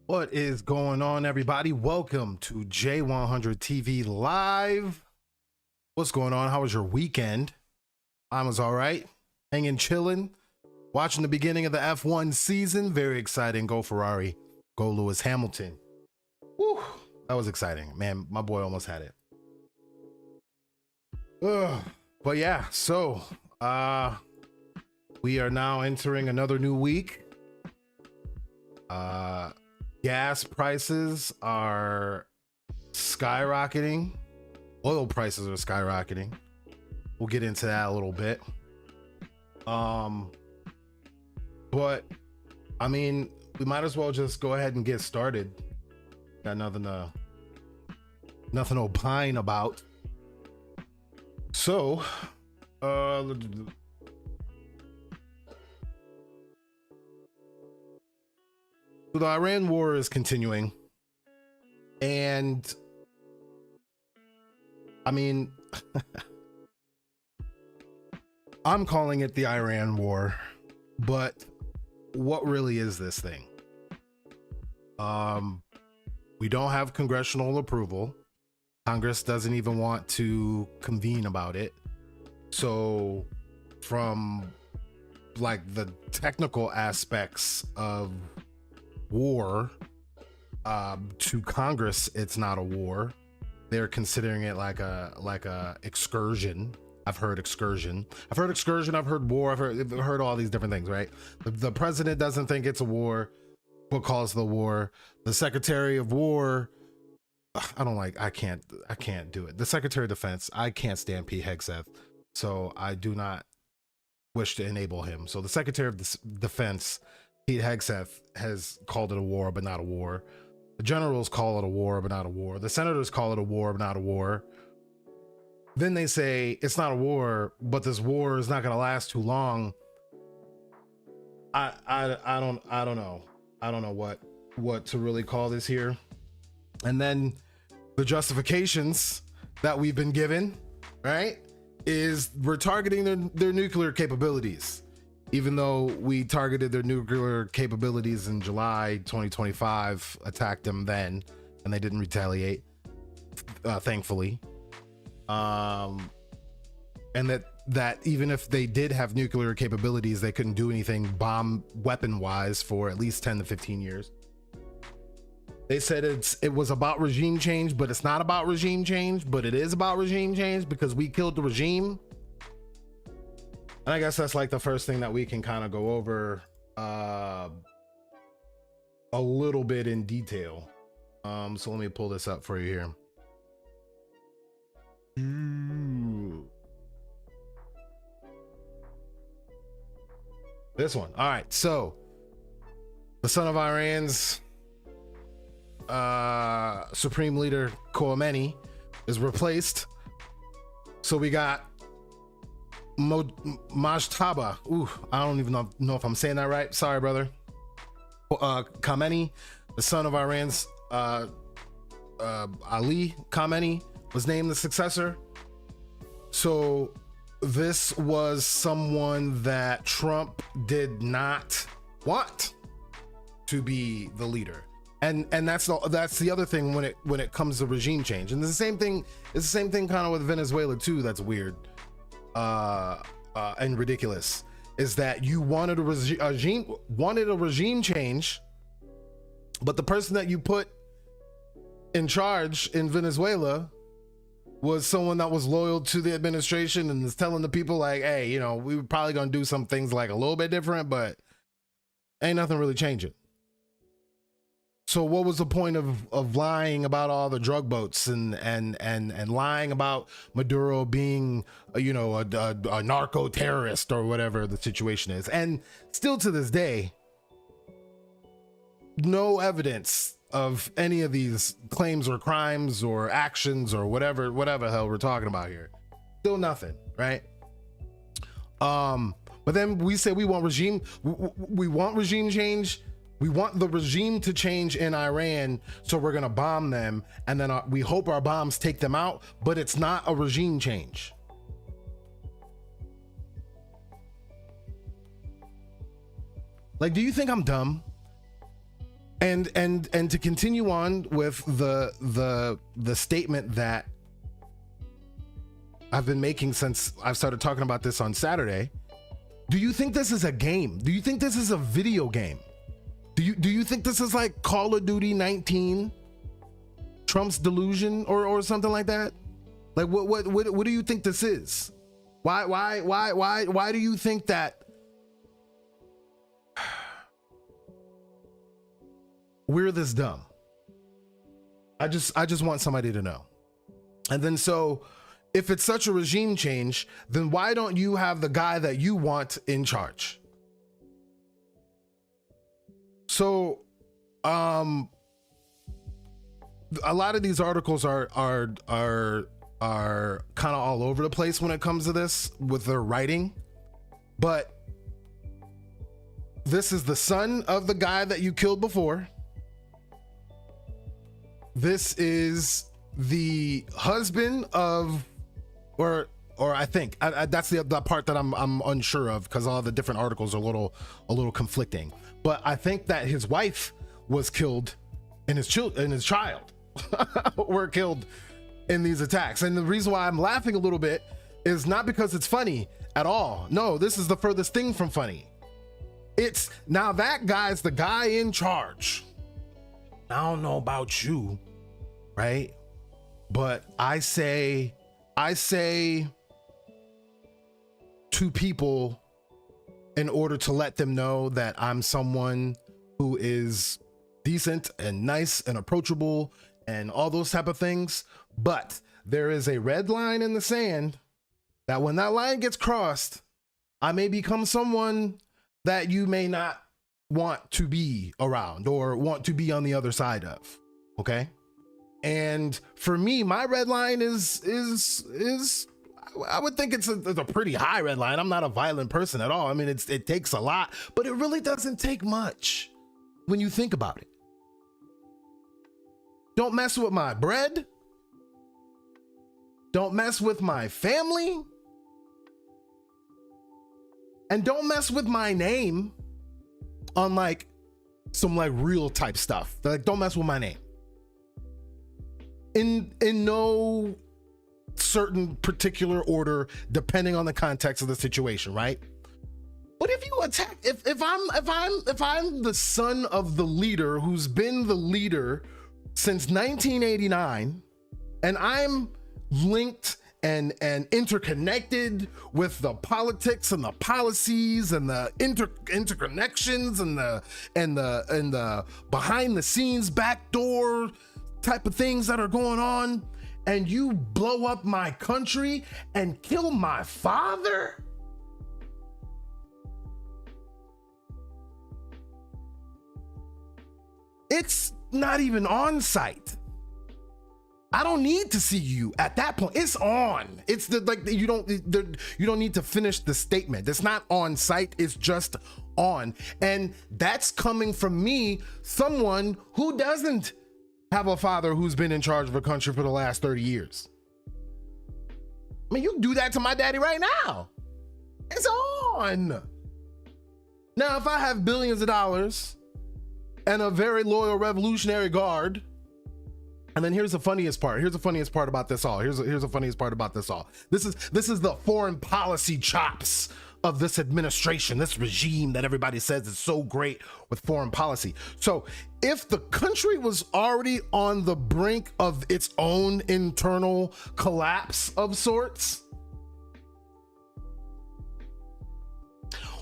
What is going on, everybody? Welcome to J-100 TV Live. What's going on? How was your weekend? I was all right. Hanging, chilling, watching the beginning of the F1 season. Very exciting. Go Ferrari. Go Lewis Hamilton. Woo, that was exciting. Man, my boy almost had it. Ugh. But yeah, so we are now entering another new week. Gas prices are skyrocketing. Oil prices are skyrocketing. We'll get into that a little bit. But I mean, we might as well just go ahead and get started. Got nothing to opine about. So, so the Iran war is continuing, and I mean, I'm calling it the Iran war, but what really is this thing? We don't have congressional approval. Congress doesn't even want to convene about it. So from like the technical aspects of war, to Congress, it's not a war. They're considering it like a excursion. I've heard excursion. I've heard war. I've heard all these different things, right? The president doesn't think it's a war, but calls the war. The Secretary of War, I can't do it. The Secretary of Defense, I can't stand Pete Hegseth, so I do not wish to enable him. So the Secretary of Defense, Pete Hegseth, has called it a war, but not a war. The generals call it a war, but not a war. The senators call it a war, but not a war. Then they say it's not a war, but this war is not going to last too long. I don't know. I don't know what to really call this here. And then the justifications that we've been given, right, is we're targeting their nuclear capabilities. Even though we targeted their nuclear capabilities in July 2025, attacked them then, and they didn't retaliate, thankfully. And that even if they did have nuclear capabilities, they couldn't do anything bomb weapon wise for at least 10 to 15 years. They said it was about regime change, but it's not about regime change, but it is about regime change because we killed the regime. And I guess that's like the first thing that we can kind of go over a little bit in detail. So let me pull this up for you here. This one. All right. So the son of Iran's supreme leader Khomeini is replaced. So we got Mojtaba. Ooh, I don't even know if I'm saying that right. Sorry, brother. Khamenei, the son of Iran's Ali Khamenei, was named the successor. So this was someone that Trump did not want to be the leader. And that's the other thing when it comes to regime change. And it's the same thing kind of with Venezuela too. That's weird and ridiculous, is that you wanted a regime change, but the person that you put in charge in Venezuela was someone that was loyal to the administration and is telling the people like, hey, you know, we were probably gonna do some things like a little bit different, but ain't nothing really changing. So what was the point of lying about all the drug boats and lying about Maduro being, you know, a narco terrorist or whatever the situation is? And still to this day, no evidence of any of these claims or crimes or actions or whatever the hell we're talking about here. Still nothing, right? But then we say we want regime change. We want the regime to change in Iran, so we're gonna bomb them, and then we hope our bombs take them out, but it's not a regime change. Like, do you think I'm dumb? And to continue on with the statement that I've been making since I've started talking about this on Saturday, do you think this is a game? Do you think this is a video game? Do you think this is like Call of Duty 19, Trump's delusion, or something like that? Like what do you think this is? Why do you think that we're this dumb? I just want somebody to know. And then, so if it's such a regime change, then why don't you have the guy that you want in charge? So a lot of these articles are kind of all over the place when it comes to this with their writing, but this is the son of the guy that you killed before. This is the husband of, or I think that's the part that I'm unsure of, because all the different articles are a little conflicting. But I think that his wife was killed and his child were killed in these attacks. And the reason why I'm laughing a little bit is not because it's funny at all. No, this is the furthest thing from funny. It's now that guy's the guy in charge. I don't know about you, right? But I say to people in order to let them know that I'm someone who is decent and nice and approachable and all those type of things. But there is a red line in the sand that when that line gets crossed, I may become someone that you may not want to be around or want to be on the other side of. Okay. And for me, my red line is I would think it's a pretty high red line. I'm not a violent person at all. I mean, it takes a lot, but it really doesn't take much when you think about it. Don't mess with my bread. Don't mess with my family. And don't mess with my name on like some like real type stuff. Like, don't mess with my name. In no certain particular order, depending on the context of the situation, right? But if you attack, if I'm the son of the leader who's been the leader since 1989, and I'm linked and interconnected with the politics and the policies and the interconnections and the behind the scenes backdoor type of things that are going on, and you blow up my country and kill my father? It's not even on site. I don't need to see you at that point. It's on. It's the like you don't need to finish the statement. It's not on site. It's just on. And that's coming from me, someone who doesn't have a father who's been in charge of a country for the last 30 years. I mean, you can do that to my daddy right now. It's on. Now, if I have billions of dollars and a very loyal Revolutionary Guard, and then here's the funniest part. Here's the funniest part about this all. Here's the funniest part about this all. This is the foreign policy chops of this administration, this regime that everybody says is so great with foreign policy. So if the country was already on the brink of its own internal collapse of sorts,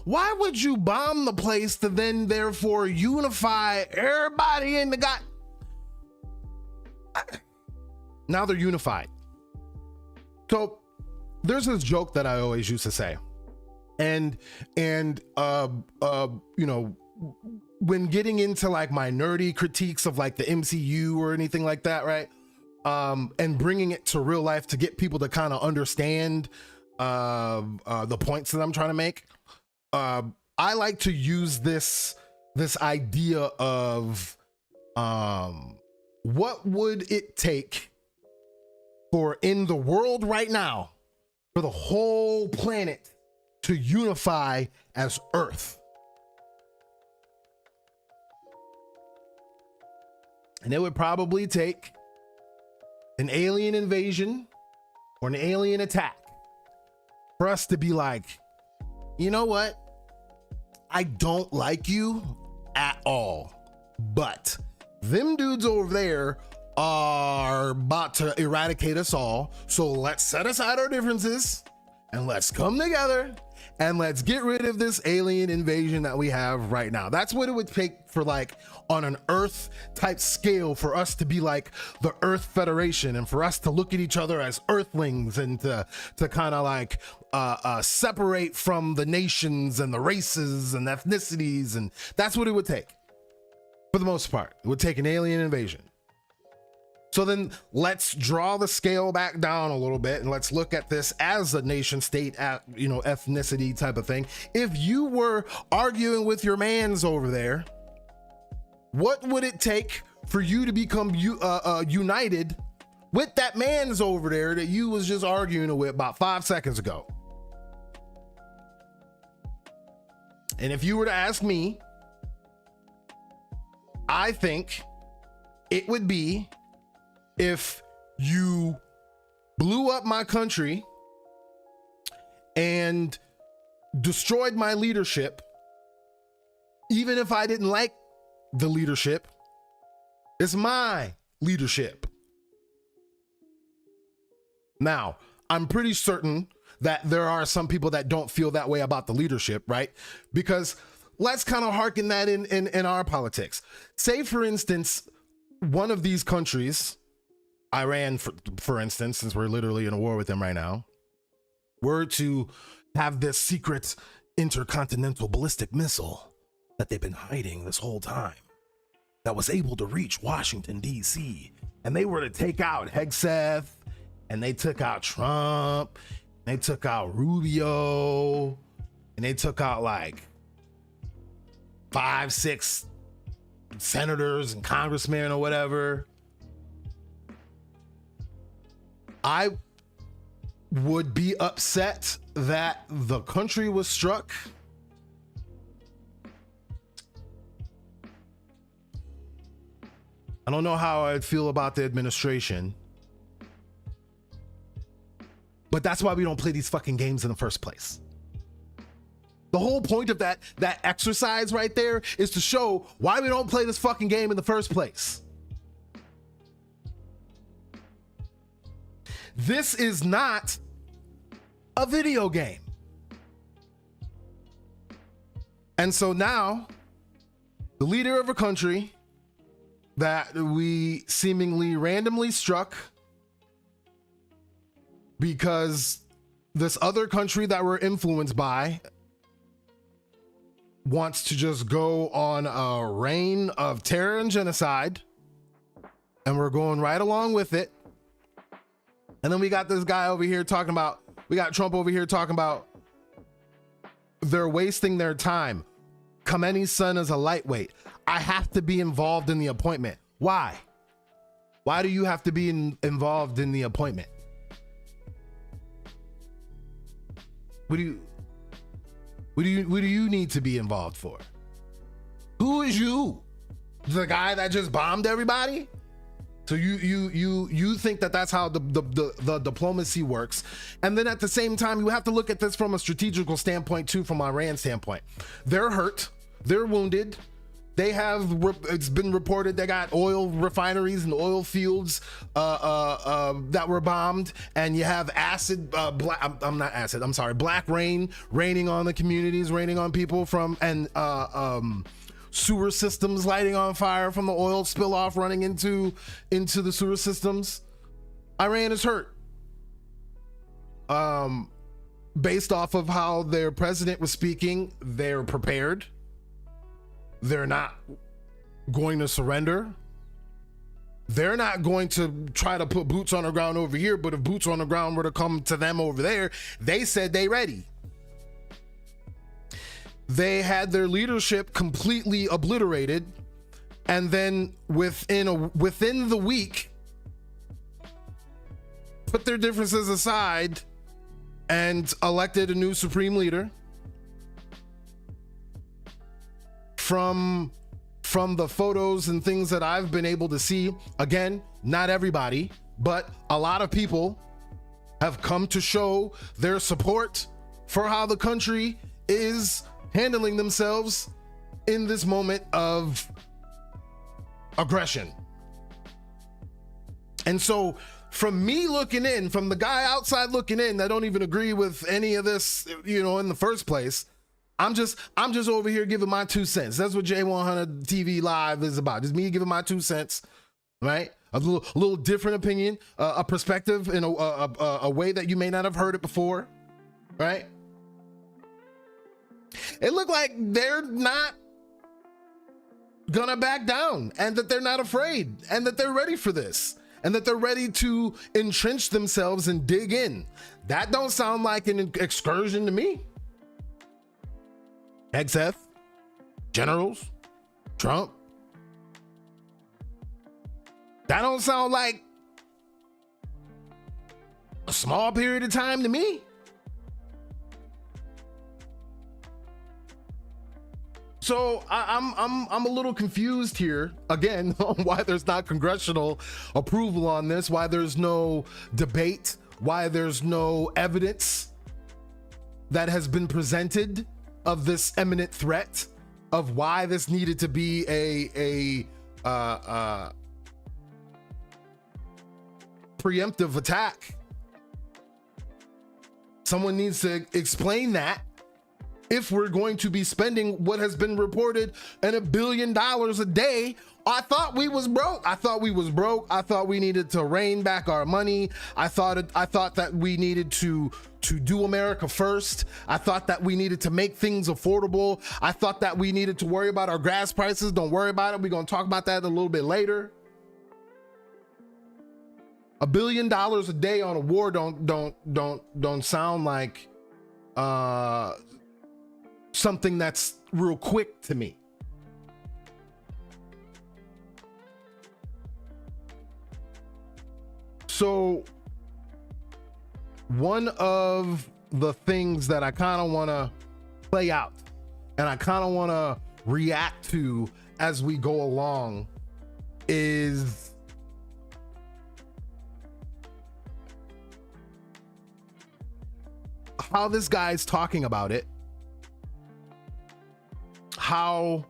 why would you bomb the place to then therefore unify everybody in the god? Now they're unified. So there's this joke that I always used to say, and you know, when getting into like my nerdy critiques of like the MCU or anything like that, right? And bringing it to real life to get people to kind of understand the points that I'm trying to make. I like to use this idea of what would it take for in the world right now for the whole planet to unify as Earth? And it would probably take an alien invasion or an alien attack for us to be like, you know what? I don't like you at all, but them dudes over there are about to eradicate us all. So let's set aside our differences and let's come together and let's get rid of this alien invasion that we have right now. That's what it would take for, like, on an Earth type scale, for us to be like the Earth Federation and for us to look at each other as Earthlings and to kind of like separate from the nations and the races and ethnicities. And that's what it would take. For the most part, it would take an alien invasion. So then let's draw the scale back down a little bit and let's look at this as a nation state, ethnicity type of thing. If you were arguing with your mans over there, what would it take for you to become united with that man's over there that you was just arguing with about 5 seconds ago? And if you were to ask me, I think it would be if you blew up my country and destroyed my leadership, even if I didn't like the leadership, it's my leadership. Now, I'm pretty certain that there are some people that don't feel that way about the leadership, right? Because let's kind of harken that in our politics. Say, for instance, one of these countries, Iran, for instance, since we're literally in a war with them right now, were to have this secret intercontinental ballistic missile that they've been hiding this whole time that was able to reach Washington, D.C. And they were to take out Hegseth, and they took out Trump, and they took out Rubio, and they took out like 5, 6 senators and congressmen or whatever. I would be upset that the country was struck. I don't know how I'd feel about the administration, but that's why we don't play these fucking games in the first place. The whole point of that exercise right there is to show why we don't play this fucking game in the first place. This is not a video game. And so now, the leader of a country that we seemingly randomly struck because this other country that we're influenced by wants to just go on a reign of terror and genocide, and we're going right along with it. And then we got this guy over here talking about, we got Trump over here talking about they're wasting their time. Khamenei's son is a lightweight. I have to be involved in the appointment. Why? Why do you have to be involved in the appointment? What do you need to be involved for? Who is you? The guy that just bombed everybody? So you think that that's how the diplomacy works. And then at the same time, you have to look at this from a strategical standpoint too, from Iran's standpoint. They're hurt, they're wounded. They have, it's been reported they got oil refineries and oil fields that were bombed, and you have black rain raining on the communities, raining on people from, and sewer systems lighting on fire from the oil spill off running into the sewer systems. Iran is hurt. Based off of how their president was speaking, they're prepared. They're not going to surrender. They're not going to try to put boots on the ground over here, but if boots on the ground were to come to them over there, they said they ready. They had their leadership completely obliterated, and then within the week, put their differences aside and elected a new supreme leader from from the photos and things that I've been able to see, again, not everybody, but a lot of people have come to show their support for how the country is handling themselves in this moment of aggression. And so from me looking in, from the guy outside looking in that don't even agree with any of this, you know, in the first place, I'm just over here giving my 2 cents. That's what J-OneHundred TV Live is about. Just me giving my 2 cents, right? A little different opinion, a perspective in a way that you may not have heard it before, right? It looked like they're not gonna back down, and that they're not afraid, and that they're ready for this, and that they're ready to entrench themselves and dig in. That don't sound like an excursion to me. Hegseth, generals, Trump. That don't sound like a small period of time to me. So I'm a little confused here again on why there's not congressional approval on this, why there's no debate, why there's no evidence that has been presented of this imminent threat, of why this needed to be a preemptive attack. Someone needs to explain that if we're going to be spending what has been reported in $1 billion a day. I thought we was broke. I thought we needed to rein back our money. I thought that we needed to do America first. I thought that we needed to make things affordable. I thought that we needed to worry about our gas prices. Don't worry about it. We're going to talk about that a little bit later. $1 billion a day on a war don't sound like something that's real quick to me. So one of the things that I kind of want to play out and I kind of want to react to as we go along is how this guy's talking about it, how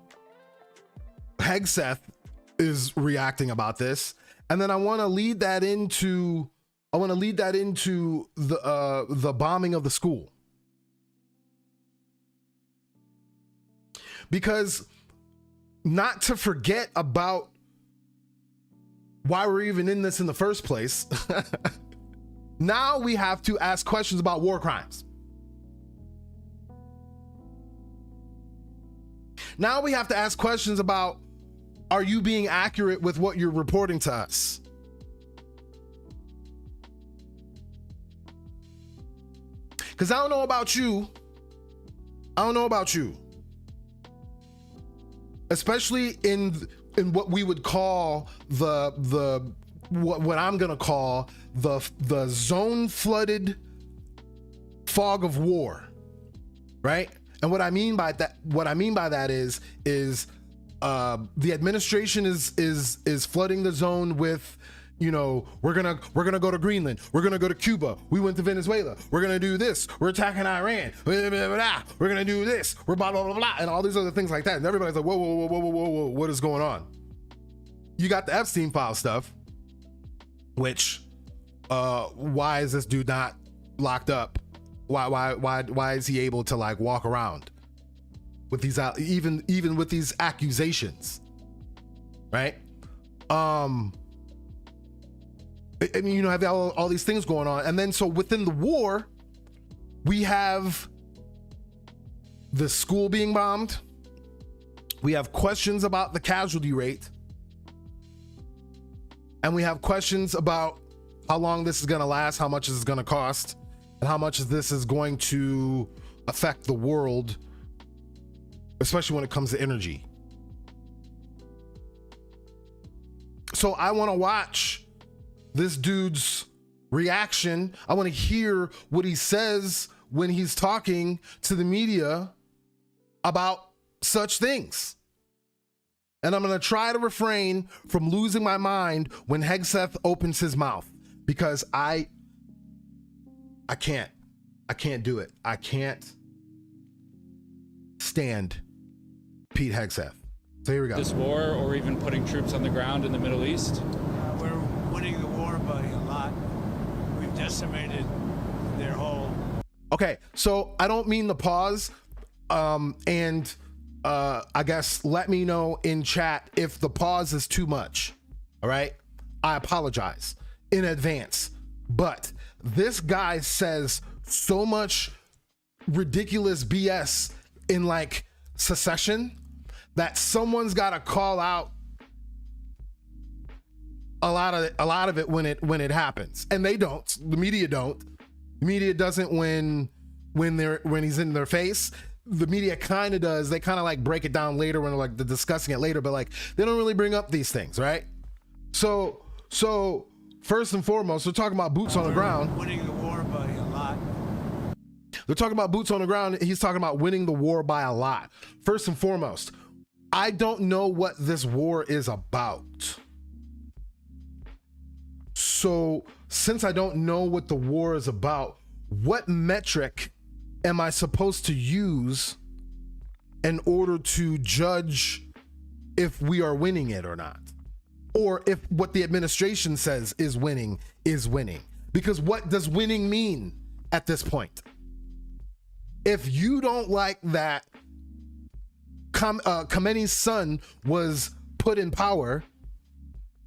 Hegseth is reacting about this, and then I want to lead that into the bombing of the school, because not to forget about why we're even in this in the first place. Now we have to ask questions about war crimes. Now we have to ask questions about, are you being accurate with what you're reporting to us? Because I don't know about you. Especially in what we would call what I'm gonna call the zone flooded fog of war, right? And what I mean by that is the administration is flooding the zone with, you know, we're gonna go to Greenland, we're gonna go to Cuba, we went to Venezuela, we're gonna do this, we're attacking Iran, blah, blah, blah, we're gonna do this, we're blah blah blah blah, and all these other things like that. And everybody's like, whoa, what is going on? You got the Epstein file stuff, which why is this dude not locked up? Why is he able to like walk around with these even with these accusations, right? I mean, you know, have all these things going on, and then so within the war, we have the school being bombed. We have questions about the casualty rate, and we have questions about how long this is going to last, how much this is going to cost, and how much this is going to affect the world, especially when it comes to energy. So I want to watch this dude's reaction. I want to hear what he says when he's talking to the media about such things. And I'm going to try to refrain from losing my mind when Hegseth opens his mouth, because I can't do it. I can't stand Pete Hegseth. So here we go. This war, or even putting troops on the ground in the Middle East? We're winning the war by a lot. We've decimated their whole... Okay, so I don't mean to pause, and I guess let me know in chat if the pause is too much. All right, I apologize in advance, but this guy says so much ridiculous BS in like succession that someone's got to call out a lot of it when it happens, and they don't. The media don't. The media doesn't when he's in their face. The media kind of does. They kind of like break it down later when they're discussing it later, but like they don't really bring up these things, right? So first and foremost, we're talking about boots on the ground. Winning the war by a lot. They're talking about boots on the ground. He's talking about winning the war by a lot. First and foremost, I don't know what this war is about. So since I don't know what the war is about, what metric am I supposed to use in order to judge if we are winning it or not? Or if what the administration says is winning is winning? Because what does winning mean at this point? If you don't like that Khamenei's son was put in power,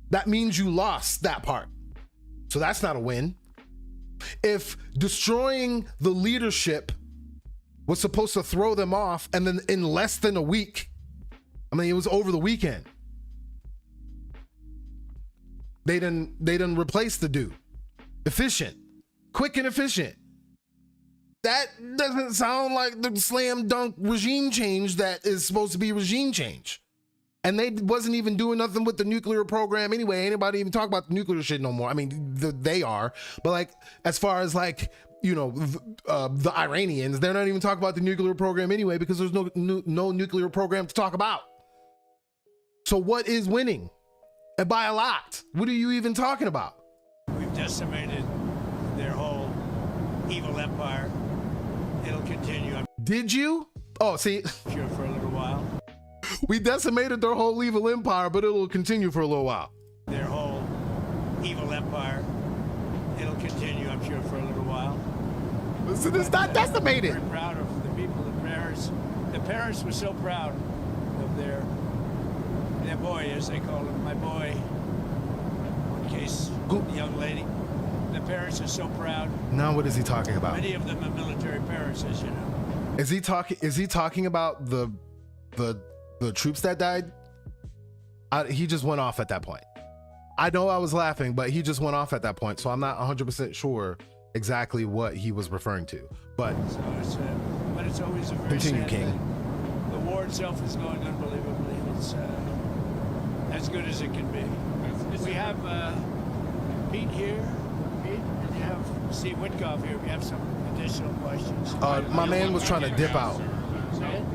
that means you lost that part. So that's not a win. If destroying the leadership was supposed to throw them off, and then in less than a week, I mean, it was over the weekend, they didn't replace the dude. Efficient, quick and efficient. That doesn't sound like the slam dunk regime change that is supposed to be regime change. And they wasn't even doing nothing with the nuclear program anyway. Anybody even talk about the nuclear shit no more? I mean, they are, but like, as far as like, you know, the Iranians, they're not even talking about the nuclear program anyway, because there's no nuclear program to talk about. So what is winning? And by a lot, what are you even talking about? We've decimated their whole evil empire. It'll continue, I'm Did you? Oh, see, sure, for a little while. we decimated their whole evil empire, but it'll continue for a little while. Their whole evil empire. It'll continue, I'm sure, for a little while. Listen, it's not decimated. Very proud of the people, the parents. The parents were so proud of their boy, as they call him, my boy. In case the young lady. The parents are so proud. Now what is he talking about? Many of them are military parents, as you know. Is he talking about the troops that died? He just went off at that point. I know I was laughing, but he just went off at that point, so I'm not 100% sure exactly what he was referring to. But So it's always a very continue, sad King. thing. The war itself is going unbelievably. It's as good as it can be. We have Pete here, and you have Steve Witkoff here. We have some additional questions. My man was trying to dip out.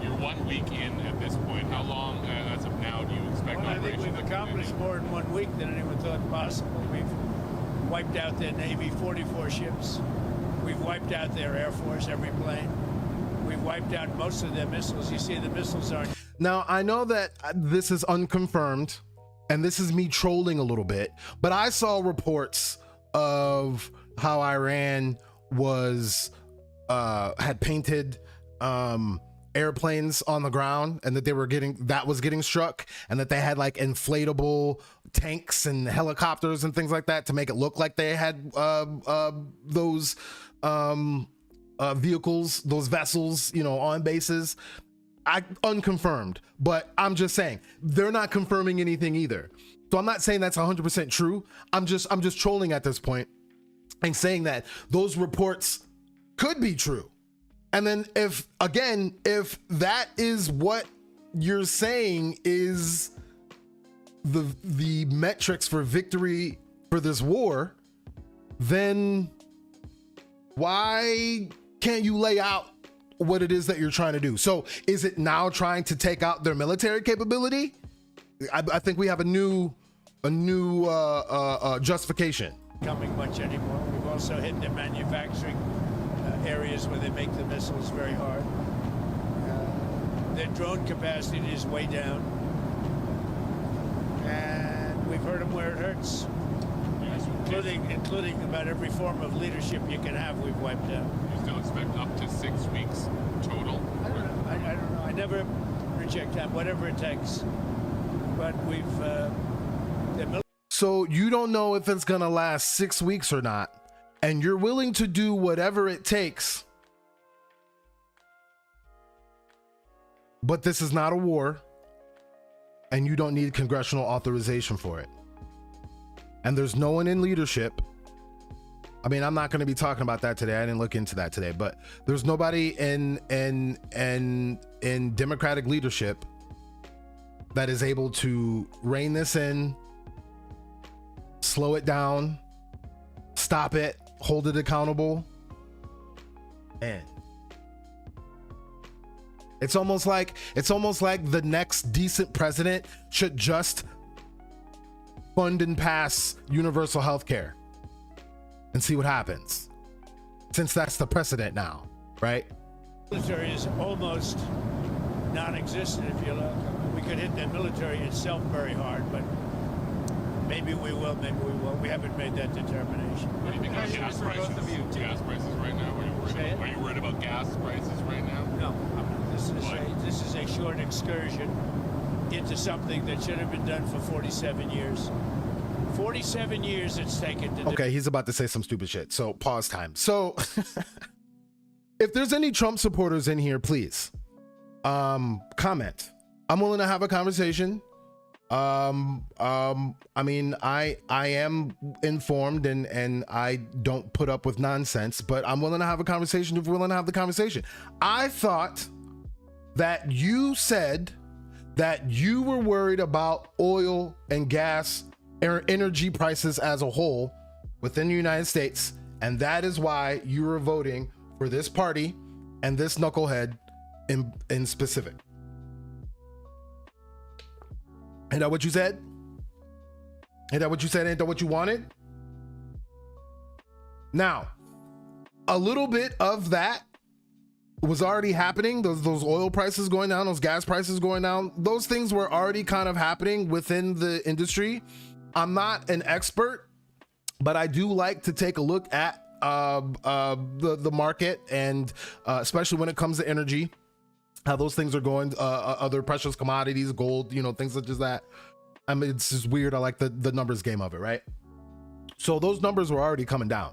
You're 1 week in at this point. How long, as of now, do you expect Well, I think operations we've to continue? accomplished more in 1 week than anyone thought possible. We've wiped out their Navy, 44 ships. We've wiped out their Air Force, every plane. We've wiped out most of their missiles. You see, the missiles aren't. Now, I know that this is unconfirmed, and this is me trolling a little bit, but I saw reports of how Iran was had painted airplanes on the ground, and that that was getting struck, and that they had like inflatable tanks and helicopters and things like that to make it look like they had those vehicles, those vessels, you know, on bases. Unconfirmed, but I'm just saying they're not confirming anything either. So I'm not saying that's 100% true. I'm just trolling at this point and saying that those reports could be true. And then if that is what you're saying is the metrics for victory for this war, then why can't you lay out what it is that you're trying to do? So is it now trying to take out their military capability? I think we have a new justification. Coming much anymore. We've also hit the manufacturing areas where they make the missiles very hard. Their drone capacity is way down, and we've hurt them where it hurts, including about every form of leadership you can have. We've wiped out. You still expect up to 6 weeks total? I don't know. I never reject that, whatever it takes. But we've So you don't know if it's gonna last 6 weeks or not, and you're willing to do whatever it takes. But this is not a war, and you don't need congressional authorization for it. And there's no one in leadership. I mean, I'm not going to be talking about that today. I didn't look into that today, but there's nobody in Democratic leadership that is able to rein this in, slow it down, stop it, hold it accountable. And it's almost like the next decent president should just fund and pass universal health care and see what happens, since that's the precedent now, right? military is almost non-existent, if you look. We could hit the military itself very hard, but maybe we will, maybe we won't. We haven't made that determination. What do you think about gas prices? Gas prices right now? Are you worried about gas prices right now? No, this is a short excursion into something that should have been done for 47 years. 47 years it's taken to do. Okay, he's about to say some stupid shit, so pause time. So if there's any Trump supporters in here, please comment. I'm willing to have a conversation. I mean, I am informed and I don't put up with nonsense, but I'm willing to have a conversation if we're willing to have the conversation. I thought that you said that you were worried about oil and gas or energy prices as a whole within the United States, and that is why you were voting for this party and this knucklehead in specific. Ain't that what you said? Ain't that what you said? Ain't that what you wanted? Now, a little bit of that was already happening. Those oil prices going down, those gas prices going down, those things were already kind of happening within the industry. I'm not an expert, but I do like to take a look at the market, and especially when it comes to energy, how those things are going, other precious commodities, gold, things such as that. I mean, it's just weird. I like the numbers game of it, right? So those numbers were already coming down.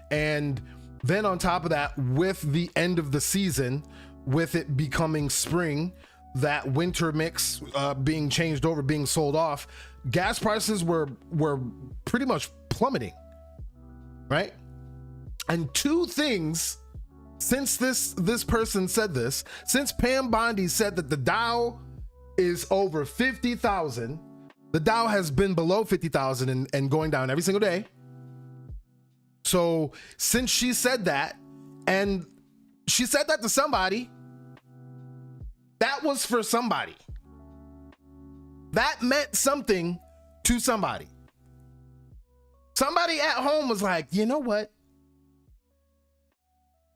And then on top of that, with the end of the season, with it becoming spring, that winter mix being changed over, being sold off, gas prices were pretty much plummeting, right? And two things, since this person said this, since Pam Bondi said that the Dow is over 50,000, the Dow has been below 50,000 and going down every single day. So since she said that, and she said that to somebody, that was for somebody. That meant something to somebody. Somebody at home was like, you know what?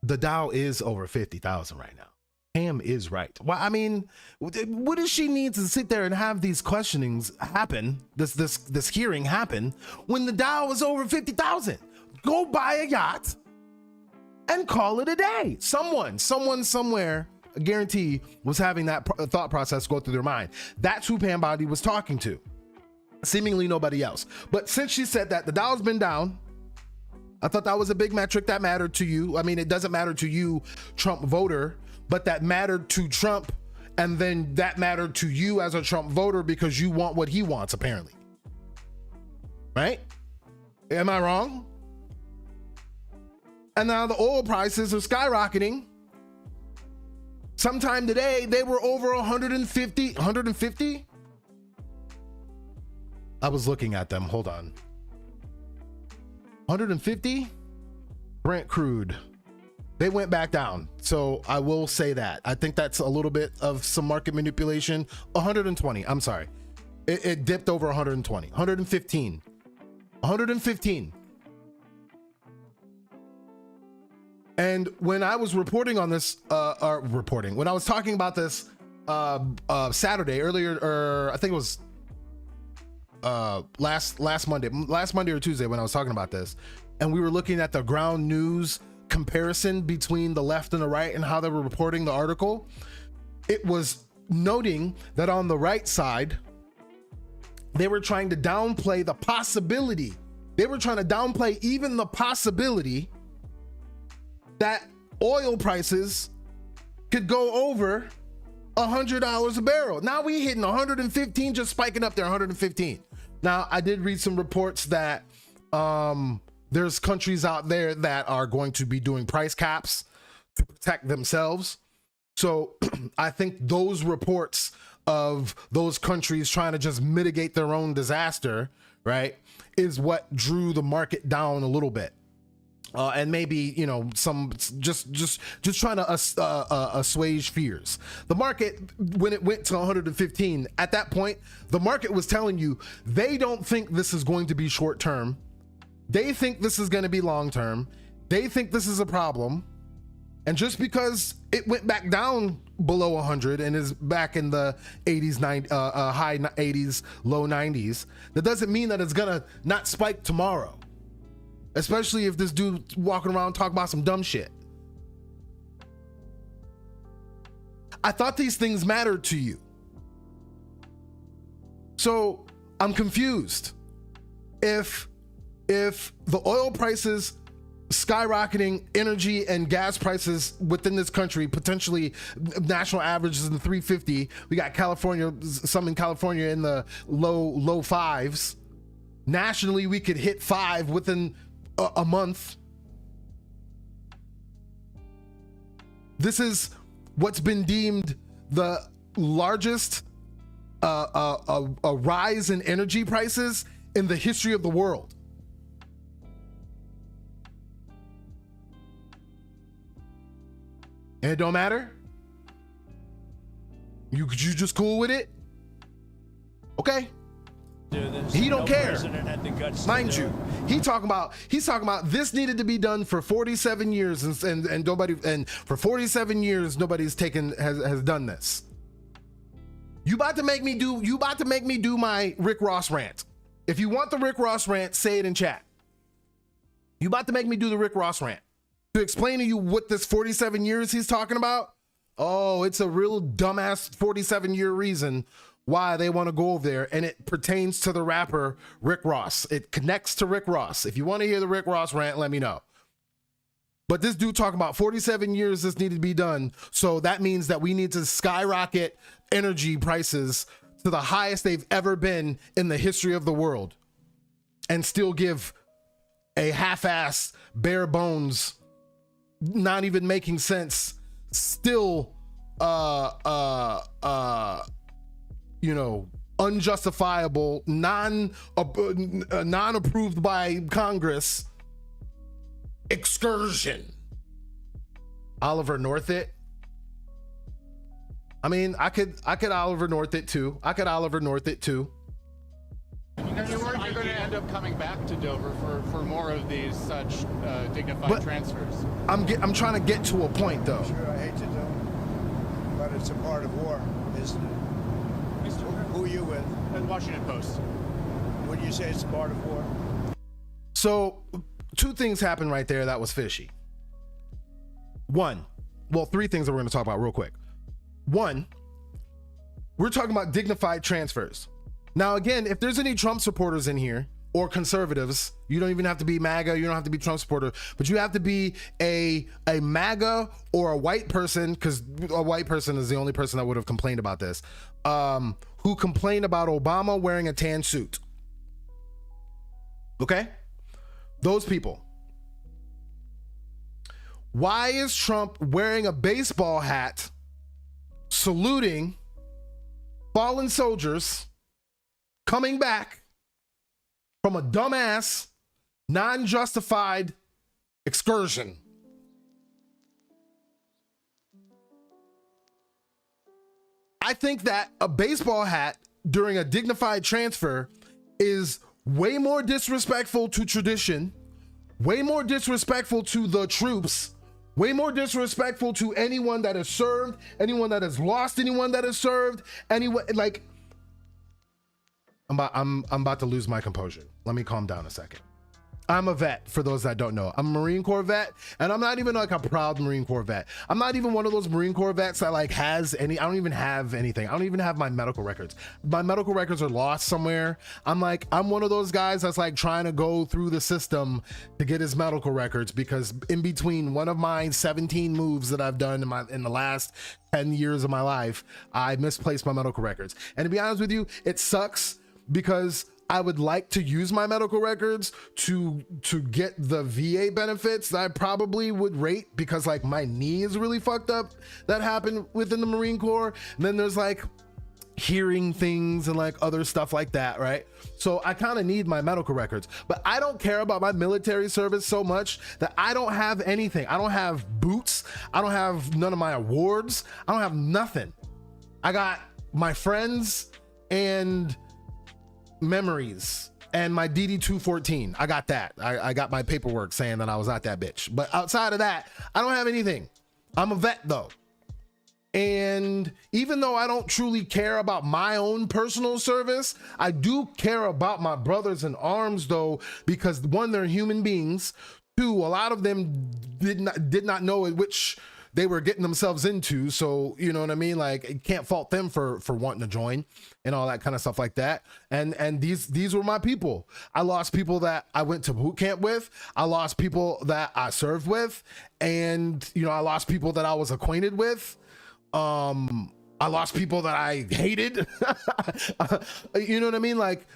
The Dow is over 50,000 right now. Pam is right. Well, I mean, what does she need to sit there and have these questionings happen, this hearing happen, when the Dow is over 50,000? Go buy a yacht and call it a day. Someone somewhere, I guarantee, was having that thought process go through their mind. That's who Pam Bondi was talking to. Seemingly nobody else. But since she said that the Dow's been down, I thought that was a big metric that mattered to you. I mean, it doesn't matter to you, Trump voter, but that mattered to Trump, and then that mattered to you as a Trump voter because you want what he wants, apparently. Right? Am I wrong? And now the oil prices are skyrocketing. Sometime today, they were over 150. I was looking at them. Hold on. 150 Brent crude. They went back down. So I will say that. I think that's a little bit of some market manipulation. 120. I'm sorry. It dipped over 120, 115, 115. And when I was reporting on this, when I was talking about this Saturday earlier, or I think it was last Monday or Tuesday when I was talking about this, and we were looking at the ground news comparison between the left and the right and how they were reporting the article, it was noting that on the right side, they were trying to downplay the possibility. They were trying to downplay even the possibility that oil prices could go over $100 a barrel. Now we hitting 115, just spiking up there, 115. Now I did read some reports that there's countries out there that are going to be doing price caps to protect themselves. So I think those reports of those countries trying to just mitigate their own disaster, right, is what drew the market down a little bit. And maybe, you know, some just trying to assuage fears. The market, when it went to 115, at that point, the market was telling you they don't think this is going to be short term. They think this is going to be long term. They think this is a problem. And just because it went back down below 100 and is back in the 80s, high 80s, low 90s, that doesn't mean that it's gonna not spike tomorrow. Especially if this dude walking around talking about some dumb shit. I thought these things mattered to you. So I'm confused. If the oil prices skyrocketing, energy and gas prices within this country, potentially national averages in the 350. We got California, some in California in the low fives. Nationally, we could hit 5 within a month. This is what's been deemed the largest a rise in energy prices in the history of the world. And it don't matter? You just cool with it? Okay. He don't care. Mind you, he's talking about this needed to be done for 47 years and nobody, and for 47 years nobody's has done this. You about to make me do my Rick Ross rant. If you want the Rick Ross rant, say it in chat. You about to make me do the Rick Ross rant to explain to you what this 47 years he's talking about. Oh, it's a real dumbass 47-year reason why they want to go over there, and it pertains to the rapper Rick Ross. It connects to Rick Ross. If you want to hear the Rick Ross rant, let me know. But this dude talking about 47 years this needed to be done, so that means that we need to skyrocket energy prices to the highest they've ever been in the history of the world, and still give a half-ass, bare bones, not even making sense, still unjustifiable, non-approved by Congress excursion. Oliver North it. I mean, I could Oliver North it too. And you're worried you're going to end up coming back to Dover for more of these such dignified transfers. I'm trying to get to a point though. Sure, I hate to do it, but it's a part of war, isn't it? Who are you with? The Washington Post. When you say it's a part of war? So, 2 things happened right there that was fishy. 3 things that we're going to talk about real quick. 1, we're talking about dignified transfers. Now, again, if there's any Trump supporters in here or conservatives, you don't even have to be MAGA, you don't have to be Trump supporter, but you have to be a MAGA or a white person, because a white person is the only person that would have complained about this, who complained about Obama wearing a tan suit. Okay? Those people. Why is Trump wearing a baseball hat, saluting fallen soldiers coming back from a dumbass, non-justified excursion? I think that a baseball hat during a dignified transfer is way more disrespectful to tradition, way more disrespectful to the troops, way more disrespectful to anyone that has served, anyone that has lost, anyone that has served, anyone. Like, I'm about to lose my composure. Let me calm down a second. I'm a vet, for those that don't know. I'm a Marine Corps vet, and I'm not even like a proud Marine Corps vet. I'm not even one of those Marine Corps vets that like has any, I don't even have anything. I don't even have my medical records. My medical records are lost somewhere. I'm one of those guys that's like trying to go through the system to get his medical records, because in between one of my 17 moves that I've done in the last 10 years of my life, I misplaced my medical records. And to be honest with you, it sucks, because I would like to use my medical records to get the VA benefits that I probably would rate, because like my knee is really fucked up that happened within the Marine Corps. And then there's like hearing things and like other stuff like that, right? So I kind of need my medical records, but I don't care about my military service so much that I don't have anything. I don't have boots. I don't have none of my awards. I don't have nothing. I got my friends and memories and my DD-214. I got that. I got my paperwork saying that I was not that bitch. But outside of that, I don't have anything. I'm a vet though. And even though I don't truly care about my own personal service, I do care about my brothers in arms though, because one, they're human beings. Two, a lot of them did not know which they were getting themselves into. So, you know what I mean? Like, you can't fault them for wanting to join and all that kind of stuff like that. And these were my people. I lost people that I went to boot camp with. I lost people that I served with. And, you know, I lost people that I was acquainted with. I lost people that I hated. You know what I mean? Like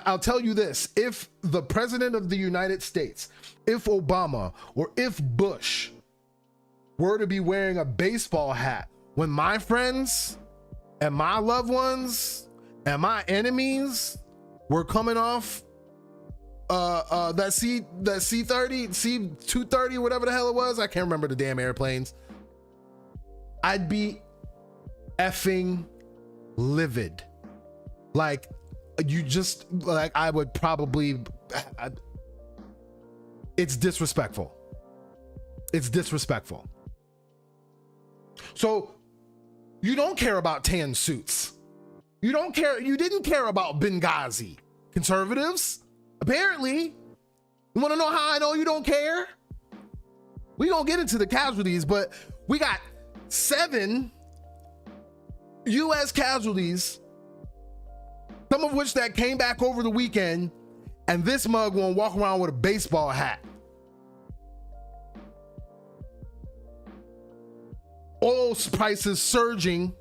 I'll tell you this, if the president of the United States, if Obama or if Bush were to be wearing a baseball hat when my friends and my loved ones and my enemies were coming off that C-30, C-230, whatever the hell it was, I can't remember the damn airplanes, I'd be effing livid. Like, you just, like, I would probably, it's disrespectful. It's disrespectful. So you don't care about tan suits. You didn't care about Benghazi, conservatives. Apparently. You want to know how I know you don't care? We gonna get into the casualties, but we got 7 U.S. casualties, some of which that came back over the weekend, and this mug won't walk around with a baseball hat. Oil prices surging,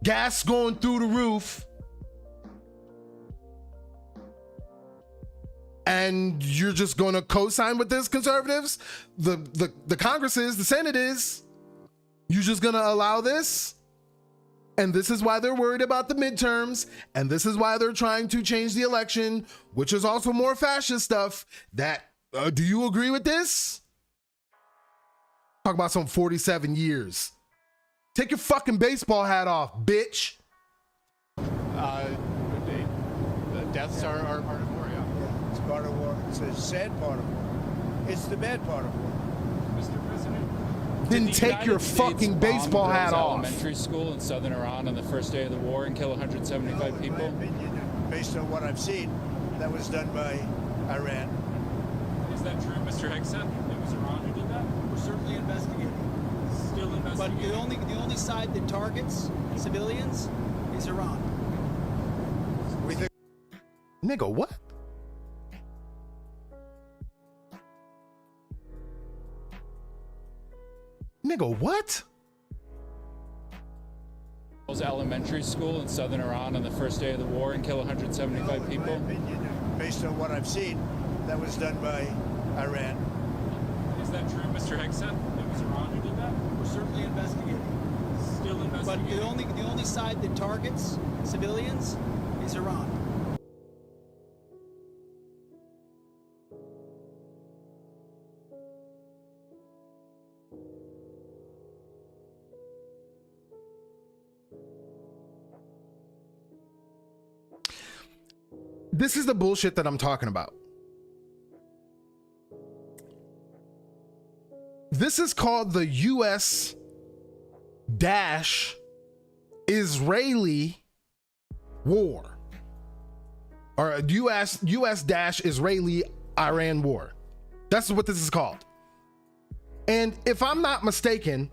gas going through the roof, and you're just gonna co-sign with this, conservatives? The Congress is, the Senate is. You just gonna allow this? And this is why they're worried about the midterms, and this is why they're trying to change the election, which is also more fascist stuff. That do you agree with this? Talk about some 47 years. Take your fucking baseball hat off, bitch. The deaths are part of war, Yeah, it's part of war. It's a sad part of war. It's the bad part of war. Mr. President, Then take your fucking baseball hat off. Elementary school in southern Iran on the first day of the war and kill 175 people. In my opinion, based on what I've seen, that was done by Iran. Is that true, Mr. Hickson? It was Iran who did that? We're certainly investigating. Still investigating. But the only side that targets civilians is Iran. We think Nigga, what? Nigga, what? Elementary school in southern Iran on the first day of the war and kill 175 people. in my opinion, based on what I've seen, that was done by Iran. Is that true, Mr. Hickson? It was Iran who did that? We're certainly investigating. Still But investigating. the only side that targets civilians is Iran. this is the bullshit that I'm talking about. This is called the US Israeli war, or US Israeli Iran war. That's what this is called. And if I'm not mistaken,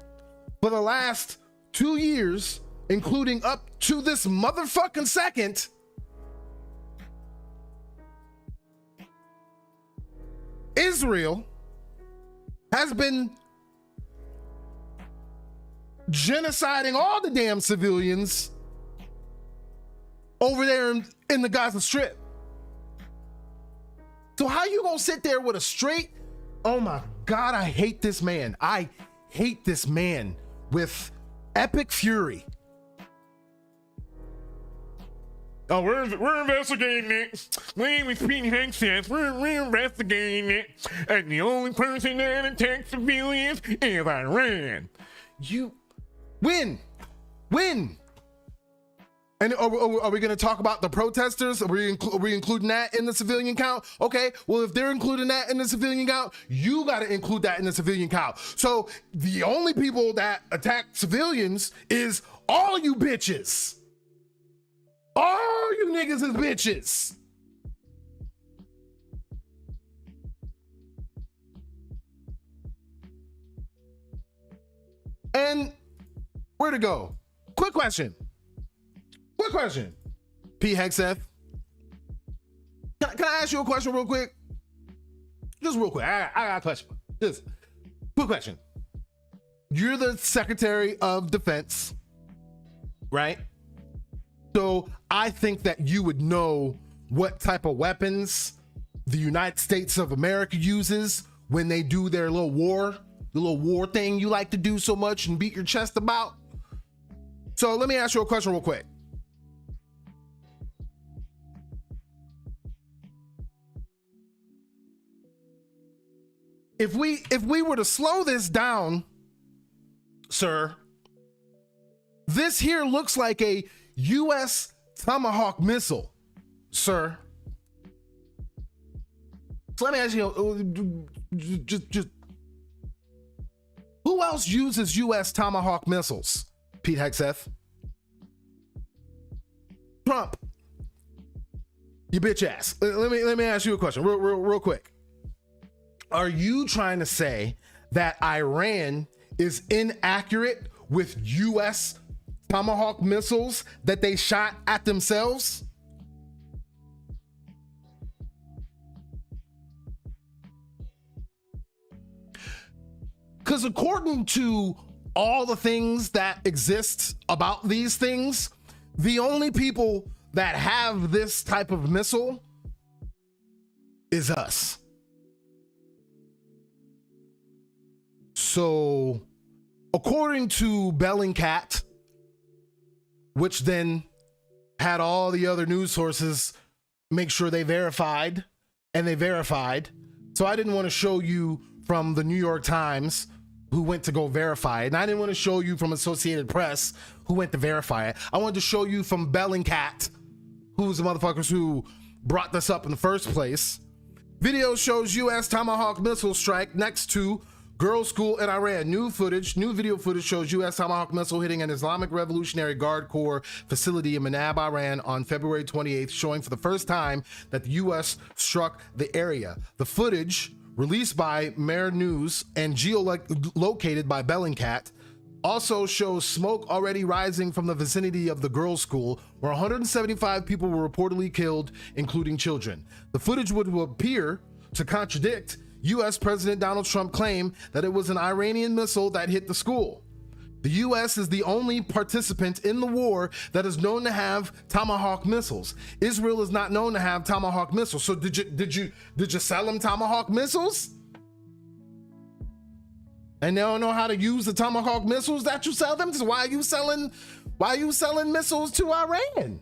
for the last 2 years, including up to this motherfucking second, Israel has been genociding all the damn civilians over there in the Gaza Strip. So how you gonna sit there with a straight, oh my God, I hate this man. I hate this man with epic fury. Oh, we're investigating it. With Pete Hank says, we're investigating it. And the only person that attacks civilians is Iran. You win. And are we going to talk about the protesters? Are we including that in the civilian count? Okay, well, if they're including that in the civilian count, you got to include that in the civilian count. So the only people that attack civilians is all you bitches. All you niggas is bitches. And where to go? Quick question. P. Hexeth. Can I ask you a question real quick? Just real quick. I got a question. Just quick question. You're the Secretary of Defense, right? So I think that you would know what type of weapons the United States of America uses when they do their little war thing you like to do so much and beat your chest about. So let me ask you a question real quick. If we were to slow this down, sir, this here looks like a US Tomahawk missile, sir. So let me ask you, just who else uses US Tomahawk missiles? Pete Hexeth. Trump. You bitch ass. Let me ask you a question real quick. Are you trying to say that Iran is inaccurate with US Tomahawk missiles that they shot at themselves? Because according to all the things that exist about these things, the only people that have this type of missile is us. So, according to Bellingcat, which then had all the other news sources make sure they verified, and they verified. So I didn't want to show you from the New York Times who went to go verify it, and I didn't want to show you from Associated Press who went to verify it. I wanted to show you from Bellingcat, who's the motherfuckers who brought this up in the first place. Video shows U.S. Tomahawk missile strike next to girls' school in Iran. New video footage shows U.S. Tomahawk missile hitting an Islamic Revolutionary Guard Corps facility in Manab, Iran on February 28th, showing for the first time that the U.S. struck the area. The footage, released by Mer News and geolocated by Bellingcat, also shows smoke already rising from the vicinity of the girls' school, where 175 people were reportedly killed, including children. The footage would appear to contradict U.S. President Donald Trump claim that it was an Iranian missile that hit the school. The U.S. is the only participant in the war that is known to have Tomahawk missiles. Israel is not known to have Tomahawk missiles. So did you sell them Tomahawk missiles? And they don't know how to use the Tomahawk missiles that you sell them? So why are you selling missiles to Iran?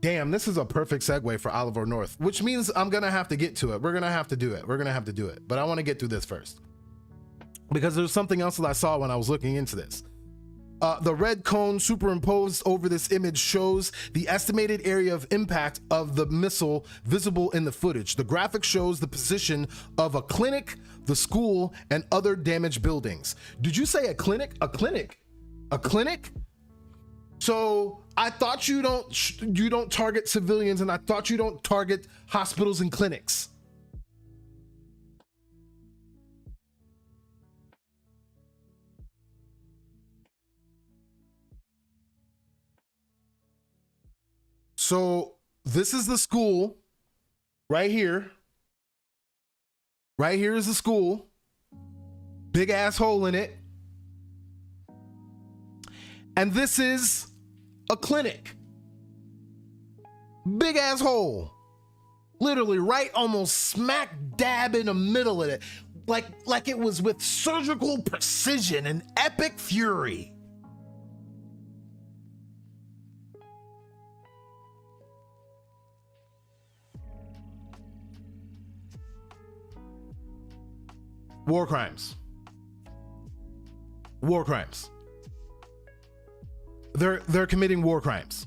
Damn, this is a perfect segue for Oliver North, which means I'm gonna have to get to it. We're gonna have to do it. But I want to get through this first, because there's something else that I saw when I was looking into this. The red cone superimposed over this image shows the estimated area of impact of the missile visible in the footage. The graphic shows the position of a clinic, the school, and other damaged buildings. Did you say a clinic? A clinic? A clinic? So I thought you don't target civilians, and I thought you don't target hospitals and clinics. So this is the school right here. Right here is the school. Big ass hole in it. And this is a clinic. Big ass hole. Literally right almost smack dab in the middle of it. Like it was with surgical precision and epic fury. War crimes. War crimes. They're committing war crimes.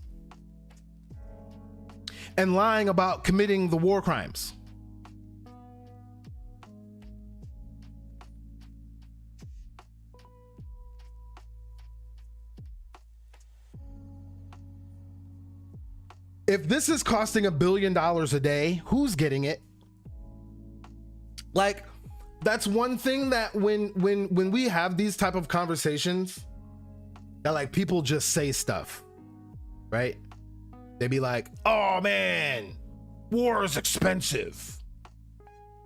And lying about committing the war crimes. If this is costing $1 billion a day, who's getting it? Like, that's one thing that when we have these type of conversations, that like people just say stuff, right? They be like, oh man, war is expensive.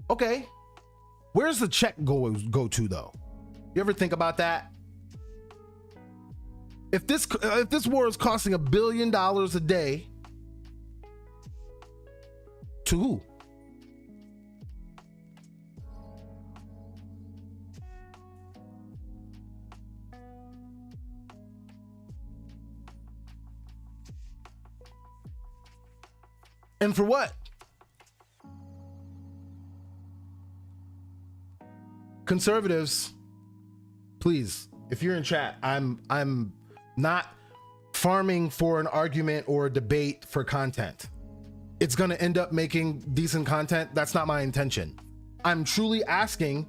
Okay, where's the check go to though? You ever think about that? If this war is costing $1 billion a day, to who? And for what? Conservatives, please, if you're in chat, I'm not farming for an argument or a debate for content. It's going to end up making decent content. That's not my intention. I'm truly asking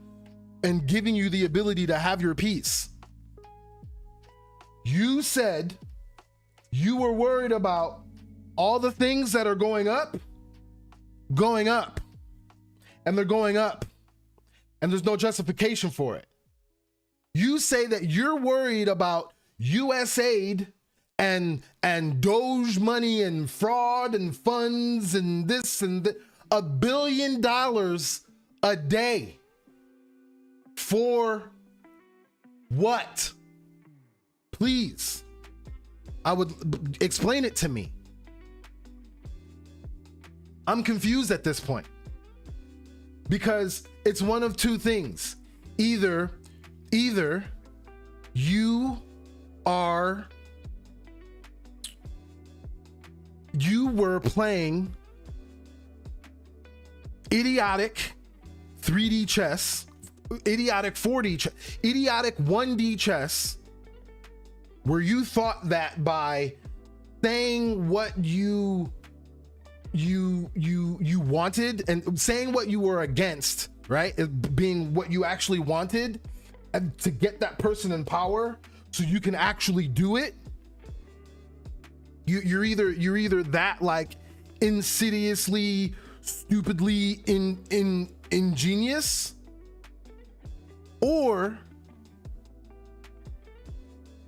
and giving you the ability to have your piece. You said you were worried about all the things that are going up, and they're going up, and there's no justification for it. You say that you're worried about US aid and Doge money and fraud and funds and this and that. $1 billion a day for what? Please, I would explain it to me. I'm confused at this point because it's one of two things. Either you were playing idiotic 3D chess, idiotic 4D chess, idiotic 1D chess, where you thought that by saying what you wanted and saying what you were against, right, being what you actually wanted, and to get that person in power so you can actually do it. You're either that like insidiously, stupidly ingenious, or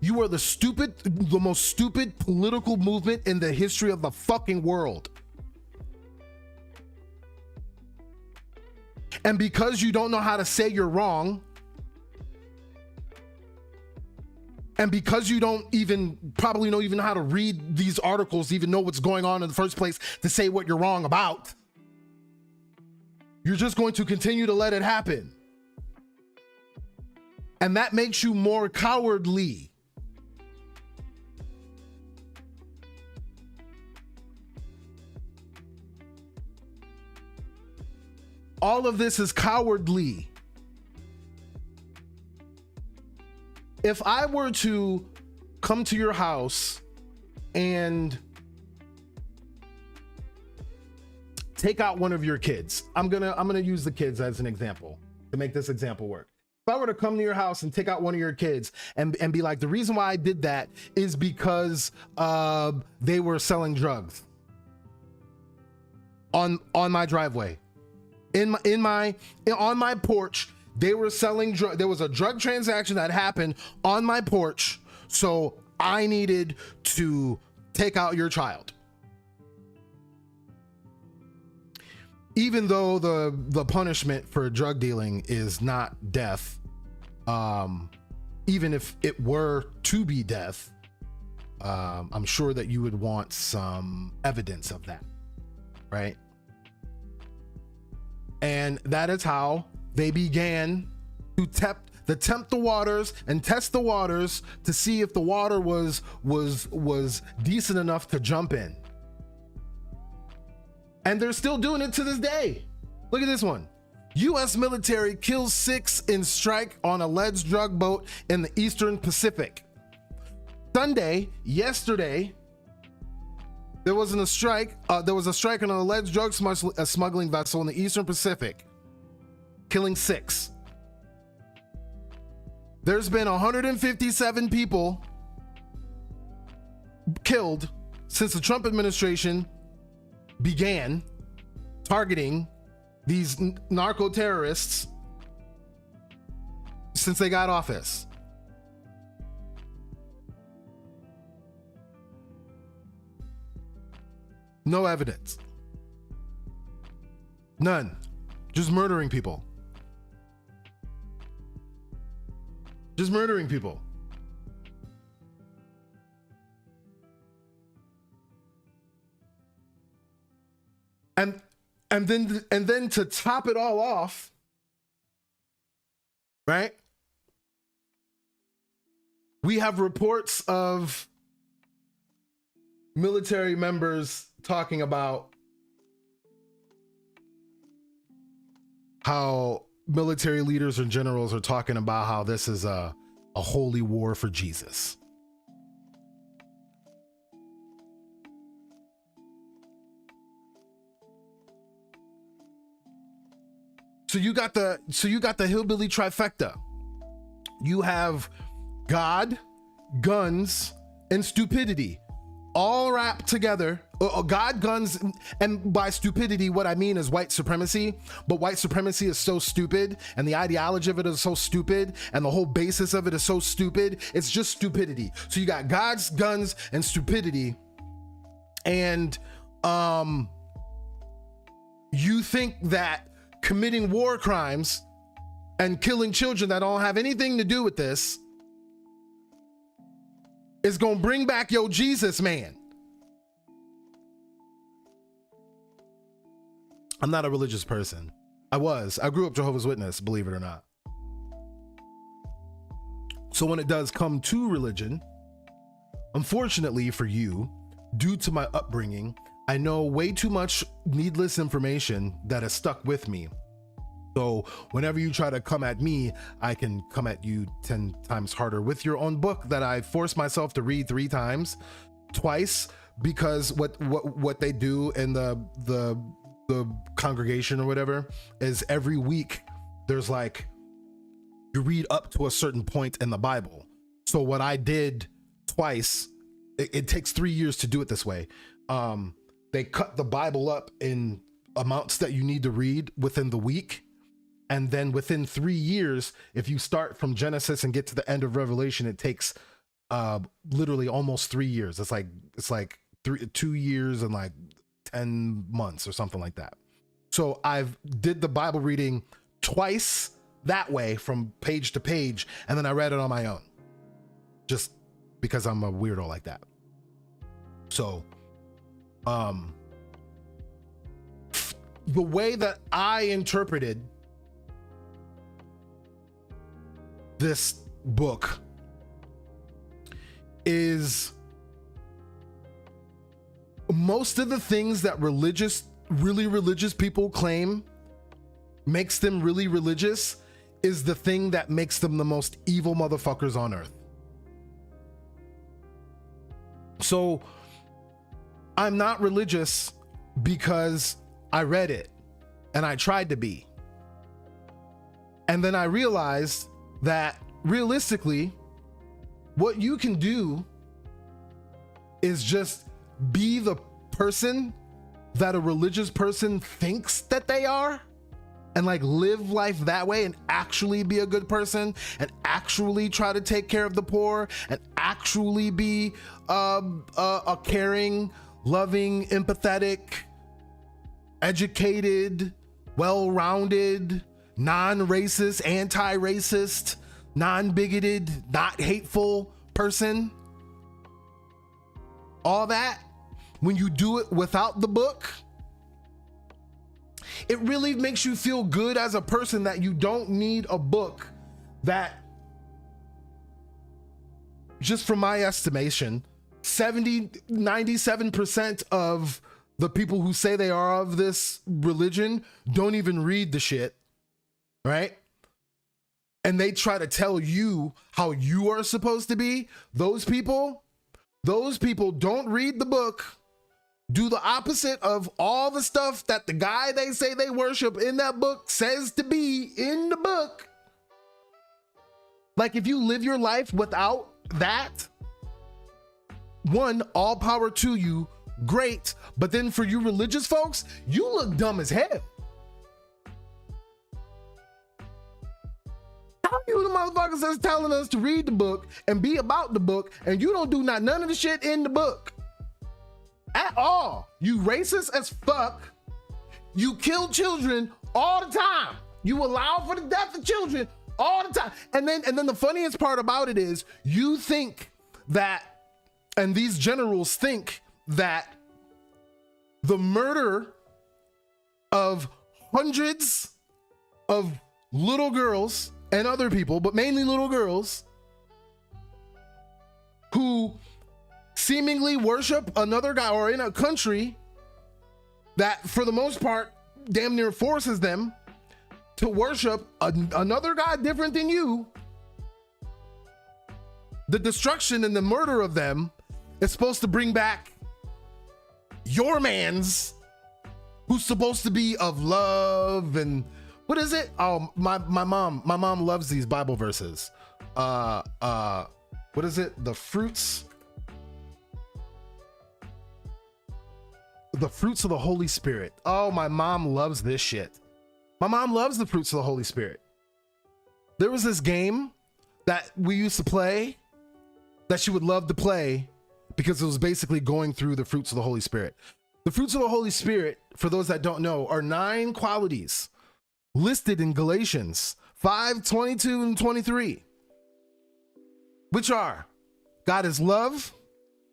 you are the most stupid political movement in the history of the fucking world. And because you don't know how to say you're wrong, and because you don't probably know how to read these articles, even know what's going on in the first place to say what you're wrong about, you're just going to continue to let it happen. And that makes you more cowardly. All of this is cowardly. If I were to come to your house and take out one of your kids. I'm gonna use the kids as an example to make this example work. If I were to come to your house and take out one of your kids and be like, the reason why I did that is because they were selling drugs on my driveway, on my porch, they were selling drugs. There was a drug transaction that happened on my porch, so I needed to take out your child. Even though the punishment for drug dealing is not death, even if it were to be death, I'm sure that you would want some evidence of that, right? And that is how they began to tempt the waters and test the waters to see if the water was decent enough to jump in. And they're still doing it to this day. Look at this one. U.S. military kills 6 in strike on alleged drug boat in the Eastern Pacific. Yesterday, there was a strike on an alleged drug smuggling vessel in the Eastern Pacific, killing 6. There's been 157 people killed since the Trump administration began targeting these narco terrorists since they got office. No evidence. None. Just murdering people. Just murdering people. And then to top it all off, right? We have reports of military members talking about how military leaders and generals are talking about how this is a holy war for Jesus. So you got the hillbilly trifecta. You have God, guns, and stupidity all wrapped together. God, guns, and by stupidity, what I mean is white supremacy. But white supremacy is so stupid, and the ideology of it is so stupid, and the whole basis of it is so stupid. It's just stupidity. So you got God's, guns, and stupidity, and you think that committing war crimes and killing children that don't have anything to do with this is gonna bring back your Jesus, man. I'm not a religious person. I grew up Jehovah's Witness, believe it or not. So when it does come to religion, unfortunately for you, due to my upbringing, I know way too much needless information that has stuck with me. So whenever you try to come at me, I can come at you 10 times harder with your own book that I forced myself to read twice, because what they do in the congregation or whatever is every week there's like, you read up to a certain point in the Bible. So what I did twice, it takes 3 years to do it this way. They cut the Bible up in amounts that you need to read within the week. And then within 3 years, if you start from Genesis and get to the end of Revelation, it takes literally almost 3 years. It's like 2 years and like 10 months or something like that. So I've did the Bible reading twice that way from page to page. And then I read it on my own, just because I'm a weirdo like that. So, the way that I interpreted this book is most of the things that really religious people claim makes them really religious is the thing that makes them the most evil motherfuckers on earth. So I'm not religious because I read it and I tried to be. And then I realized that realistically, what you can do is just be the person that a religious person thinks that they are, and like live life that way and actually be a good person and actually try to take care of the poor and actually be a caring, loving, empathetic, educated, well-rounded, non-racist, anti-racist, non-bigoted, not hateful person. All that, when you do it without the book, it really makes you feel good as a person that you don't need a book that, just from my estimation, 97% of the people who say they are of this religion don't even read the shit, right? And they try to tell you how you are supposed to be. Those people don't read the book, do the opposite of all the stuff that the guy they say they worship in that book says to be in the book. Like, if you live your life without that, one, all power to you, great. But then for you religious folks, you look dumb as hell. How you the motherfuckers that's telling us to read the book and be about the book, and you don't do none of the shit in the book at all? You racist as fuck. You kill children all the time. You allow for the death of children all the time. And then the funniest part about it is, you think that, and these generals think that the murder of hundreds of little girls and other people, but mainly little girls, who seemingly worship another guy, or in a country that for the most part damn near forces them to worship another guy different than you, the destruction and the murder of them is supposed to bring back your man's, who's supposed to be of love and what is it? Oh, my mom loves these Bible verses. What is it? The fruits of the Holy Spirit. Oh, my mom loves this shit. My mom loves the fruits of the Holy Spirit. There was this game that we used to play that she would love to play because it was basically going through the fruits of the Holy Spirit. The fruits of the Holy Spirit, for those that don't know, are 9 qualities listed in Galatians 5:22 and 23, which are: God is love,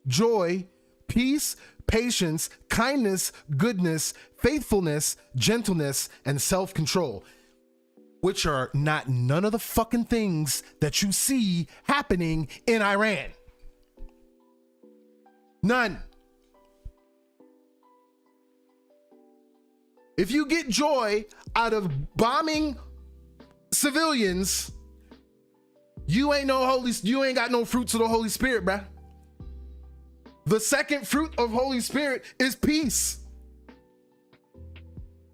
joy, peace, patience, kindness, goodness, faithfulness, gentleness, and self-control, which are not none of the fucking things that you see happening in Iran. None. If you get joy out of bombing civilians, you ain't got no fruits of the Holy Spirit, bruh. The second fruit of Holy Spirit is peace.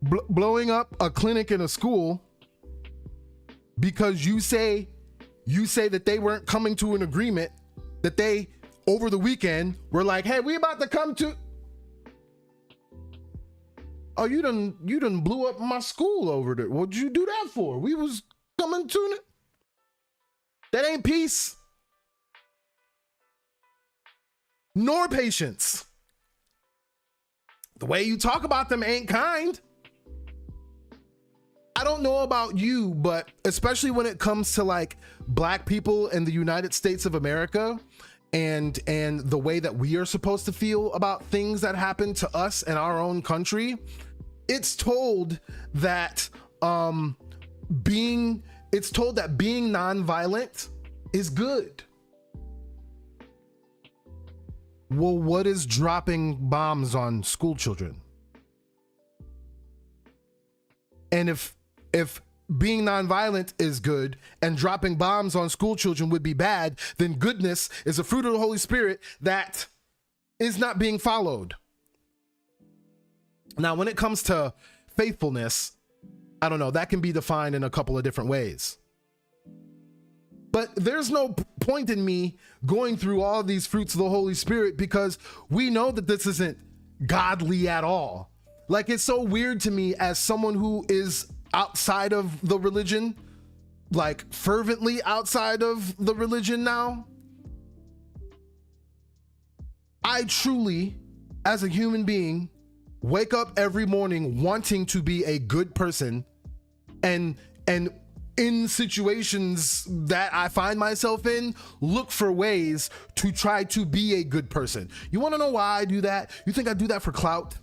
Blowing up a clinic in a school because you say that they weren't coming to an agreement, that they over the weekend were like, hey, we about to come to. Oh, you done blew up my school over there. What'd you do that for? We was coming to it. That ain't peace. Nor patience. The way you talk about them ain't kind. I don't know about you, but especially when it comes to like Black people in the United States of America, and the way that we are supposed to feel about things that happen to us in our own country, it's told that being nonviolent is good. Well, what is dropping bombs on school children? And if being nonviolent is good and dropping bombs on school children would be bad, then goodness is a fruit of the Holy Spirit that is not being followed. Now, when it comes to faithfulness, I don't know, that can be defined in a couple of different ways. But there's no point in me going through all of these fruits of the Holy Spirit because we know that this isn't godly at all. Like, it's so weird to me as someone who is outside of the religion, like fervently outside of the religion now. I truly, as a human being, wake up every morning wanting to be a good person, and in situations that I find myself in, look for ways to try to be a good person. You want to know why I do that? You think I do that for clout?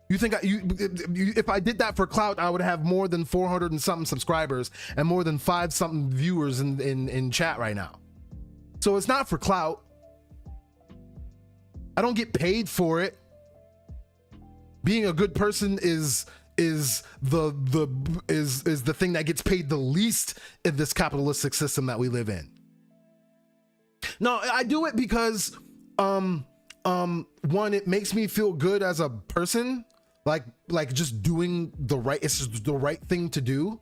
You think if I did that for clout, I would have more than 400 and something subscribers and more than 5 something viewers in chat right now. So it's not for clout. I don't get paid for it. Being a good person is the thing that gets paid the least in this capitalistic system that we live in. No, I do it because one, it makes me feel good as a person, like just doing the right, it's just the right thing to do.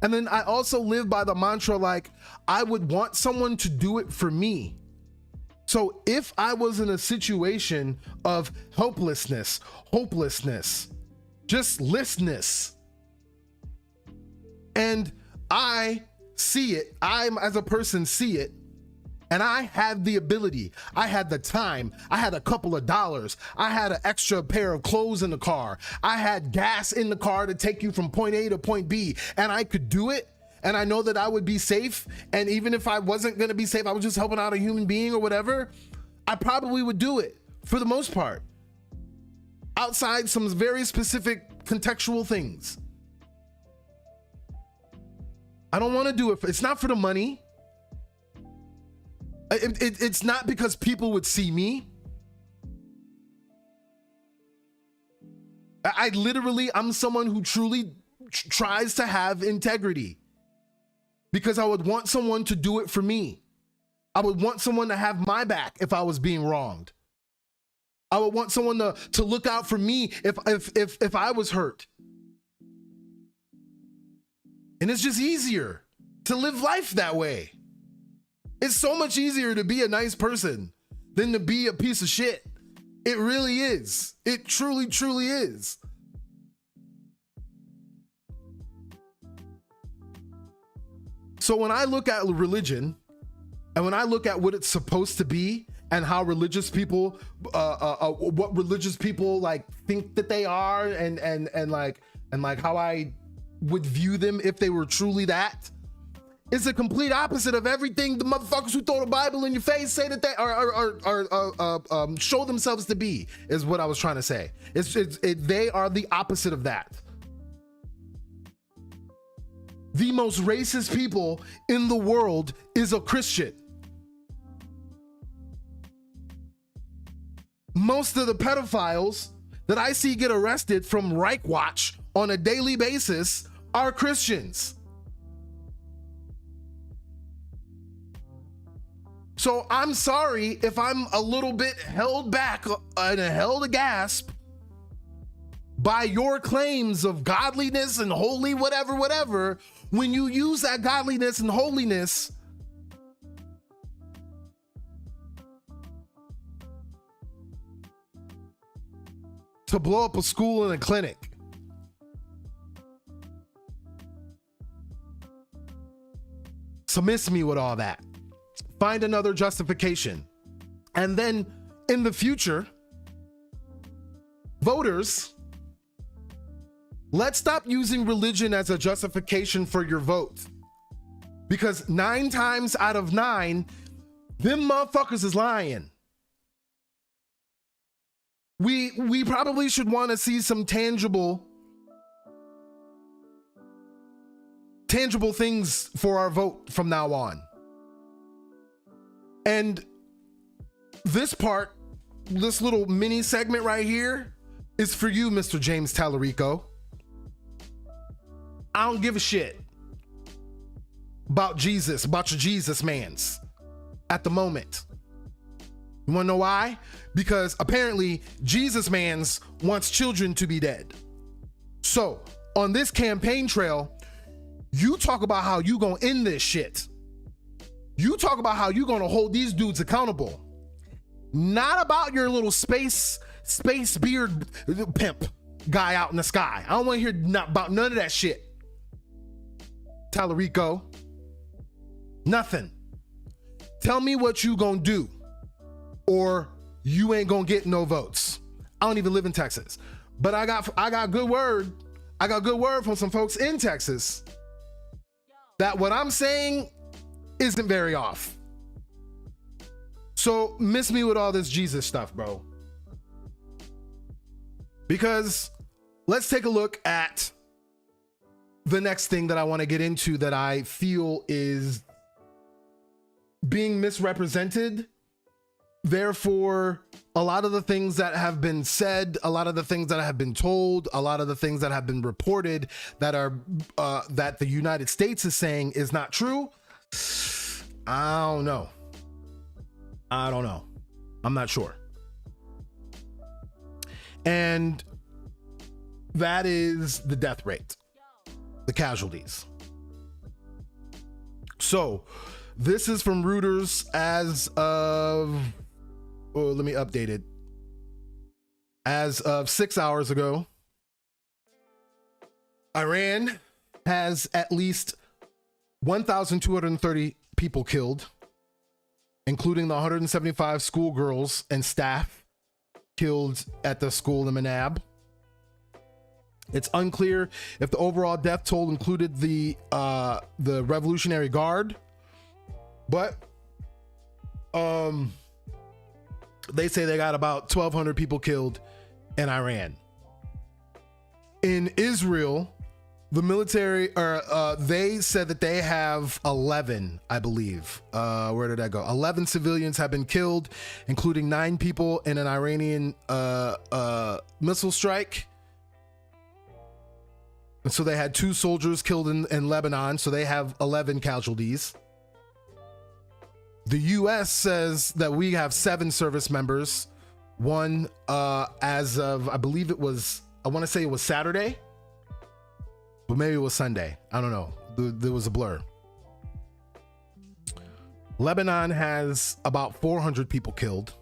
And then I also live by the mantra, like, I would want someone to do it for me. So if I was in a situation of hopelessness, just listlessness, and I see it, I as a person see it, and I had the ability, I had the time, I had a couple of dollars, I had an extra pair of clothes in the car, I had gas in the car to take you from point A to point B, and I could do it, and I know that I would be safe, and even if I wasn't gonna be safe, I was just helping out a human being or whatever, I probably would do it for the most part, outside some very specific contextual things. I don't want to do it it's not for the money. It's not because people would see me. I'm someone who truly tries to have integrity, because I would want someone to do it for me. I would want someone to have my back if I was being wronged. I would want someone to look out for me if I was hurt. And it's just easier to live life that way. It's so much easier to be a nice person than to be a piece of shit. It really is. It truly, truly is. So when I look at religion, and when I look at what it's supposed to be, and how religious people, what religious people like think that they are, and like how I would view them if they were truly that, is the complete opposite of everything the motherfuckers who throw the Bible in your face say that they are show themselves to be, is what I was trying to say. They are the opposite of that. The most racist people in the world is a Christian. Most of the pedophiles that I see get arrested from Reich Watch on a daily basis are Christians. So I'm sorry if I'm a little bit held back and held aghast by your claims of godliness and holy whatever, when you use that godliness and holiness to blow up a school and a clinic. So miss me with all that. Find another justification. And then in the future, voters, let's stop using religion as a justification for your vote. Because 9 times out of 9, them motherfuckers is lying. We probably should want to see some tangible things for our vote from now on. And this part, this little mini segment right here, is for you, Mr. James Tallarico. I don't give a shit about Jesus, about your Jesus mans at the moment. You want to know why? Because apparently Jesus mans wants children to be dead. So on this campaign trail, you talk about how you gonna end this shit. You talk about how you gonna hold these dudes accountable. Not about your little space beard pimp guy out in the sky. I don't want to hear about none of that shit. Tallarico, nothing. Tell me what you gonna do, or you ain't gonna get no votes. I don't even live in Texas, but I got good word. I got good word from some folks in Texas that what I'm saying isn't very off. So miss me with all this Jesus stuff, bro. Because let's take a look at the next thing that I want to get into that I feel is being misrepresented. Therefore, a lot of the things that have been said, a lot of the things that have been told, a lot of the things that have been reported that are that the United States is saying is not true. I don't know. I'm not sure. And that is the death rate, the casualties. So this is from Reuters as of, let me update it. As of 6 hours ago, Iran has at least 1,230 people killed, including the 175 schoolgirls and staff killed at the school in Manab. It's unclear if the overall death toll included the Revolutionary Guard, but they say they got about 1,200 people killed in Iran. In Israel, the military, they said that they have 11, I believe. Where did I go? 11 civilians have been killed, including 9 people in an Iranian missile strike. And so they had 2 soldiers killed in Lebanon, so they have 11 casualties. The U.S. says that we have 7 service members. One, as of, I believe it was, I want to say it was Saturday, but maybe it was Sunday. I don't know. There was a blur. Lebanon has about 400 people killed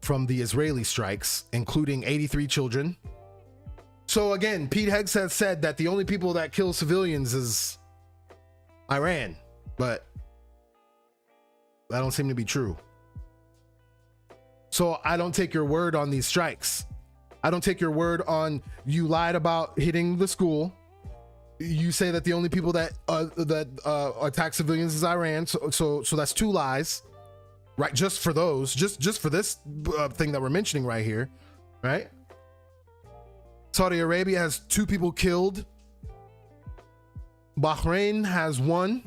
from the Israeli strikes, including 83 children. So again, Pete Hegseth said that the only people that kill civilians is Iran, but that don't seem to be true. So I don't take your word on these strikes. I don't take your word on you lied about hitting the school. You say that the only people that attack civilians is Iran. So that's 2 lies, right? Just for those, just for this thing that we're mentioning right here, right? Saudi Arabia has 2 people killed. Bahrain has 1.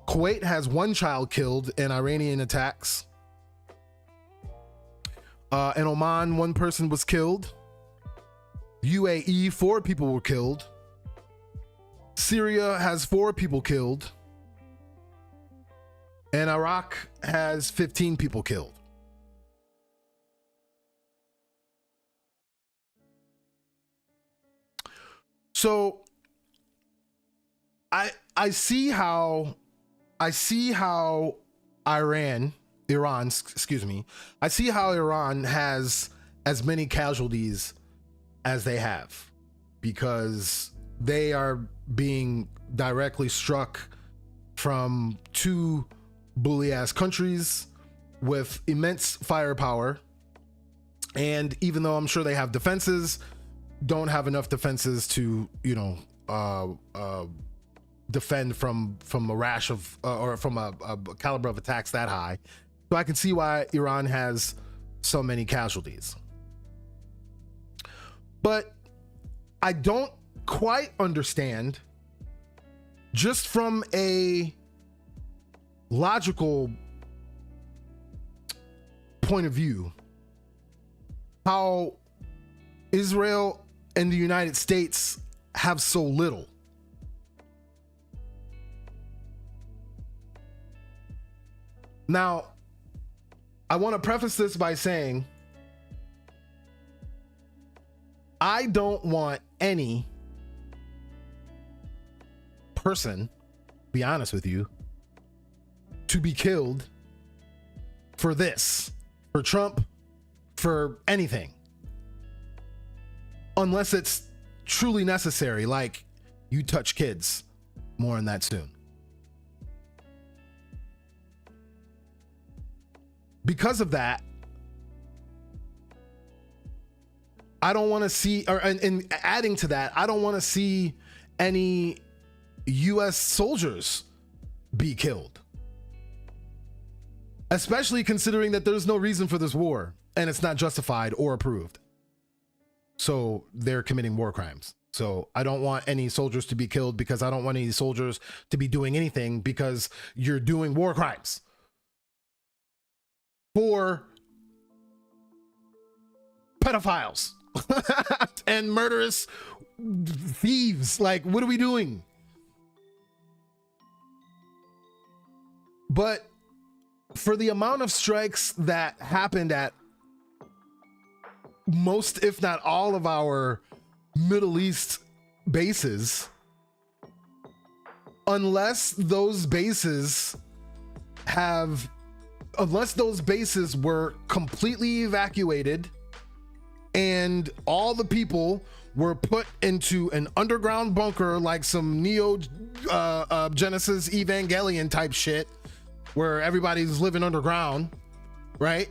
Kuwait has 1 child killed in Iranian attacks. In Oman, 1 person was killed. UAE, 4 people were killed. Syria has 4 people killed. And Iraq has 15 people killed. So I see how Iran has as many casualties as they have, because they are being directly struck from 2 bully ass countries with immense firepower. And even though I'm sure they have defenses, don't have enough defenses to, defend from a rash of or from a caliber of attacks that high. So I can see why Iran has so many casualties. But I don't quite understand, just from a logical point of view, how Israel and the United States have so little. Now, I want to preface this by saying I don't want any person, be honest with you, to be killed for this, for Trump, for anything, unless it's truly necessary, like you touch kids. More on that soon. Because of that, I don't want to see, and adding to that, I don't want to see any US soldiers be killed. Especially considering that there's no reason for this war and it's not justified or approved. So they're committing war crimes. So I don't want any soldiers to be killed because I don't want any soldiers to be doing anything because you're doing war crimes. For pedophiles and murderous thieves. Like, what are we doing? But for the amount of strikes that happened at most, if not all, of our Middle East bases, unless those bases were completely evacuated and all the people were put into an underground bunker like some Neo Genesis Evangelion type shit where everybody's living underground, right?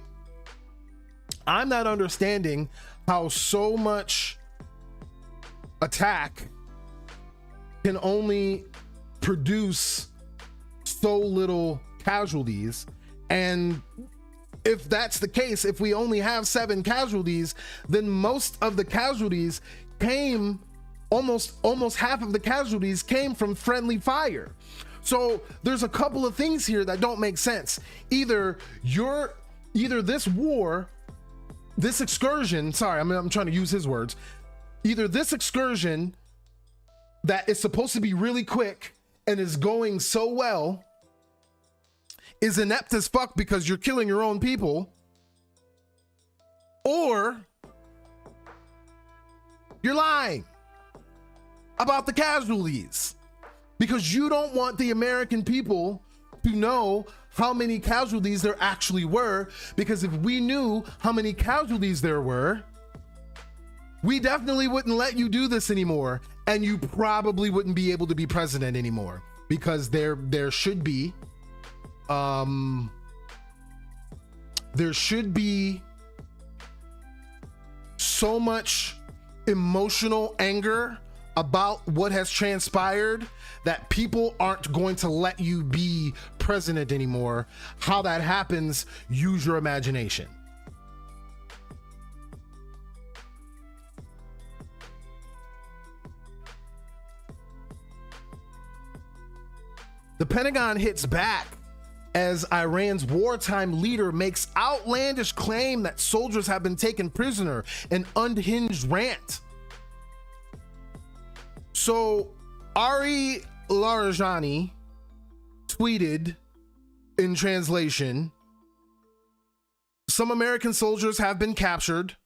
I'm not understanding how so much attack can only produce so little casualties. And if that's the case, if we only have 7 casualties, then most of the casualties came, almost half of the casualties came from friendly fire. So there's a couple of things here that don't make sense. Either this war, this excursion, sorry, I'm trying to use his words. Either this excursion that is supposed to be really quick and is going so well is inept as fuck because you're killing your own people, or you're lying about the casualties because you don't want the American people to know how many casualties there actually were, because if we knew how many casualties there were, we definitely wouldn't let you do this anymore, and you probably wouldn't be able to be president anymore, because there should be so much emotional anger about what has transpired that people aren't going to let you be president anymore. How that happens, use your imagination. The Pentagon hits back as Iran's wartime leader makes outlandish claim that soldiers have been taken prisoner, an unhinged rant. So Ari Larijani tweeted, in translation, some American soldiers have been captured.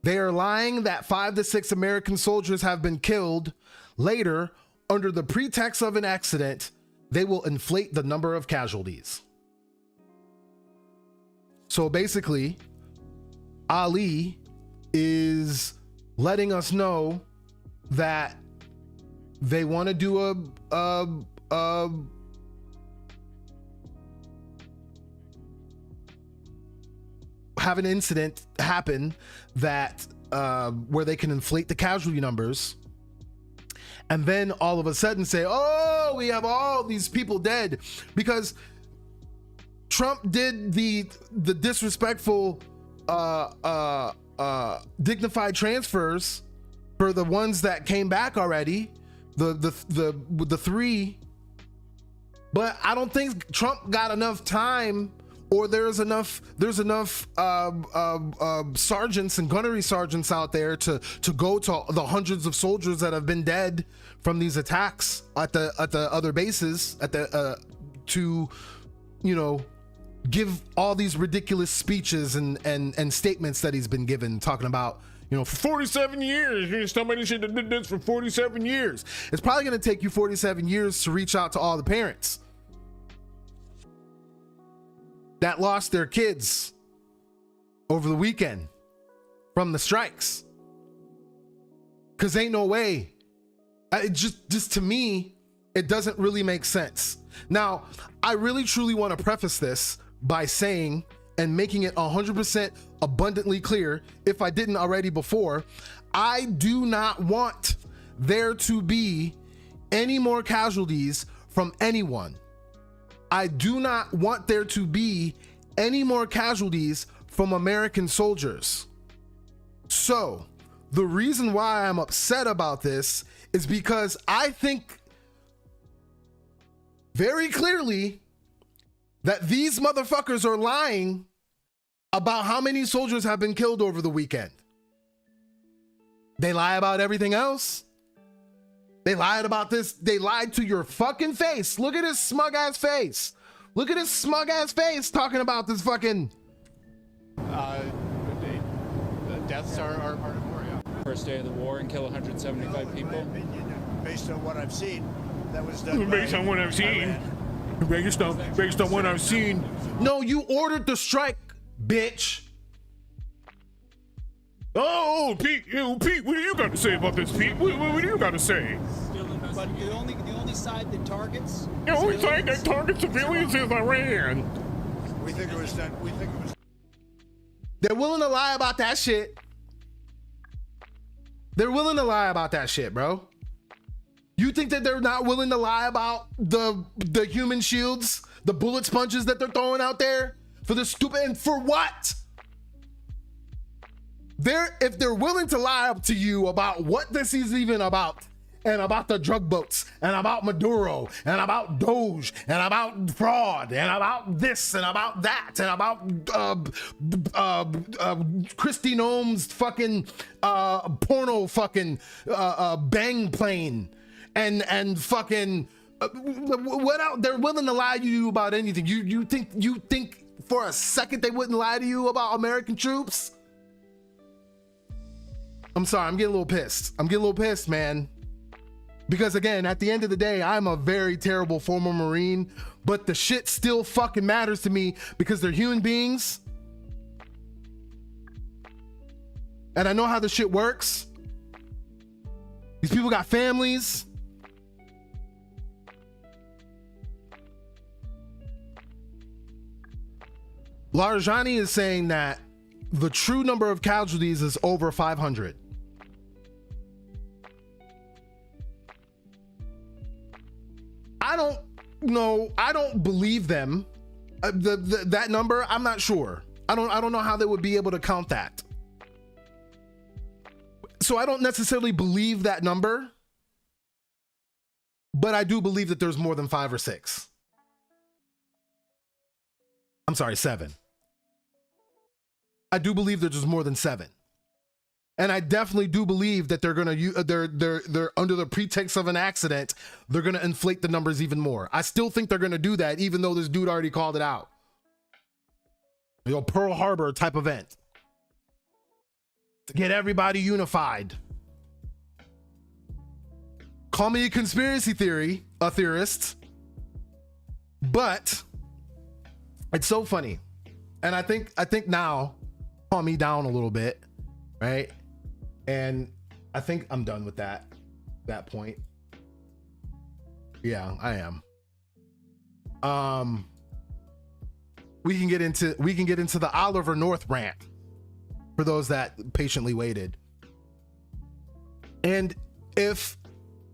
They are lying that 5 to 6 American soldiers have been killed. Later, under the pretext of an accident, they will inflate the number of casualties. So basically, Ali is letting us know that they want to do have an incident happen that where they can inflate the casualty numbers, and then all of a sudden say, oh, we have all these people dead because Trump did the disrespectful dignified transfers for the ones that came back already, the 3, but I don't think Trump got enough time, or there's enough sergeants and gunnery sergeants out there to go to the hundreds of soldiers that have been dead from these attacks at the other bases, to give all these ridiculous speeches and statements that he's been given, talking about, you know, for 47 years, somebody should have did this for 47 years. It's probably going to take you 47 years to reach out to all the parents that lost their kids over the weekend from the strikes. Because ain't no way. It just to me, it doesn't really make sense. Now, I really truly want to preface this by saying and making it 100% abundantly clear, if I didn't already before, I do not want there to be any more casualties from anyone. I do not want there to be any more casualties from American soldiers. So, the reason why I'm upset about this is because I think very clearly that these motherfuckers are lying about how many soldiers have been killed over the weekend. They lie about everything else. They lied about this. They lied to your fucking face. Look at his smug ass face. Look at his smug ass face talking about this fucking. The deaths are part of war, yeah. First day of the war and kill 175 people. In my opinion, based on what I've seen, that was done Based on what I've seen. Based on what I've seen. No, you ordered the strike, bitch. Oh, Pete, Pete, what do you got to say about this, Pete? What do you got to say? But the only side that targets The only side that targets civilians is Iran. We think it was done. We think it was. They're willing to lie about that shit. They're willing to lie about that shit, bro. You think that they're not willing to lie about the human shields, the bullet sponges that they're throwing out there for the stupid, and for what? If they're willing to lie up to you about what this is even about, and about the drug boats, and about Maduro, and about Doge, and about fraud, and about this, and about that, and about Kristi Noem's fucking porno fucking bang plane, and fucking what else? They're willing to lie to you about anything. You think for a second they wouldn't lie to you about American troops? I'm sorry, I'm getting a little pissed, man. Because again, at the end of the day, I'm a very terrible former Marine, but the shit still fucking matters to me because they're human beings. And I know how the shit works. These people got families. Larjani is saying that the true number of casualties is over 500. I don't know. I don't believe them. That number, I'm not sure. I don't know how they would be able to count that. So I don't necessarily believe that number, but I do believe that there's more than 5 or 6. I'm sorry, 7. I do believe that there's more than 7. And I definitely do believe that they're under the pretext of an accident, they're gonna inflate the numbers even more. I still think they're gonna do that, even though this dude already called it out. You know, Pearl Harbor type event to get everybody unified. Call me a conspiracy theorist, but it's so funny, and I think now calm me down a little bit, right? And I think I'm done with that point. Yeah, I am. We can get into the Oliver North rant for those that patiently waited. And if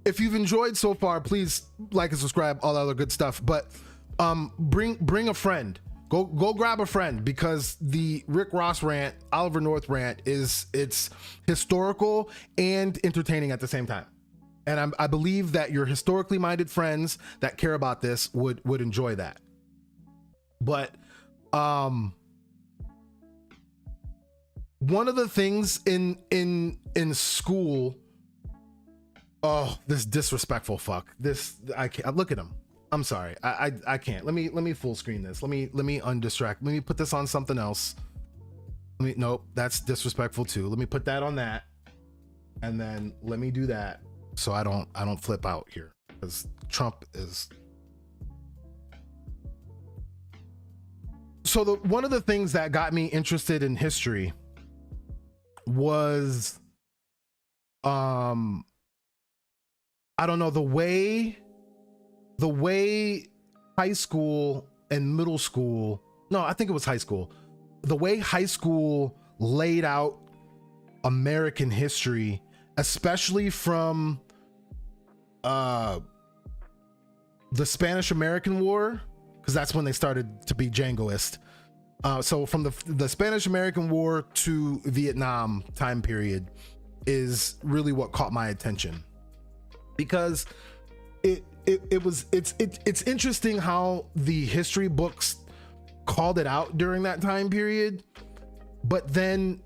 you've enjoyed so far, please like and subscribe, all that other good stuff. But bring a friend. Go grab a friend, because the Rick Ross rant, Oliver North rant it's historical and entertaining at the same time. And I believe that your historically minded friends that care about this would enjoy that. But one of the things in school, oh, this disrespectful fuck. I can't look at him. I'm sorry. I can't. Let me full screen this. Let me undistract. Let me put this on something else. Nope, that's disrespectful too. Let me put that on that. And then let me do that so I don't flip out here, because Trump is. So one of the things that got me interested in history was I don't know, the way high school and middle school, no, I think it was high school, the way high school laid out American history, especially from the Spanish American War, because that's when they started to be Djangoist. So from the Spanish American War to Vietnam time period is really what caught my attention, because it's interesting how the history books called it out during that time period. But then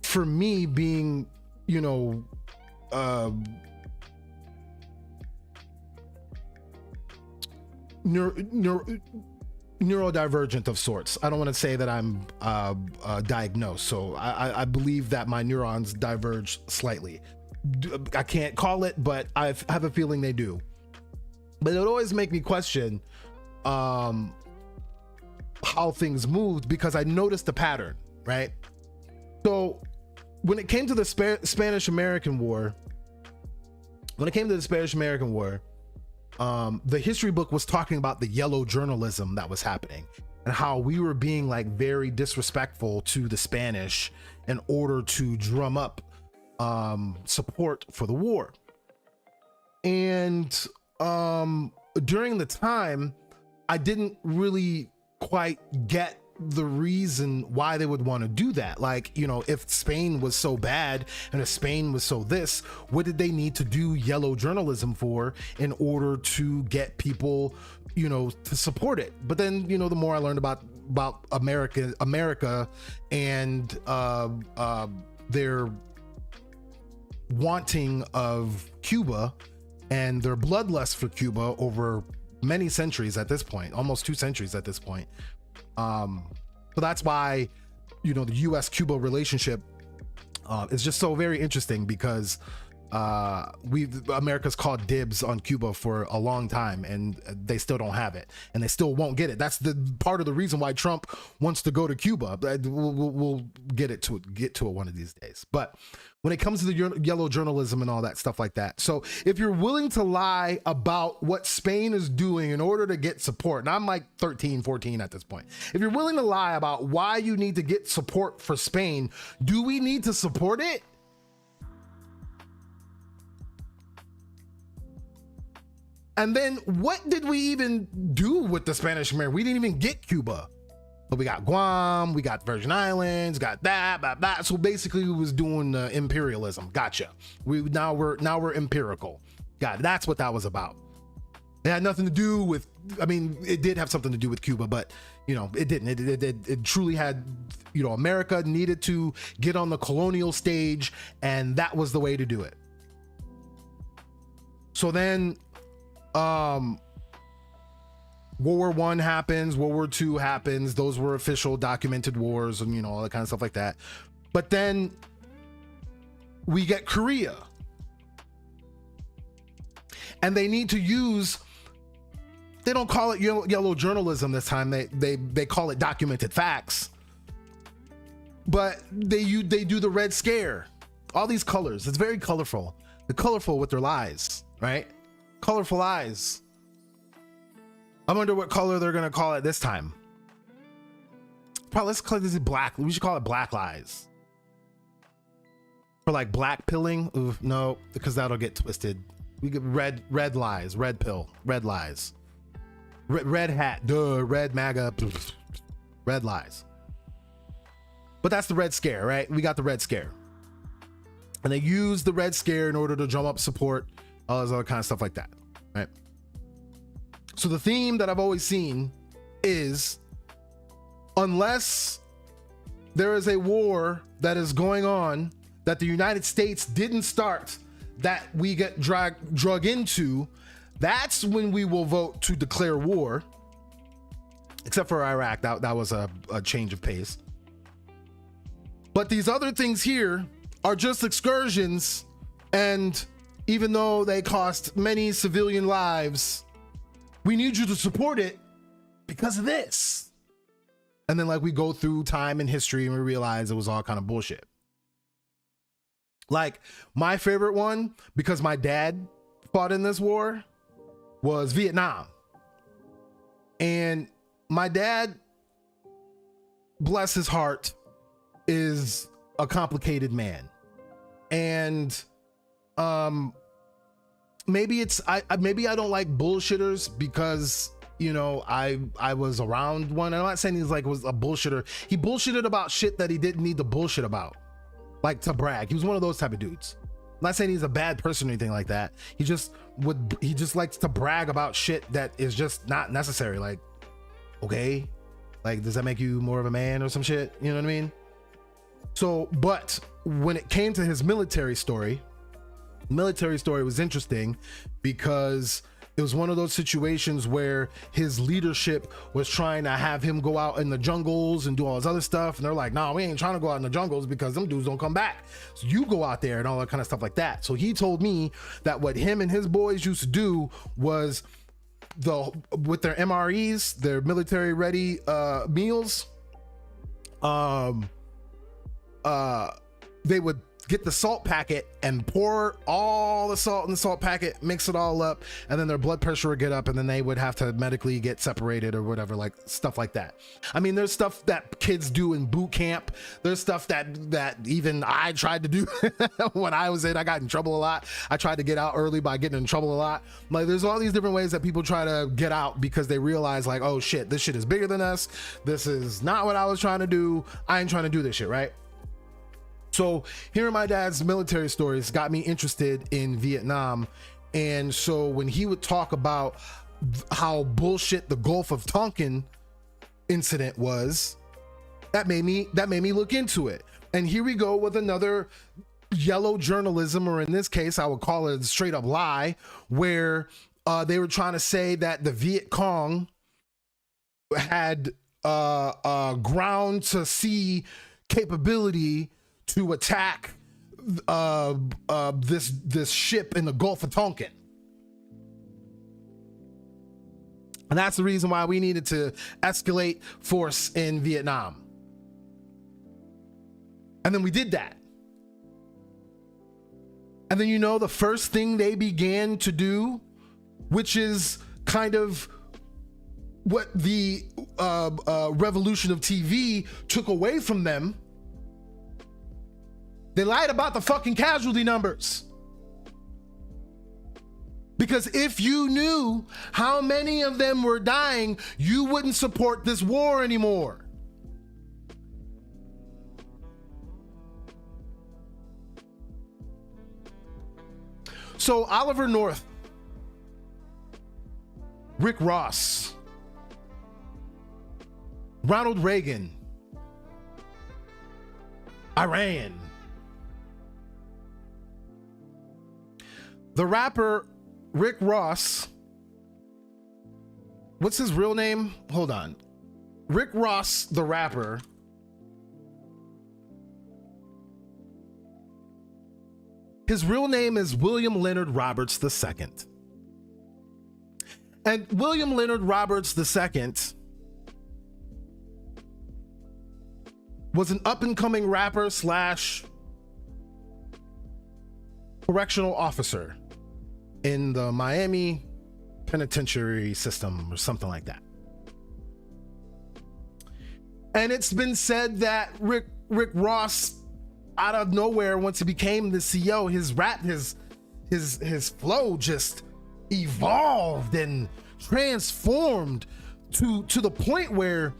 for me, being, you know, neurodivergent of sorts. I don't want to say that I'm diagnosed. So I believe that my neurons diverge slightly. I can't call it, but I have a feeling they do. But it would always make me question how things moved, because I noticed the pattern, right? So when it came to the Spanish American War, the history book was talking about the yellow journalism that was happening and how we were being like very disrespectful to the Spanish in order to drum up support for the war. And during the time, I didn't really quite get the reason why they would want to do that. Like, you know, if Spain was so bad and if Spain was so this, what did they need to do yellow journalism for in order to get people, you know, to support it? But then, you know, the more I learned about America and their wanting of Cuba and their bloodlust for Cuba over many centuries at this point, almost 2 centuries at this point. So that's why, you know, the US-Cuba relationship is just so very interesting, because America's called dibs on Cuba for a long time, and they still don't have it, and they still won't get it. That's the part of the reason why Trump wants to go to Cuba. We'll get to it one of these days. But when it comes to the yellow journalism and all that stuff like that, so if you're willing to lie about what Spain is doing in order to get support, and I'm like 13, 14 at this point, if you're willing to lie about why you need to get support for Spain, do we need to support it? And then what did we even do with the Spanish American? We didn't even get Cuba, but we got Guam, we got Virgin Islands, got that, blah, blah. So basically we was doing imperialism. Gotcha. Now we're empirical. Got it. That's what that was about. It had nothing to do with, I mean, it did have something to do with Cuba, but you know, it didn't. It truly had, you know, America needed to get on the colonial stage, and that was the way to do it. So then World War I happens, World War II happens. Those were official documented wars, and you know, all that kind of stuff like that. But then we get Korea, and they need to use, they don't call it yellow journalism this time. They call it documented facts. But they do the Red Scare. All these colors. It's very colorful. They're colorful with their lies, right? Colorful lies. I wonder what color they're gonna call it this time. Probably let's call this black. We should call it black lies. For like black pilling. Ooh, no, because that'll get twisted. We get red lies, red pill, red lies. Red hat, duh, red MAGA, red lies. But that's the Red Scare, right? We got the Red Scare. And they use the Red Scare in order to drum up support, all this other kind of stuff like that, right? So the theme that I've always seen is, unless there is a war that is going on that the United States didn't start, that we get drug into, that's when we will vote to declare war. Except for Iraq, that was a change of pace. But these other things here are just excursions, and even though they cost many civilian lives, we need you to support it because of this. And then like we go through time and history and we realize it was all kind of bullshit. Like my favorite one, because my dad fought in this war, was Vietnam. And my dad, bless his heart, is a complicated man. And maybe I don't like bullshitters because, you know, I was around one. I'm not saying he's like was a bullshitter. He bullshitted about shit that he didn't need to bullshit about, like to brag. He was one of those type of dudes. I'm not saying he's a bad person or anything like that. He just likes to brag about shit that is just not necessary. Like, okay, like, does that make you more of a man or some shit? You know what I mean? So, but when it came to his military story was interesting because it was one of those situations where his leadership was trying to have him go out in the jungles and do all this other stuff. And they're like, nah, we ain't trying to go out in the jungles because them dudes don't come back. So you go out there and all that kind of stuff like that. So he told me that what him and his boys used to do was with their MREs, their military ready meals, they would get the salt packet and pour all the salt in the salt packet, mix it all up, and then their blood pressure would get up, and then they would have to medically get separated or whatever, like stuff like that. I mean, there's stuff that kids do in boot camp. There's stuff that even I tried to do when I was in. I got in trouble a lot. I tried to get out early by getting in trouble a lot. Like, there's all these different ways that people try to get out because they realize, like, oh shit, this shit is bigger than us. This is not what I was trying to do. I ain't trying to do this shit, right? So hearing my dad's military stories got me interested in Vietnam. And so when he would talk about how bullshit the Gulf of Tonkin incident was, that made me look into it. And here we go with another yellow journalism, or in this case, I would call it a straight up lie, where they were trying to say that the Viet Cong had ground to sea capability to attack this ship in the Gulf of Tonkin. And that's the reason why we needed to escalate force in Vietnam. And then we did that. And then, you know, the first thing they began to do, which is kind of what the revolution of TV took away from them, they lied about the fucking casualty numbers. Because if you knew how many of them were dying, you wouldn't support this war anymore. So Oliver North, Rick Ross, Ronald Reagan, Iran, the rapper Rick Ross, what's his real name? Hold on. Rick Ross, the rapper, his real name is William Leonard Roberts II. And William Leonard Roberts II was an up-and-coming rapper slash correctional officer in the Miami penitentiary system or something like that. And it's been said that Rick Ross, out of nowhere, once he became the CEO, his rap, his flow just evolved and transformed to the point where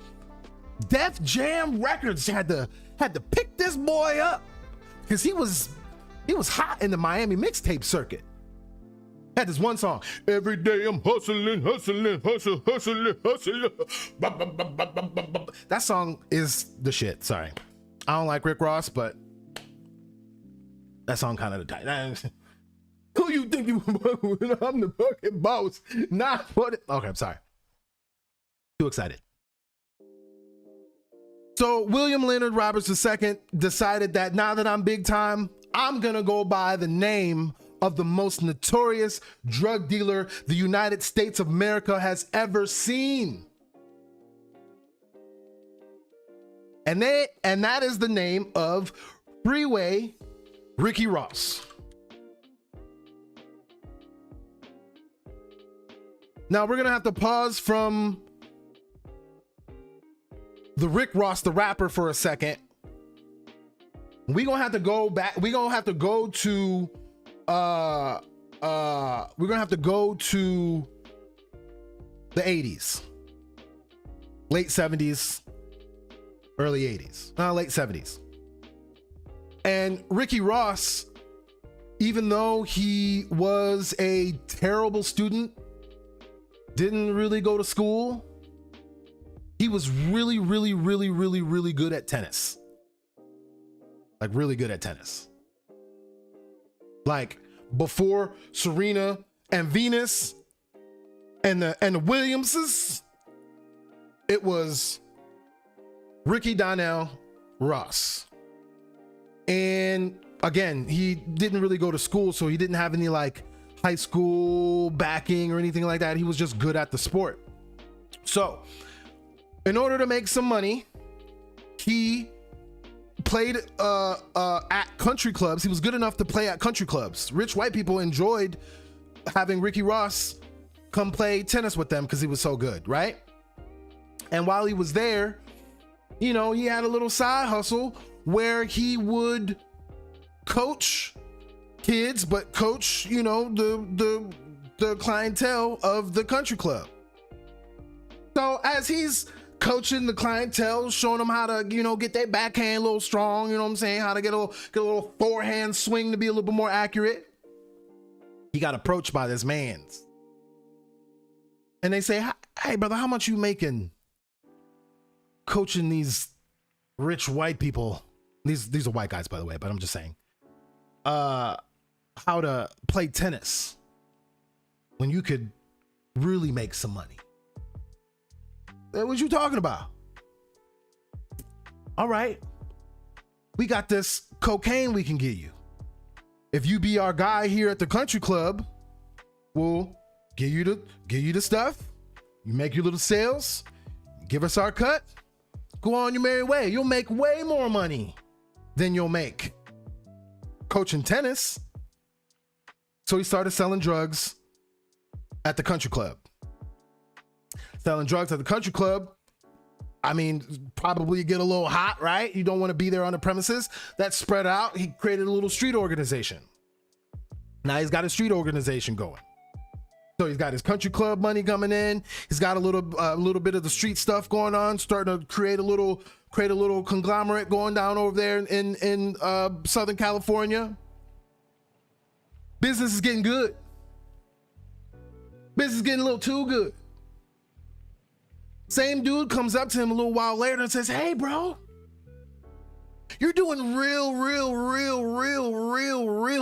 Def Jam Records had to pick this boy up because he was hot in the Miami mixtape circuit. Had this one song, every day I'm hustling. That song is the shit. Sorry, I don't like Rick Ross, but that song kind of the tight. Who you think you I'm the fucking boss? Not what it. Okay, I'm sorry. Too excited. So William Leonard Roberts II decided that now that I'm big time, I'm gonna go by the name of the most notorious drug dealer the United States of America has ever seen. And that is the name of Freeway Ricky Ross. Now we're gonna have to pause from the Rick Ross, the rapper, for a second. We're gonna have to go back. We're gonna have to go to the 80s, late 70s, early 80s, late 70s. And Ricky Ross, even though he was a terrible student, didn't really go to school, he was really, really, really, really, really good at tennis. Like really good at tennis. Like before Serena and Venus and the Williamses, it was Ricky Donnell Ross. And again, he didn't really go to school, so he didn't have any like high school backing or anything like that. He was just good at the sport. So in order to make some money, he played at country clubs. He was good enough to play at country clubs. Rich white people enjoyed having Ricky Ross come play tennis with them because he was so good, right? And while he was there, you know, he had a little side hustle where he would coach kids, but coach, you know, the clientele of the country club. So as he's coaching the clientele, showing them how to, you know, get their backhand a little strong, you know what I'm saying? How to get a little forehand swing to be a little bit more accurate. He got approached by this man's. And they say, hey brother, how much you making coaching these rich white people? These are white guys, by the way, but I'm just saying, how to play tennis when you could really make some money. What you talking about? All right, we got this cocaine we can give you. If you be our guy here at the country club, we'll give you the stuff. You make your little sales, give us our cut, go on your merry way. You'll make way more money than you'll make coaching tennis. So he started selling drugs at the country club. Selling drugs at the country club, I mean, probably get a little hot, right? You don't want to be there on the premises. That spread out. He created a little street organization. Now he's got a street organization going. So he's got his country club money coming in. He's got a little bit of the street stuff going on, starting to create a little conglomerate going down over there in Southern California. Business is getting good. Business is getting a little too good. Same dude comes up to him a little while later and says, hey bro, you're doing real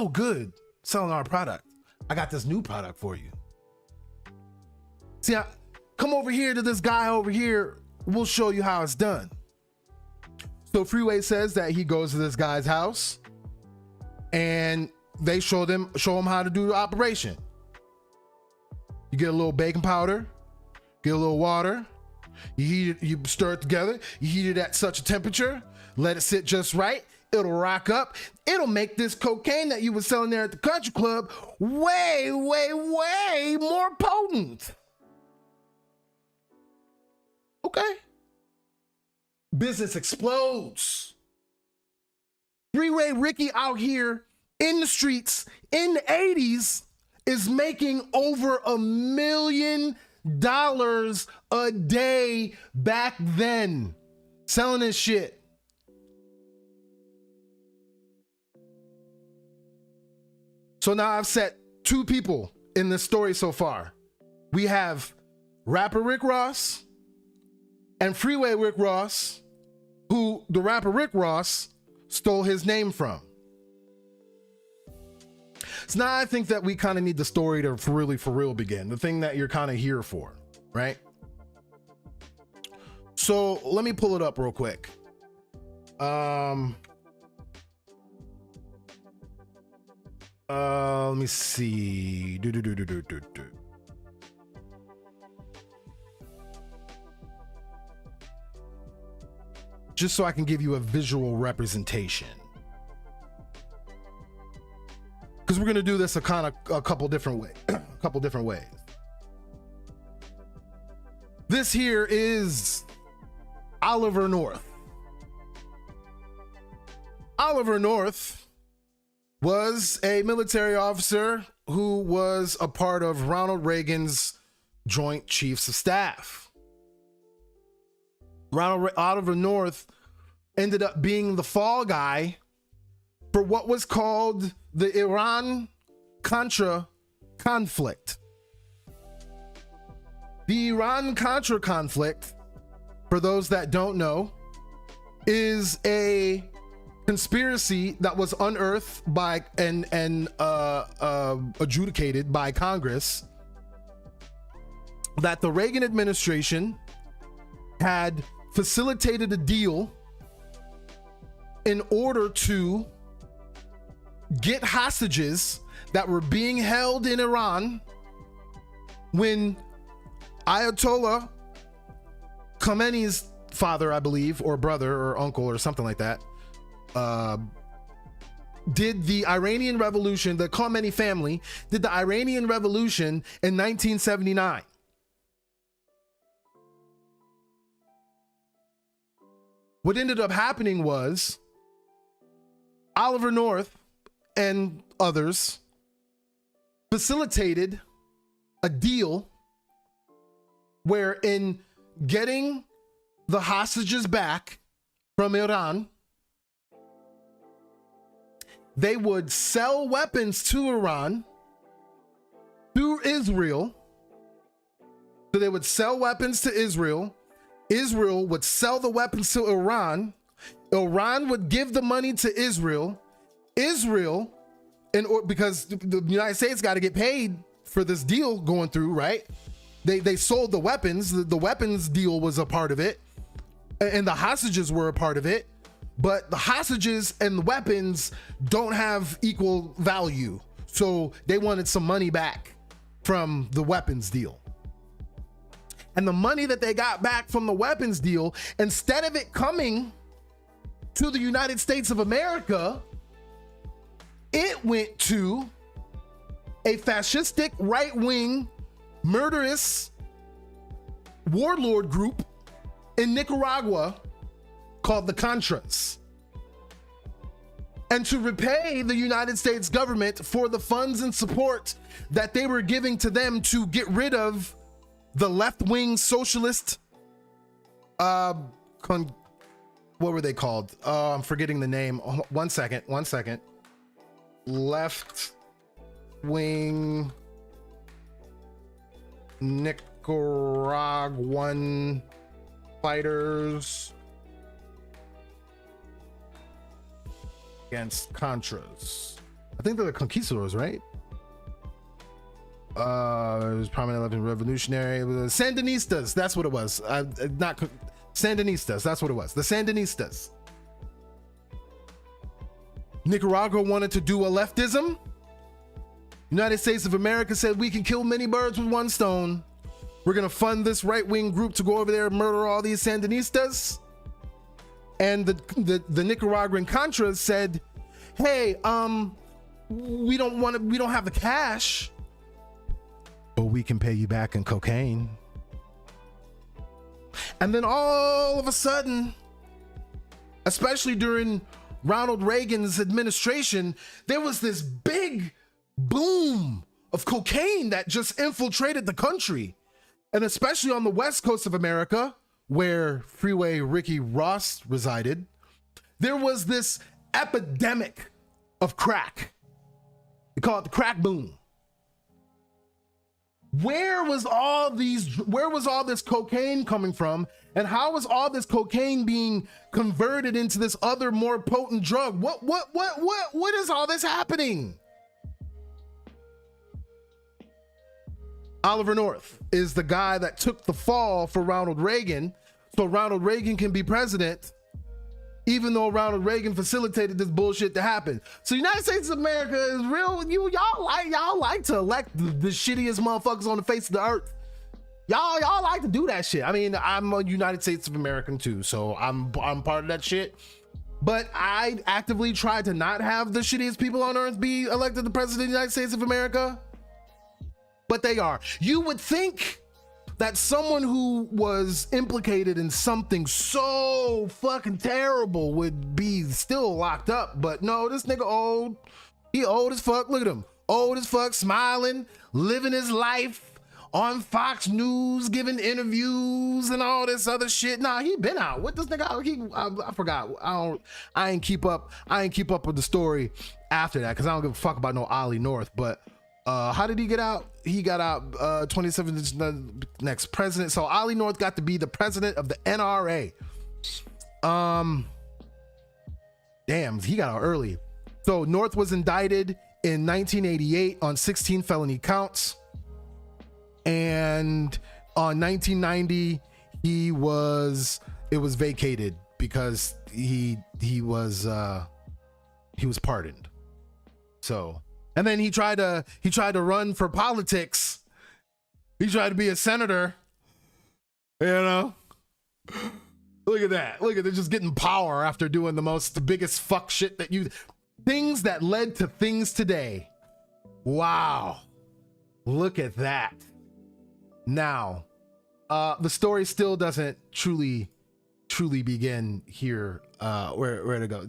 good selling our product. I got this new product for you. See, come over here to this guy over here. We'll show you how it's done. So Freeway says that he goes to this guy's house and they show him how to do the operation. You get a little baking powder, get a little water, you heat it, you stir it together, you heat it at such a temperature, let it sit just right, it'll rock up, it'll make this cocaine that you were selling there at the country club way more potent. Okay. Business explodes. Freeway Ricky out here in the streets in the 80s is making over $1 million a day back then selling his shit. So now I've set two people in this story so far. We have rapper Rick Ross and Freeway Rick Ross, who the rapper Rick Ross stole his name from. So now I think that we kind of need the story to for real begin. The thing that you're kind of here for, right? So let me pull it up real quick. Let me see. Just so I can give you a visual representation. Because we're gonna do this a couple different ways. This here is Oliver North. Oliver North was a military officer who was a part of Ronald Reagan's Joint Chiefs of Staff. Oliver North ended up being the fall guy for what was called the Iran-Contra conflict. The Iran-Contra conflict, for those that don't know, is a conspiracy that was unearthed by and adjudicated by Congress that the Reagan administration had facilitated a deal in order to get hostages that were being held in Iran when Ayatollah Khomeini's father, I believe, or brother or uncle or something like that, did the Iranian Revolution. The Khomeini family did the Iranian Revolution in 1979. What ended up happening was Oliver North and others facilitated a deal where, in getting the hostages back from Iran, they would sell weapons to Iran through Israel. So they would sell weapons to Israel. Israel would sell the weapons to Iran. Iran would give the money to Israel. Israel, because the United States got to get paid for this deal going through, right? They sold the weapons. The weapons deal was a part of it, and the hostages were a part of it. But the hostages and the weapons don't have equal value, so they wanted some money back from the weapons deal. And the money that they got back from the weapons deal, instead of it coming to the United States of America, it went to a fascistic, right-wing, murderous warlord group in Nicaragua called the Contras. And to repay the United States government for the funds and support that they were giving to them to get rid of the left-wing socialist, what were they called? I'm forgetting the name. One second. Left-wing Nicaraguan fighters against Contras. I think they're the Conquistadors, right? It was prominent left revolutionary. Sandinistas, that's what it was. Not Sandinistas, that's what it was. The Sandinistas. Nicaragua wanted to do a leftism. United States of America said, we can kill many birds with one stone. We're gonna fund this right-wing group to go over there and murder all these Sandinistas. And the Nicaraguan Contras said, hey, we don't have the cash, but we can pay you back in cocaine. And then all of a sudden, especially during Ronald Reagan's administration, there was this big boom of cocaine that just infiltrated the country. And especially on the west coast of America, where Freeway Ricky Ross resided, there was this epidemic of crack. They call it the crack boom. Where was all this cocaine coming from? And how was all this cocaine being converted into this other more potent drug? What is all this happening? Oliver North is the guy that took the fall for Ronald Reagan, so Ronald Reagan can be president, even though Ronald Reagan facilitated this bullshit to happen. So United States of America is real. Y'all like to elect the shittiest motherfuckers on the face of the earth. Y'all like to do that shit. I mean, I'm a United States of American too, so I'm part of that shit. But I actively try to not have the shittiest people on earth be elected the president of the United States of America. But they are. You would think that someone who was implicated in something so fucking terrible would be still locked up. But no, this nigga old. He old as fuck. Look at him. Old as fuck, smiling, living his life on Fox News, giving interviews and all this other shit. Nah, he been out. What this nigga? I forgot. I ain't keep up with the story after that because I don't give a fuck about no Ollie North. But how did he get out? He got out 27th next president. So Ollie North got to be the president of the NRA. Damn, he got out early. So North was indicted in 1988 on 16 felony counts. And on 1990, it was vacated because he was pardoned. So, and then he tried to run for politics. He tried to be a senator. You know, look at that. Look at it, just getting power after doing the biggest fuck shit things that led to things today. Wow, look at that. Now, the story still doesn't truly begin here. Where to go?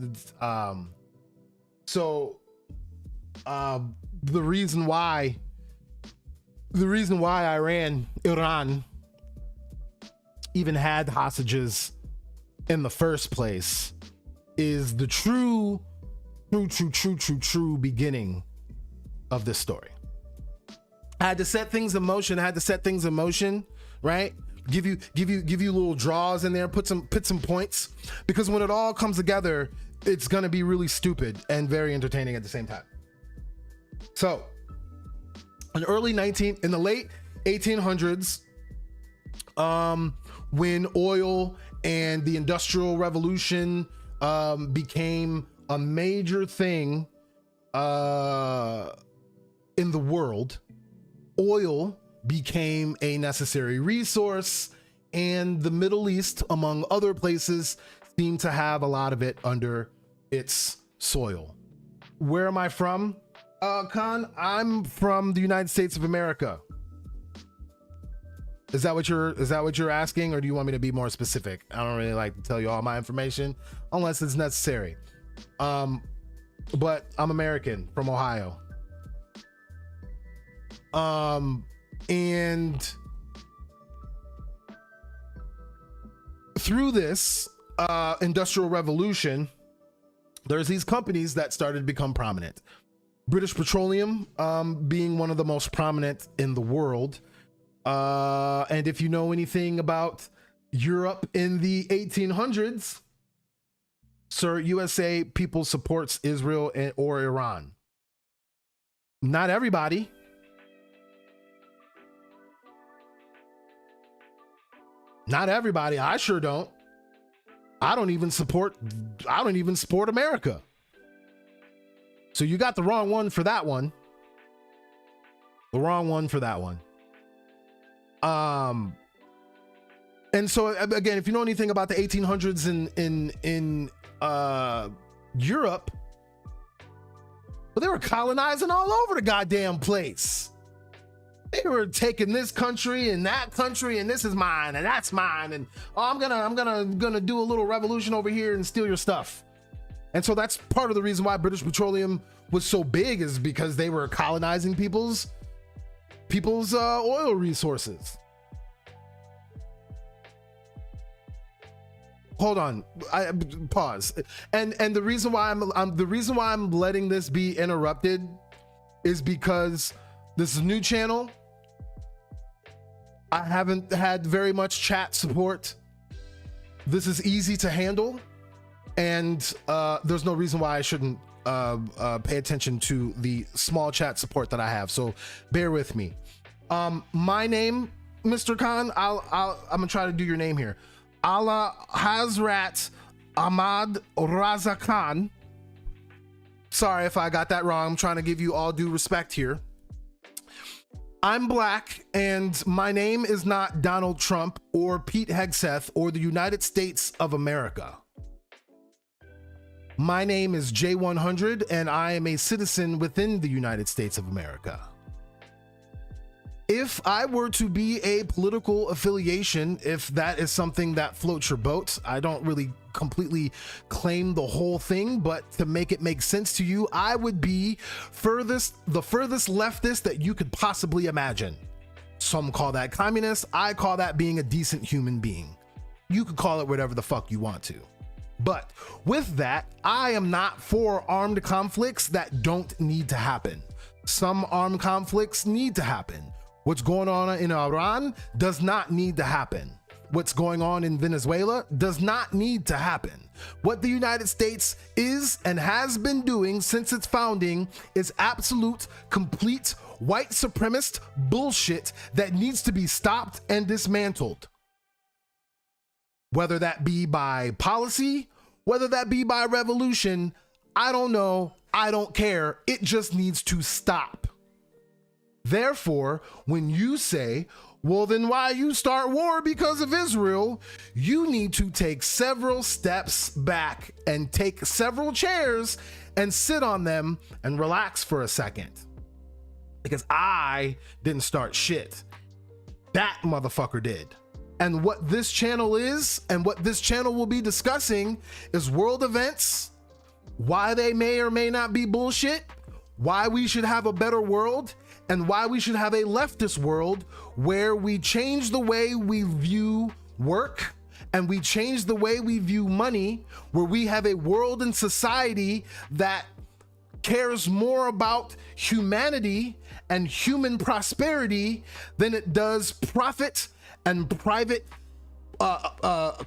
The reason why Iran even had hostages in the first place is the true beginning of this story. I had to set things in motion, right? Give you little draws in there, put some points, because when it all comes together, it's gonna be really stupid and very entertaining at the same time. So, in the late 1800s, when oil and the Industrial Revolution became a major thing in the world, oil became a necessary resource, and the Middle East, among other places, seemed to have a lot of it under its soil. Where am I from? Khan, I'm from the United States of America. Is that what you're asking, or do you want me to be more specific? I don't really like to tell you all my information unless it's necessary. But I'm American from Ohio. And through this Industrial Revolution, there's these companies that started to become prominent. British Petroleum being one of the most prominent in the world. And if you know anything about Europe in the 1800s, sir, USA people supports Israel or Iran. Not everybody. Not everybody. I sure don't. I don't even support America. So you got the wrong one for that one. The wrong one for that one. And so again, if you know anything about the 1800s in Europe, well, they were colonizing all over the goddamn place. They were taking this country and that country, and this is mine and that's mine, and oh, I'm gonna do a little revolution over here and steal your stuff. And so that's part of the reason why British Petroleum was so big, is because they were colonizing people's oil resources. Hold on, I pause. And the reason why I'm letting this be interrupted is because this is a new channel. I haven't had very much chat support. This is easy to handle, and there's no reason why I shouldn't pay attention to the small chat support that I have. So bear with me. My name, Mr. Khan, I'm gonna try to do your name here. Allah Hazrat Ahmad Raza Khan. Sorry if I got that wrong. I'm trying to give you all due respect here. I'm black, and my name is not Donald Trump or Pete Hegseth or the United States of America. My name is J-100, and I am a citizen within the United States of America. If I were to be a political affiliation, if that is something that floats your boat, I don't really completely claim the whole thing, but to make it make sense to you, I would be the furthest leftist that you could possibly imagine. Some call that communist. I call that being a decent human being. You could call it whatever the fuck you want to. But with that, I am not for armed conflicts that don't need to happen. Some armed conflicts need to happen. What's going on in Iran does not need to happen. What's going on in Venezuela does not need to happen. What the United States is and has been doing since its founding is absolute, complete, white supremacist bullshit that needs to be stopped and dismantled. Whether that be by policy, whether that be by revolution, I don't know, I don't care. It just needs to stop. Therefore, when you say, well, then why you start war because of Israel, you need to take several steps back and take several chairs and sit on them and relax for a second. Because I didn't start shit. That motherfucker did. And what this channel is, and what this channel will be discussing, is world events, why they may or may not be bullshit, why we should have a better world, and why we should have a leftist world where we change the way we view work and we change the way we view money, where we have a world and society that cares more about humanity and human prosperity than it does profit and private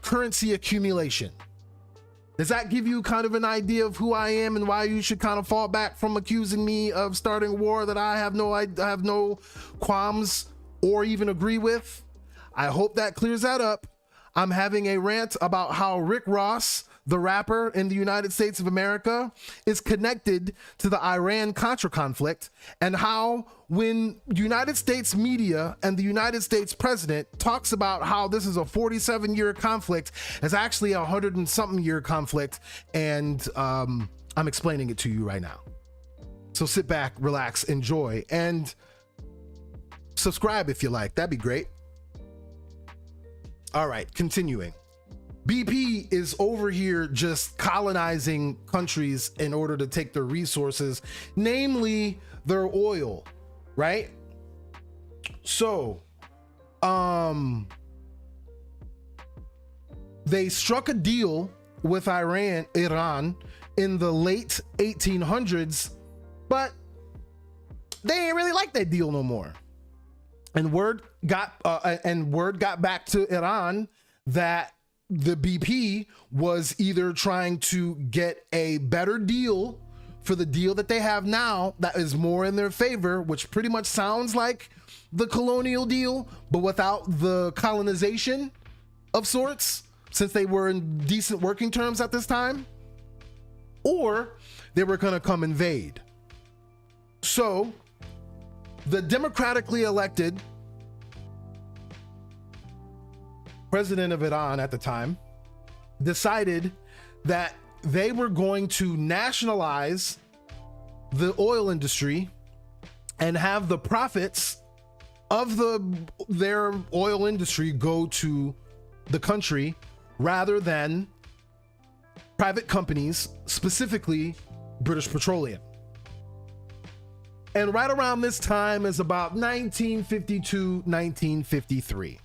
currency accumulation. Does that give you kind of an idea of who I am and why you should kind of fall back from accusing me of starting a war that I have no qualms or even agree with? I hope that clears that up. I'm having a rant about how Rick Ross, the rapper in the United States of America, is connected to the Iran-Contra conflict, and how when United States media and the United States president talks about how this is a 47-year conflict, it's actually a 100 and something year conflict, and I'm explaining it to you right now. So sit back, relax, enjoy, and subscribe if you like. That'd be great. All right, continuing. BP is over here just colonizing countries in order to take their resources, namely their oil, right? So, they struck a deal with Iran in the late 1800s, but they ain't really like that deal no more. And word got back to Iran that the BP was either trying to get a better deal for the deal that they have now that is more in their favor, which pretty much sounds like the colonial deal, but without the colonization of sorts, since they were in decent working terms at this time, or they were going to come invade. So the democratically elected president of Iran at the time decided that they were going to nationalize the oil industry and have the profits of their oil industry go to the country rather than private companies, specifically British Petroleum. And right around this time is about 1952, 1953.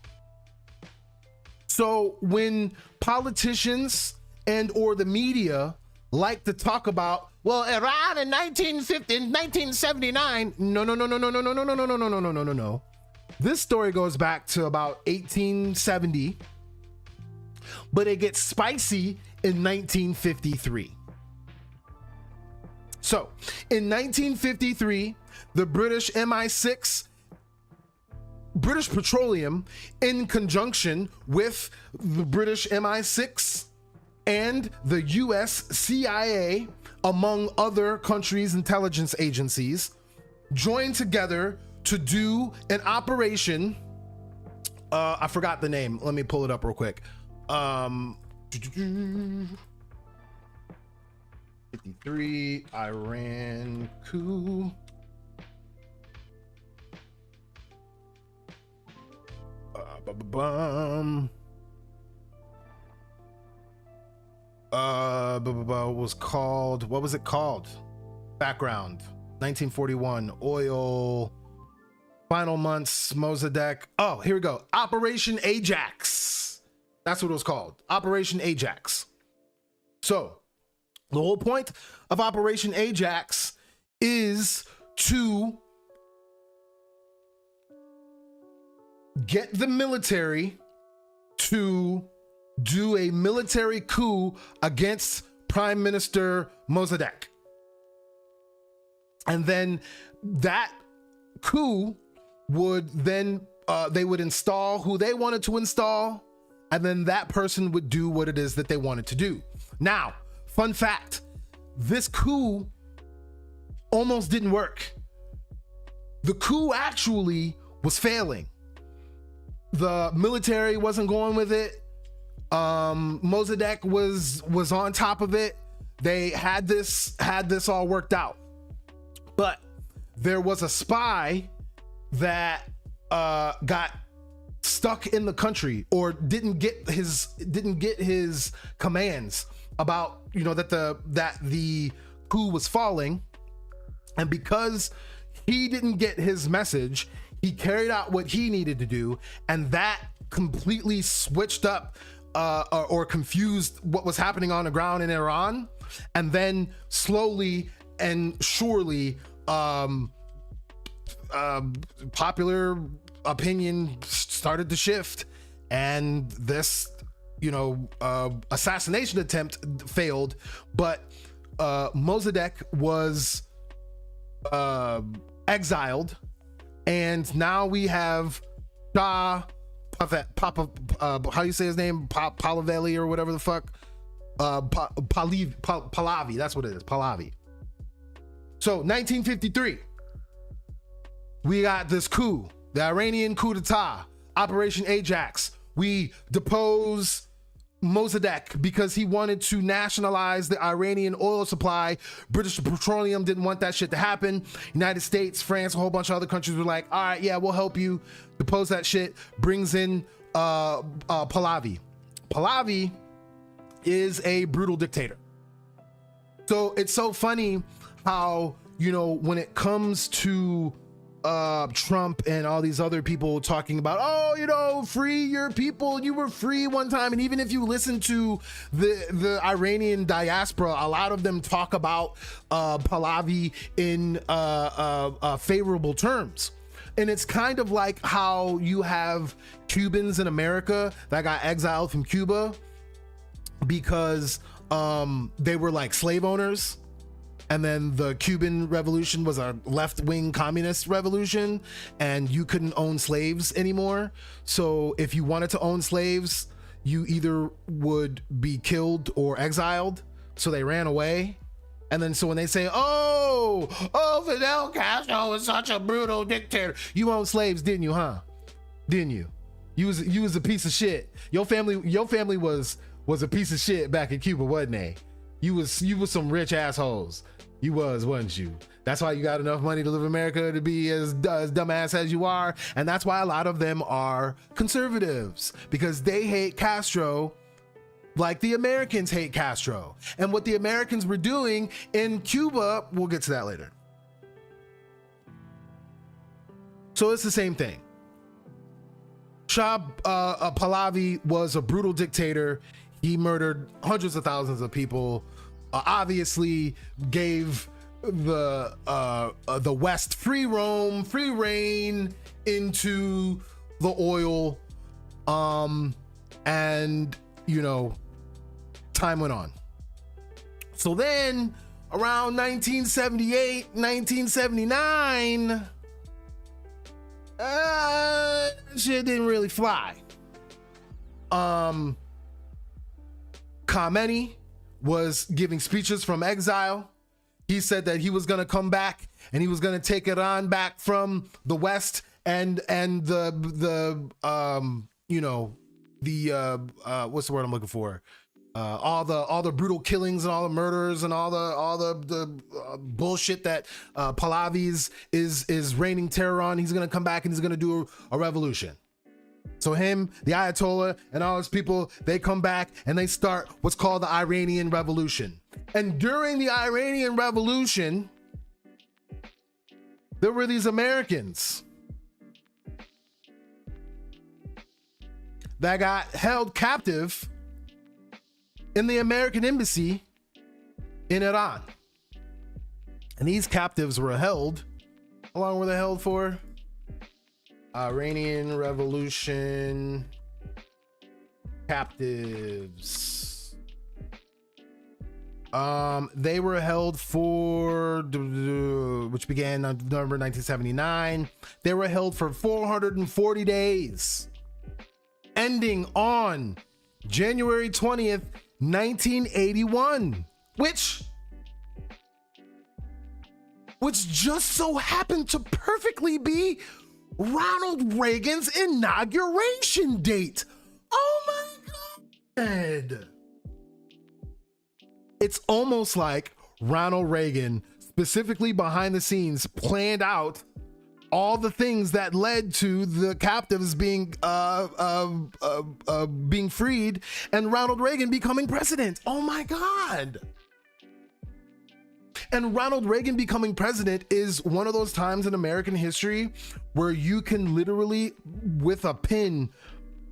So when politicians and or the media like to talk about, well, Iran in 1979, no. This story goes back to about 1870, but it gets spicy in 1953. So in 1953, the British MI6 British Petroleum, in conjunction with the British MI6 and the US CIA, among other countries' intelligence agencies, joined together to do an operation. I forgot the name. Let me pull it up real quick. 53 Iran coup. What was it called? Background. 1941. Oil. Final months. Mossadegh. Oh, here we go. Operation Ajax. That's what it was called. Operation Ajax. So, the whole point of Operation Ajax is to get the military to do a military coup against Prime Minister Mossadegh. And then that coup would then, they would install who they wanted to install, and then that person would do what it is that they wanted to do. Now, fun fact, this coup almost didn't work. The coup actually was failing. The military wasn't going with it. Mossadegh was on top of it. They had this all worked out. But there was a spy that got stuck in the country, or didn't get his commands about, you know, that the coup was falling. And because he didn't get his message, he carried out what he needed to do, and that completely switched up or confused what was happening on the ground in Iran. And then slowly and surely popular opinion started to shift, and this, you know, assassination attempt failed. But Mossadegh was exiled, and now we have Shah how you say his name, Pahlavi or whatever the fuck, Pahlavi, that's what it is, Pahlavi. So 1953, we got this coup, the Iranian coup d'etat, Operation Ajax. We depose Mossadegh because he wanted to nationalize the Iranian oil supply. British Petroleum didn't want that shit to happen. United States, France, a whole bunch of other countries were like, all right, yeah, we'll help you depose that shit. Brings in Pahlavi. Pahlavi is a brutal dictator. So it's so funny how, you know, when it comes to Trump and all these other people talking about, oh, you know, free your people, you were free one time. And even if you listen to the Iranian diaspora, a lot of them talk about Pahlavi in favorable terms. And it's kind of like how you have Cubans in America that got exiled from Cuba because they were like slave owners. And then the Cuban Revolution was a left-wing communist revolution, and you couldn't own slaves anymore. So if you wanted to own slaves, you either would be killed or exiled. So they ran away. And then so when they say, oh, Fidel Castro was such a brutal dictator. You owned slaves, didn't you, huh? Didn't you? You was a piece of shit. Your family was a piece of shit back in Cuba, wasn't they? You was some rich assholes. You wasn't you? That's why you got enough money to live in America to be as dumbass as you are. And that's why a lot of them are conservatives, because they hate Castro like the Americans hate Castro. And what the Americans were doing in Cuba, we'll get to that later. So it's the same thing. Shah Pahlavi was a brutal dictator. He murdered hundreds of thousands of people. Obviously gave the West free roam, free reign into the oil, and you know, time went on. So then around 1978, 1979, shit didn't really fly. Khamenei was giving speeches from exile. He said that he was going to come back and he was going to take Iran back from the West and the what's the word I'm looking for? All the brutal killings and all the murders and all the bullshit that Pahlavi is raining terror on. He's gonna come back and he's gonna do a revolution. So him, the Ayatollah, and all his people, they come back and they start what's called the Iranian Revolution. And during the Iranian Revolution, there were these Americans that got held captive in the American embassy in Iran. And these captives were held, how long were they held for? Iranian Revolution captives. They were held for, which began on November 1979. They were held for 440 days, ending on January 20th, 1981, which just so happened to perfectly be Ronald Reagan's inauguration date. Oh my God. It's almost like Ronald Reagan, specifically behind the scenes, planned out all the things that led to the captives being freed and Ronald Reagan becoming president. Oh my God. And Ronald Reagan becoming president is one of those times in American history where you can literally, with a pin,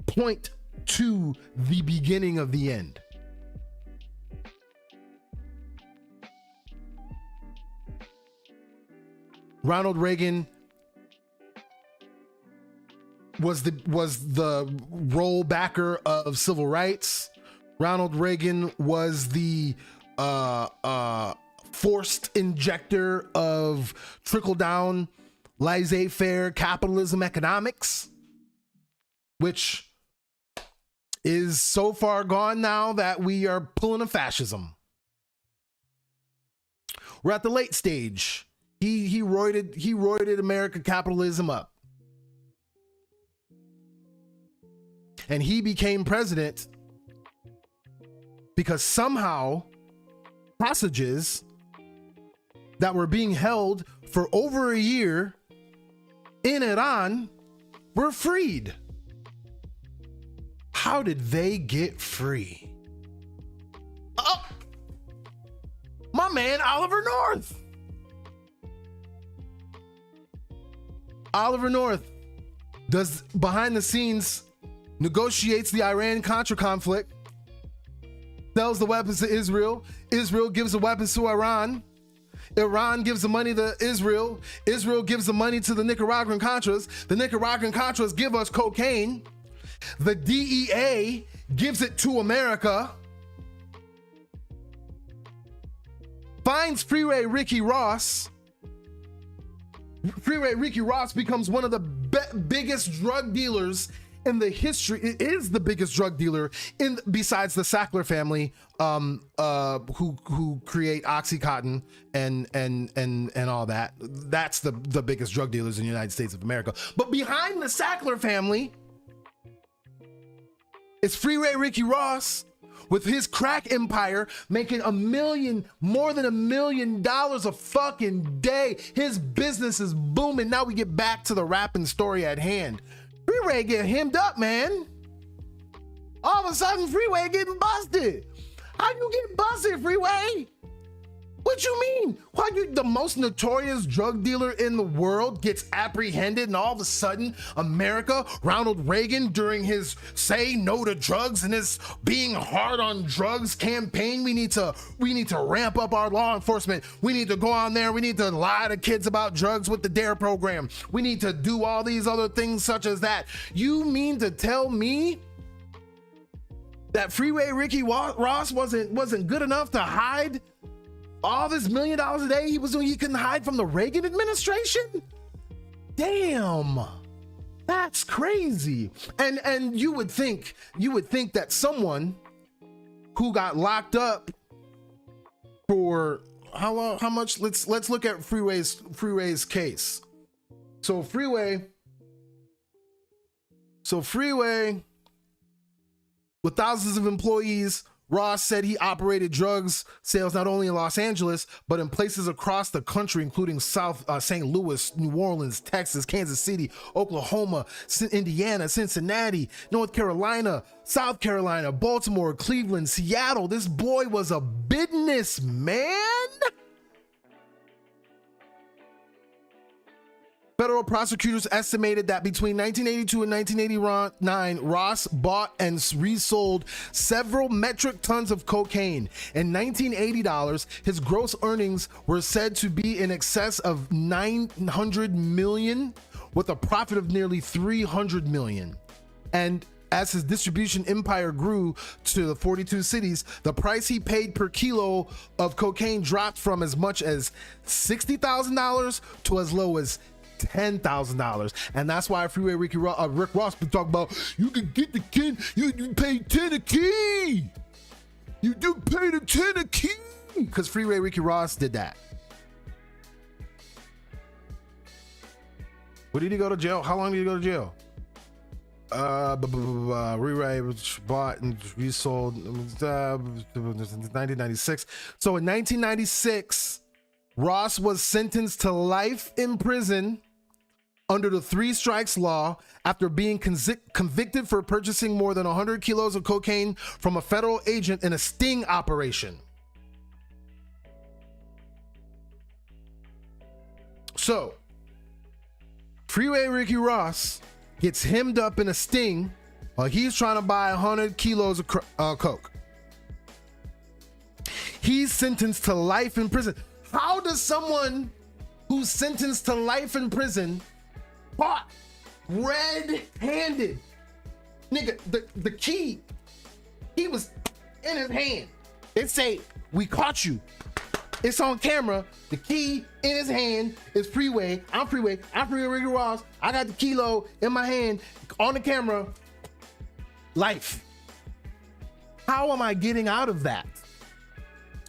point to the beginning of the end. Ronald Reagan was the rollbacker of civil rights. Ronald Reagan was the forced injector of trickle-down, laissez-faire capitalism economics, which is so far gone now that we are pulling a fascism. We're at the late stage. He roided American capitalism up. And he became president because somehow hostages that were being held for over a year in Iran were freed. How did they get free? Oh, my man, Oliver North. Oliver North does behind the scenes, negotiates the Iran-Contra conflict, sells the weapons to Israel. Israel gives the weapons to Iran. Iran gives the money to Israel. Israel gives the money to the Nicaraguan Contras. The Nicaraguan Contras give us cocaine. The DEA gives it to America. Finds Freeway Ricky Ross. Freeway Ricky Ross becomes one of the biggest drug dealers in the history. It is the biggest drug dealer besides the Sackler family, who create OxyContin and all that. That's the biggest drug dealers in the United States of America. But behind the Sackler family is Freeway Ricky Ross with his crack empire making more than $1 million a fucking day. His business is booming. Now we get back to the rapping story at hand. Freeway get hemmed up, man. All of a sudden, Freeway getting busted. How you get busted, Freeway? What you mean? Why you the most notorious drug dealer in the world gets apprehended and all of a sudden America, Ronald Reagan during his say no to drugs and his being hard on drugs campaign, we need to ramp up our law enforcement. We need to go on there. We need to lie to kids about drugs with the DARE program. We need to do all these other things such as that. You mean to tell me that Freeway Ricky Ross wasn't good enough to hide all this $1 million a day he was doing? He couldn't hide from the Reagan administration? Damn. That's crazy. And you would think that someone who got locked up for how long, how much? Let's look at Freeway's case. So Freeway with thousands of employees, Ross said he operated drugs sales not only in Los Angeles, but in places across the country, including St. Louis, New Orleans, Texas, Kansas City, Oklahoma, Indiana, Cincinnati, North Carolina, South Carolina, Baltimore, Cleveland, Seattle. This boy was a businessman. Federal prosecutors estimated that between 1982 and 1989, Ross bought and resold several metric tons of cocaine. In $1980, his gross earnings were said to be in excess of $900 million, with a profit of nearly $300 million. And as his distribution empire grew to 42 cities, the price he paid per kilo of cocaine dropped from as much as $60,000 to as low as $10,000. And that's why Freeway Rick Ross been talking about, you can get the kid, you pay 10 a key. You do pay the 10 a key. Because Freeway Ricky Ross did that. Where did he go to jail? How long did he go to jail? Freeway bought and resold 1996. So in 1996, Ross was sentenced to life in prison under the 3 strikes law after being convicted for purchasing more than 100 kilos of cocaine from a federal agent in a sting operation. So, Freeway Ricky Ross gets hemmed up in a sting while he's trying to buy 100 kilos of coke. He's sentenced to life in prison. How does someone who's sentenced to life in prison, caught red-handed, nigga, the key, he was in his hand. It say, we caught you. It's on camera. The key in his hand is Freeway. I'm Freeway Ricky Ross. I got the kilo in my hand on the camera. Life. How am I getting out of that?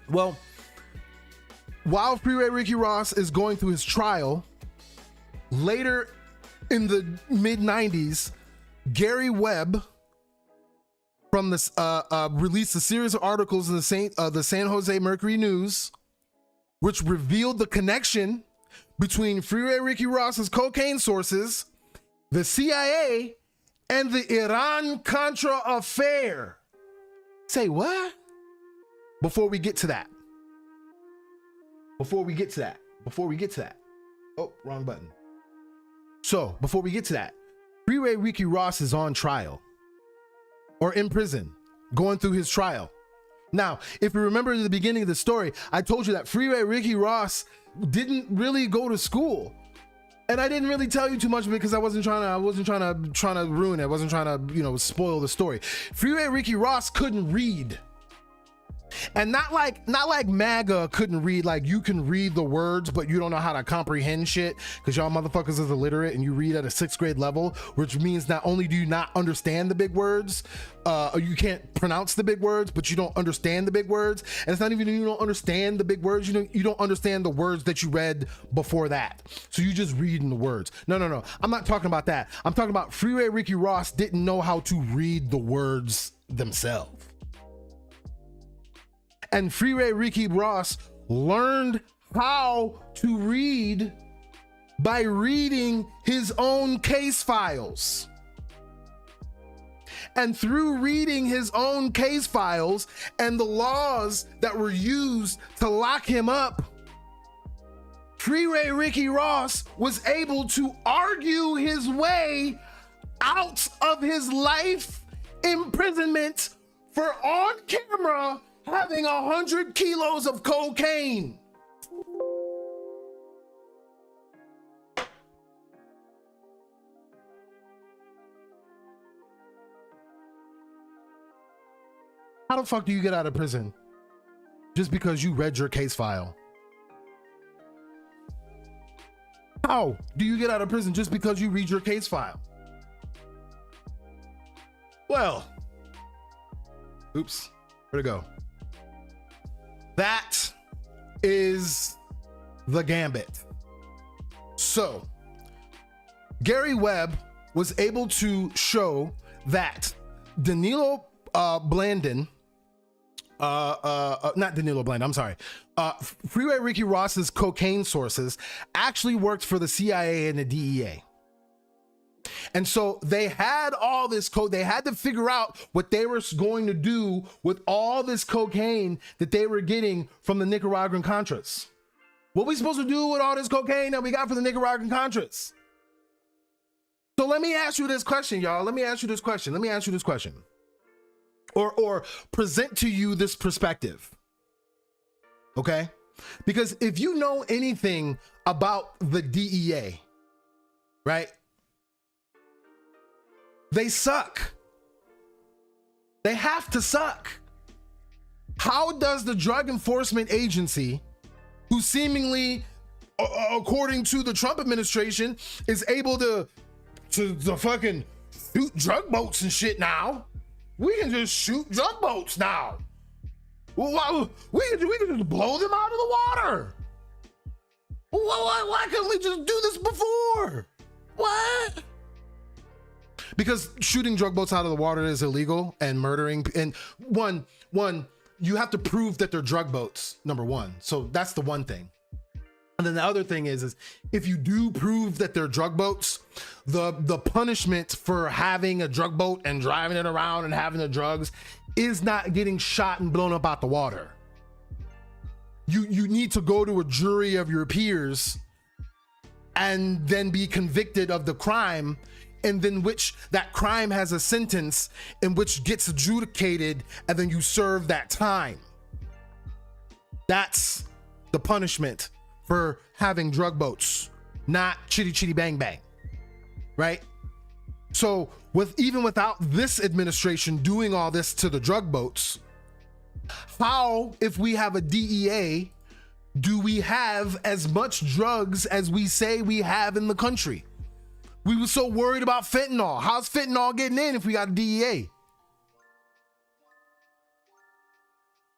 Well, while Freeway Ricky Ross is going through his trial, later in the mid-90s, Gary Webb from this released a series of articles in the San Jose Mercury News, which revealed the connection between Freeway Ricky Ross's cocaine sources, the CIA, and the Iran-Contra affair. Say what? Before we get to that. Oh, wrong button. So, before we get to that, Freeway Ricky Ross is on trial or in prison, going through his trial. Now, if you remember in the beginning of the story, I told you that Freeway Ricky Ross didn't really go to school. And I didn't really tell you too much of it because I wasn't trying to ruin it. I wasn't trying to, spoil the story. Freeway Ricky Ross couldn't read. And not like MAGA couldn't read. Like, you can read the words, but you don't know how to comprehend shit because y'all motherfuckers is illiterate and you read at a 6th grade level, which means not only do you not understand the big words, or you can't pronounce the big words, but you don't understand the big words. And it's not even you don't understand the big words, you don't understand the words that you read before that. So you just reading the words. No. I'm not talking about that. I'm talking about Freeway Ricky Ross didn't know how to read the words themselves. And Freeway Ricky Ross learned how to read by reading his own case files. And through reading his own case files and the laws that were used to lock him up, Freeway Ricky Ross was able to argue his way out of his life imprisonment for on camera having 100 kilos of cocaine. How the fuck do you get out of prison? Just because you read your case file. How do you get out of prison just because you read your case file? Well, oops, where'd it go? That is the gambit. So Gary Webb was able to show that Danilo Blandon, not Danilo Blandon, I'm sorry, Freeway Ricky Ross's cocaine sources actually worked for the CIA and the DEA. And so they had all this code. They had to figure out what they were going to do with all this cocaine that they were getting from the Nicaraguan Contras. What are we supposed to do with all this cocaine that we got from the Nicaraguan Contras? So let me ask you this question, y'all. Let me ask you this question. Or present to you this perspective. Okay? Because if you know anything about the DEA, right? They suck. They have to suck. How does the Drug Enforcement Agency, who seemingly, according to the Trump administration, is able to fucking shoot drug boats and shit now? We can just shoot drug boats now. We can just blow them out of the water. Why couldn't we just do this before? What? Because shooting drug boats out of the water is illegal, and murdering, and one, you have to prove that they're drug boats, number one. So that's the one thing. And then the other thing is if you do prove that they're drug boats, the punishment for having a drug boat and driving it around and having the drugs is not getting shot and blown up out the water. You need to go to a jury of your peers and then be convicted of the crime, and then which that crime has a sentence in which gets adjudicated, and then you serve that time. That's the punishment for having drug boats, not chitty chitty bang bang, right? So even without this administration doing all this to the drug boats, how, if we have a DEA, do we have as much drugs as we say we have in the country? We were so worried about fentanyl. How's fentanyl getting in if we got a DEA?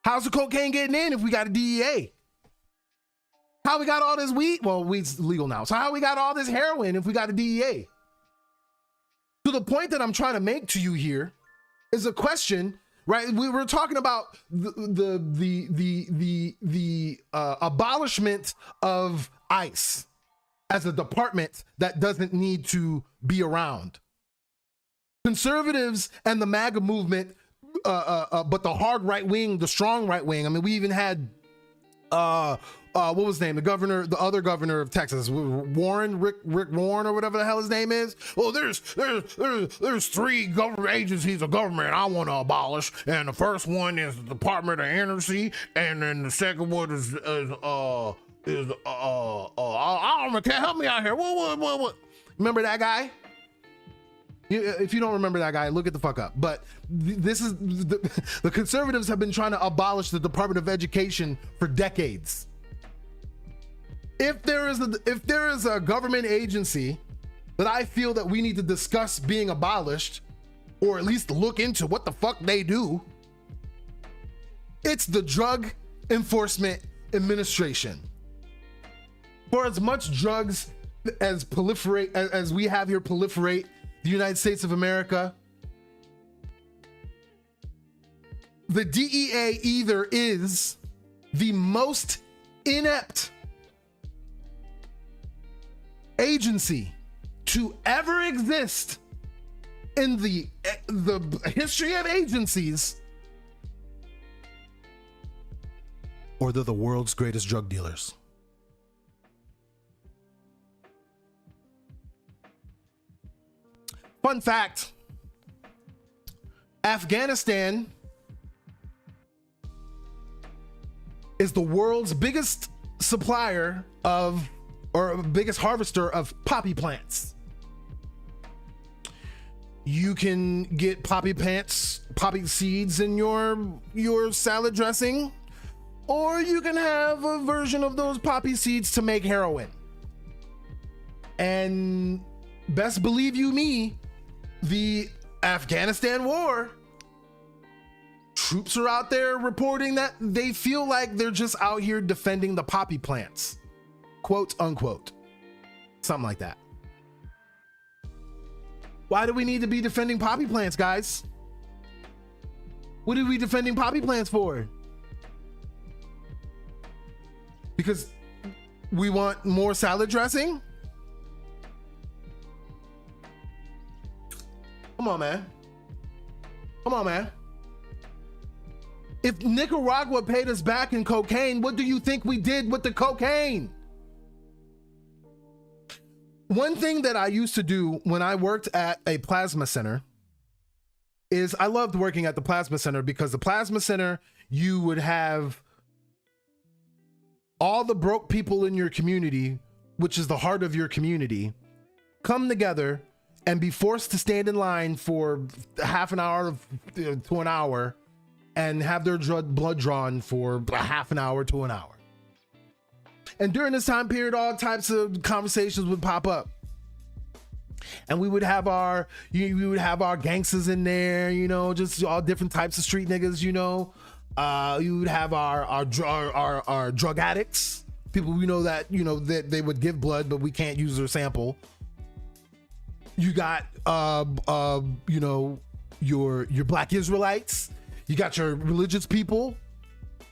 How's the cocaine getting in if we got a DEA? How we got all this weed? Well, weed's legal now. So how we got all this heroin if we got a DEA? So the point that I'm trying to make to you here is a question, right? We were talking about the abolishment of ICE as a department that doesn't need to be around. Conservatives and the MAGA movement, but the hard right wing, the strong right wing. I mean, we even had what was his name? The other governor of Texas, Warren, Rick Warren, or whatever the hell his name is. Well, there's 3 government agencies of government I want to abolish, and the first one is the Department of Energy, and then the second one is I don't know, can't help me out here. What? Remember that guy? If you don't remember that guy, look it the fuck up. But this is the conservatives have been trying to abolish the Department of Education for decades. If there is a government agency that I feel that we need to discuss being abolished, or at least look into what the fuck they do, it's the Drug Enforcement Administration. For as much drugs as we have here proliferate the United States of America, the DEA either is the most inept agency to ever exist in the history of agencies, or they're the world's greatest drug dealers. Fun fact, Afghanistan is the world's biggest supplier of, or biggest harvester of poppy plants. You can get poppy seeds in your salad dressing, or you can have a version of those poppy seeds to make heroin. And best believe you me, the Afghanistan war, troops are out there reporting that they feel like they're just out here defending the poppy plants, quote unquote, something like that. Why do we need to be defending poppy plants, guys? What are we defending poppy plants for? Because we want more salad dressing? Come on, man. Come on, man. If Nicaragua paid us back in cocaine, what do you think we did with the cocaine? One thing that I used to do when I worked at a plasma center is I loved working at the plasma center, because the plasma center, you would have all the broke people in your community, which is the heart of your community, come together and be forced to stand in line for half an hour to an hour and have their blood drawn for a half an hour to an hour. And during this time period, all types of conversations would pop up. And we would have our gangsters in there, you know, just all different types of street niggas, you know. You would have our drug addicts, people we know that, you know, that they would give blood, but we can't use their sample. You got, you know, your Black Israelites. You got your religious people.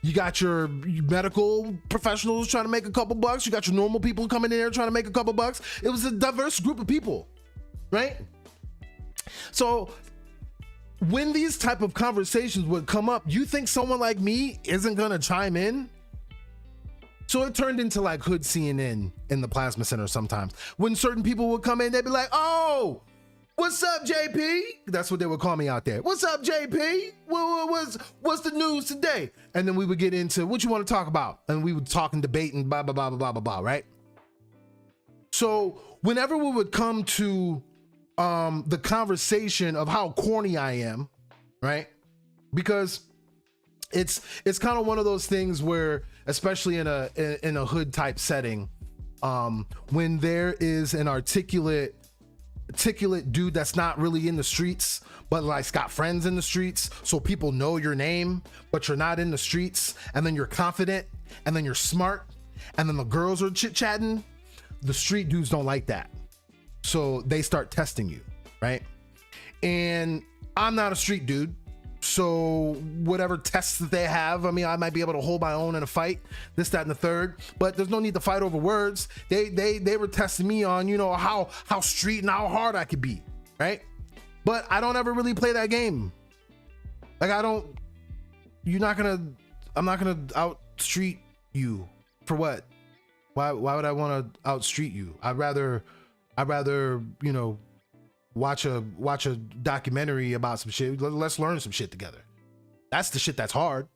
You got your medical professionals trying to make a couple bucks. You got your normal people coming in there trying to make a couple bucks. It was a diverse group of people, right? So when these type of conversations would come up, you think someone like me isn't gonna chime in? So it turned into like hood CNN in the plasma center sometimes. When certain people would come in, they'd be like, oh, what's up, JP? That's what they would call me out there. What's up, JP? What's the news today? And then we would get into what you want to talk about. And we would talk and debate and blah, blah, blah, blah, blah, blah, right? So whenever we would come to the conversation of how corny I am, right? Because it's kind of one of those things where, especially in a hood type setting, when there is an articulate dude that's not really in the streets, but like got friends in the streets, so people know your name, but you're not in the streets, and then you're confident, and then you're smart, and then the girls are chit-chatting, the street dudes don't like that. So they start testing you, right? And I'm not a street dude, so whatever tests that they have, I mean, I might be able to hold my own in a fight, this, that, and the third, but there's no need to fight over words. They were testing me on, you know, how street and how hard I could be, right? But I don't ever really play that game. Like, I'm not gonna out street you for what? Why would I want to out street you? I'd rather, you know, watch a documentary about some shit. Let's learn some shit together. That's the shit that's hard.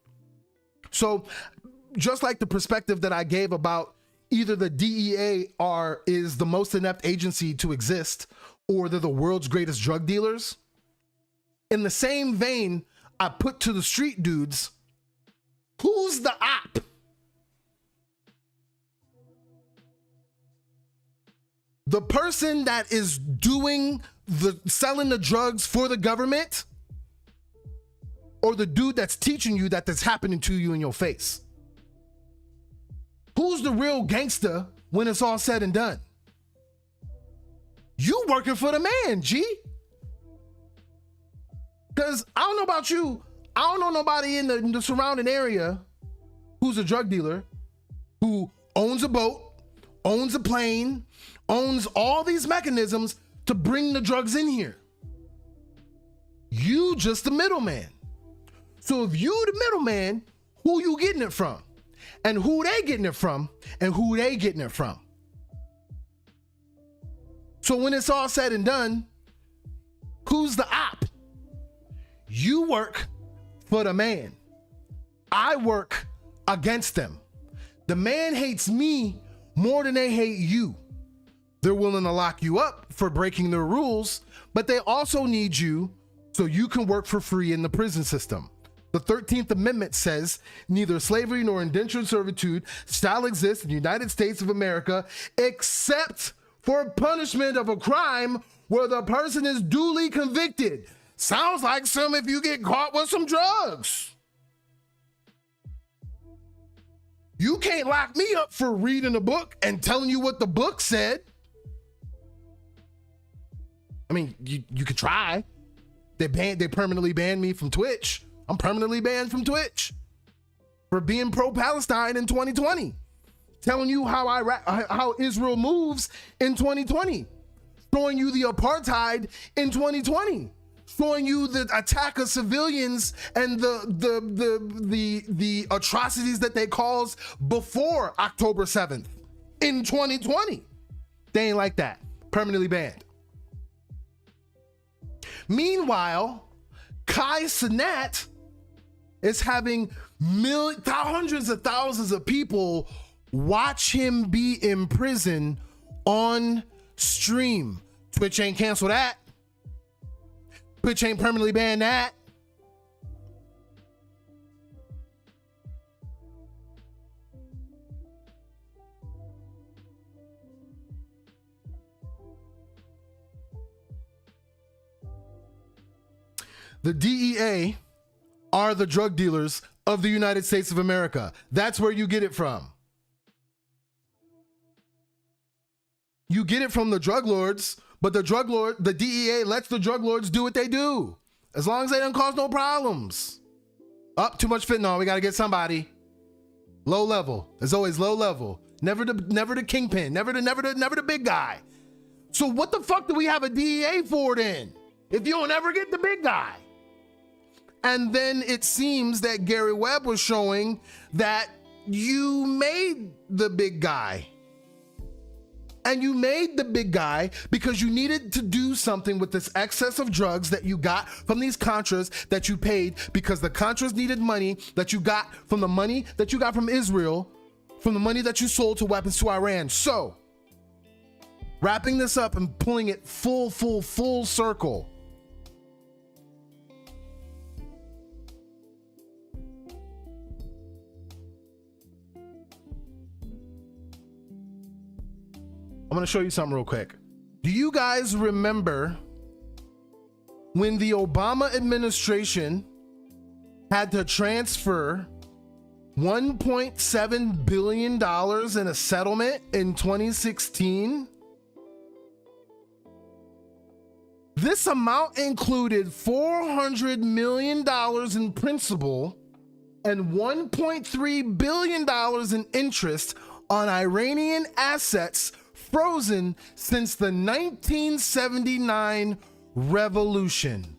So just like the perspective that I gave about either the DEA is the most inept agency to exist, or they're the world's greatest drug dealers, in the same vein, I put to the street dudes, who's the op? The person that is selling the drugs for the government, or the dude that's teaching you that that's happening to you in your face? Who's the real gangster when it's all said and done? You working for the man, G. Because I don't know about you, I don't know nobody in the surrounding area who's a drug dealer, who owns a boat, owns a plane, owns all these mechanisms to bring the drugs in here. You just the middleman. So if you the middleman, who you getting it from? And who they getting it from? And who they getting it from? So when it's all said and done, who's the op? You work for the man. I work against them. The man hates me more than they hate you. They're willing to lock you up for breaking their rules, but they also need you so you can work for free in the prison system. The 13th Amendment says neither slavery nor indentured servitude shall exist in the United States of America except for punishment of a crime where the person is duly convicted. Sounds like some if you get caught with some drugs. You can't lock me up for reading a book and telling you what the book said. I mean, you could try. They permanently banned me from Twitch. I'm permanently banned from Twitch for being pro-Palestine in 2020. Telling you how Israel moves in 2020. Showing you the apartheid in 2020. Showing you the attack of civilians and the atrocities that they caused before October 7th in 2020. They ain't like that. Permanently banned. Meanwhile, Kai Cenat is having hundreds of thousands of people watch him be in prison on stream. Twitch ain't canceled that. Twitch ain't permanently banned that. The DEA are the drug dealers of the United States of America. That's where you get it from. You get it from the drug lords, but the DEA lets the drug lords do what they do. As long as they don't cause no problems. Too much fentanyl, we gotta get somebody. Low level, there's always low level. Never the kingpin, never the big guy. So what the fuck do we have a DEA for then? If you don't ever get the big guy. And then it seems that Gary Webb was showing that you made the big guy. And you made the big guy because you needed to do something with this excess of drugs that you got from these Contras that you paid because the Contras needed money that you got from the money that you got from Israel, from the money that you sold to weapons to Iran. So, wrapping this up and pulling it full circle. I'm gonna show you something real quick. Do you guys remember when the Obama administration had to transfer $1.7 billion in a settlement in 2016? This amount included $400 million in principal and $1.3 billion in interest on Iranian assets frozen since the 1979 revolution.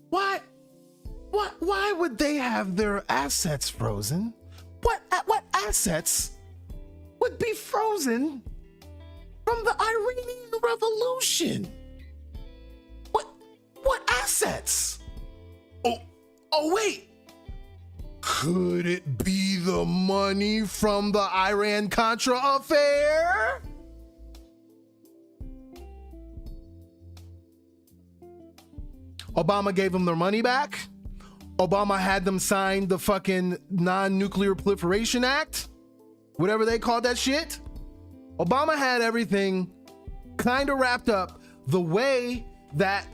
What? Why would they have their assets frozen? What assets would be frozen from the Iranian revolution? What assets? Oh wait. Could it be the money from the Iran-Contra affair? Obama gave them their money back. Obama had them sign the fucking Non-Nuclear Proliferation Act, whatever they called that shit. Obama had everything kind of wrapped up the way that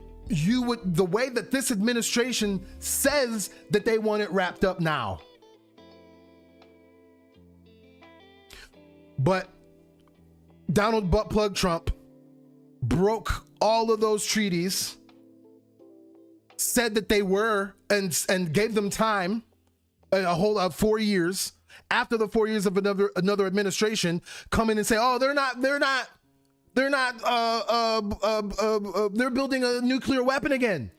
this administration says that they want it wrapped up now. But Donald Buttplug Trump broke all of those treaties, said that they were, and gave them time, a whole 4 years. After the 4 years of another administration, come in and say, oh, they're building a nuclear weapon again.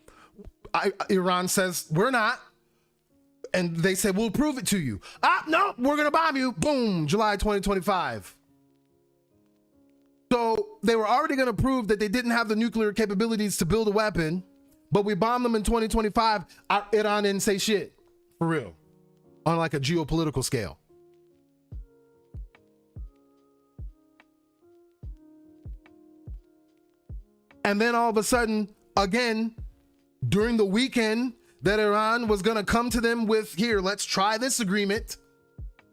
Iran says, we're not. And they say, we'll prove it to you. No, we're going to bomb you. Boom, July 2025. So they were already going to prove that they didn't have the nuclear capabilities to build a weapon, but we bombed them in 2025. Iran didn't say shit, for real, on like a geopolitical scale. And then all of a sudden, again, during the weekend that Iran was going to come to them with, here, let's try this agreement.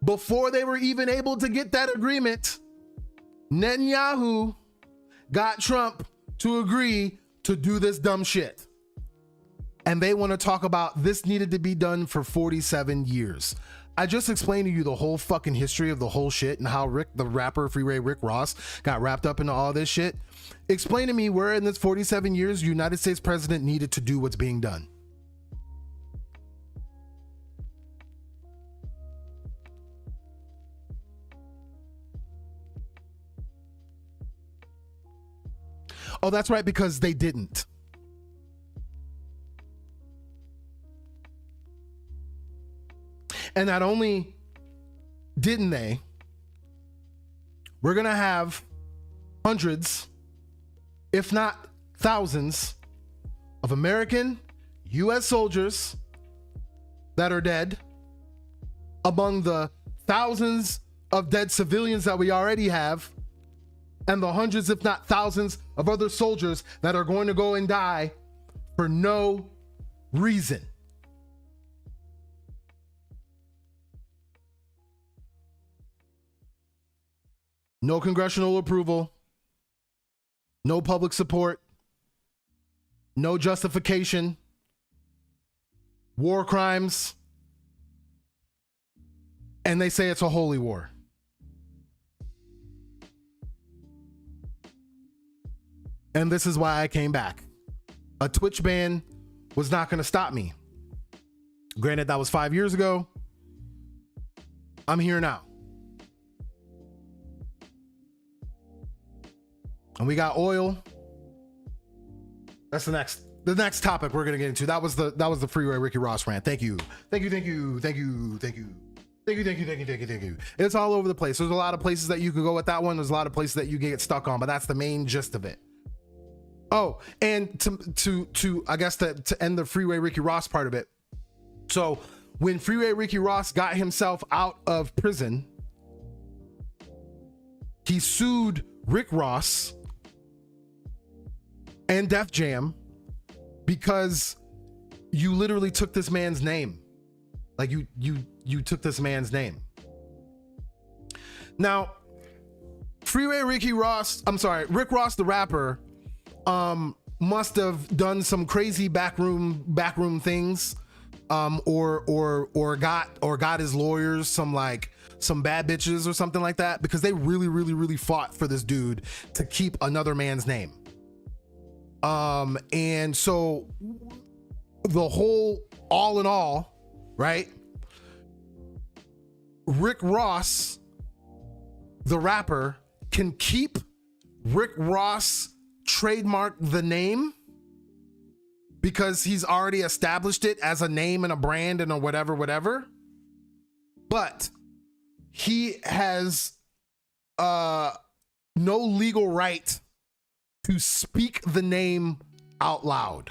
Before they were even able to get that agreement, Netanyahu got Trump to agree to do this dumb shit. and they want to talk about this needed to be done for 47 years. I just explained to you the whole fucking history of the whole shit and how the rapper Freeway Rick Ross got wrapped up into all this shit. Explain to me where in this 47 years United States president needed to do what's being done. Oh, that's right, because they didn't. And not only didn't they, we're going to have hundreds, if not thousands, of American U.S. soldiers that are dead among the thousands of dead civilians that we already have, and the hundreds, if not thousands, of other soldiers that are going to go and die for no reason. No congressional approval, no public support, no justification, war crimes, and they say it's a holy war. And this is why I came back. A Twitch ban was not going to stop me. Granted, that was 5 years ago. I'm here now. And we got oil. That's the next topic we're gonna get into. That was the Freeway Ricky Ross rant. Thank you. It's all over the place. There's a lot of places that you could go with that one. There's a lot of places that you can get stuck on, but that's the main gist of it. Oh, and to I guess to end the Freeway Ricky Ross part of it. So when Freeway Ricky Ross got himself out of prison, he sued Rick Ross and Def Jam because you literally took this man's name. Like you took this man's name. Now, Rick Ross the rapper must have done some crazy backroom things, or got his lawyers some bad bitches or something like that, because they really fought for this dude to keep another man's name. And so the whole, all in all, right? Rick Ross, the rapper, can keep Rick Ross trademark the name because he's already established it as a name and a brand and a whatever. But he has no legal right to speak the name out loud.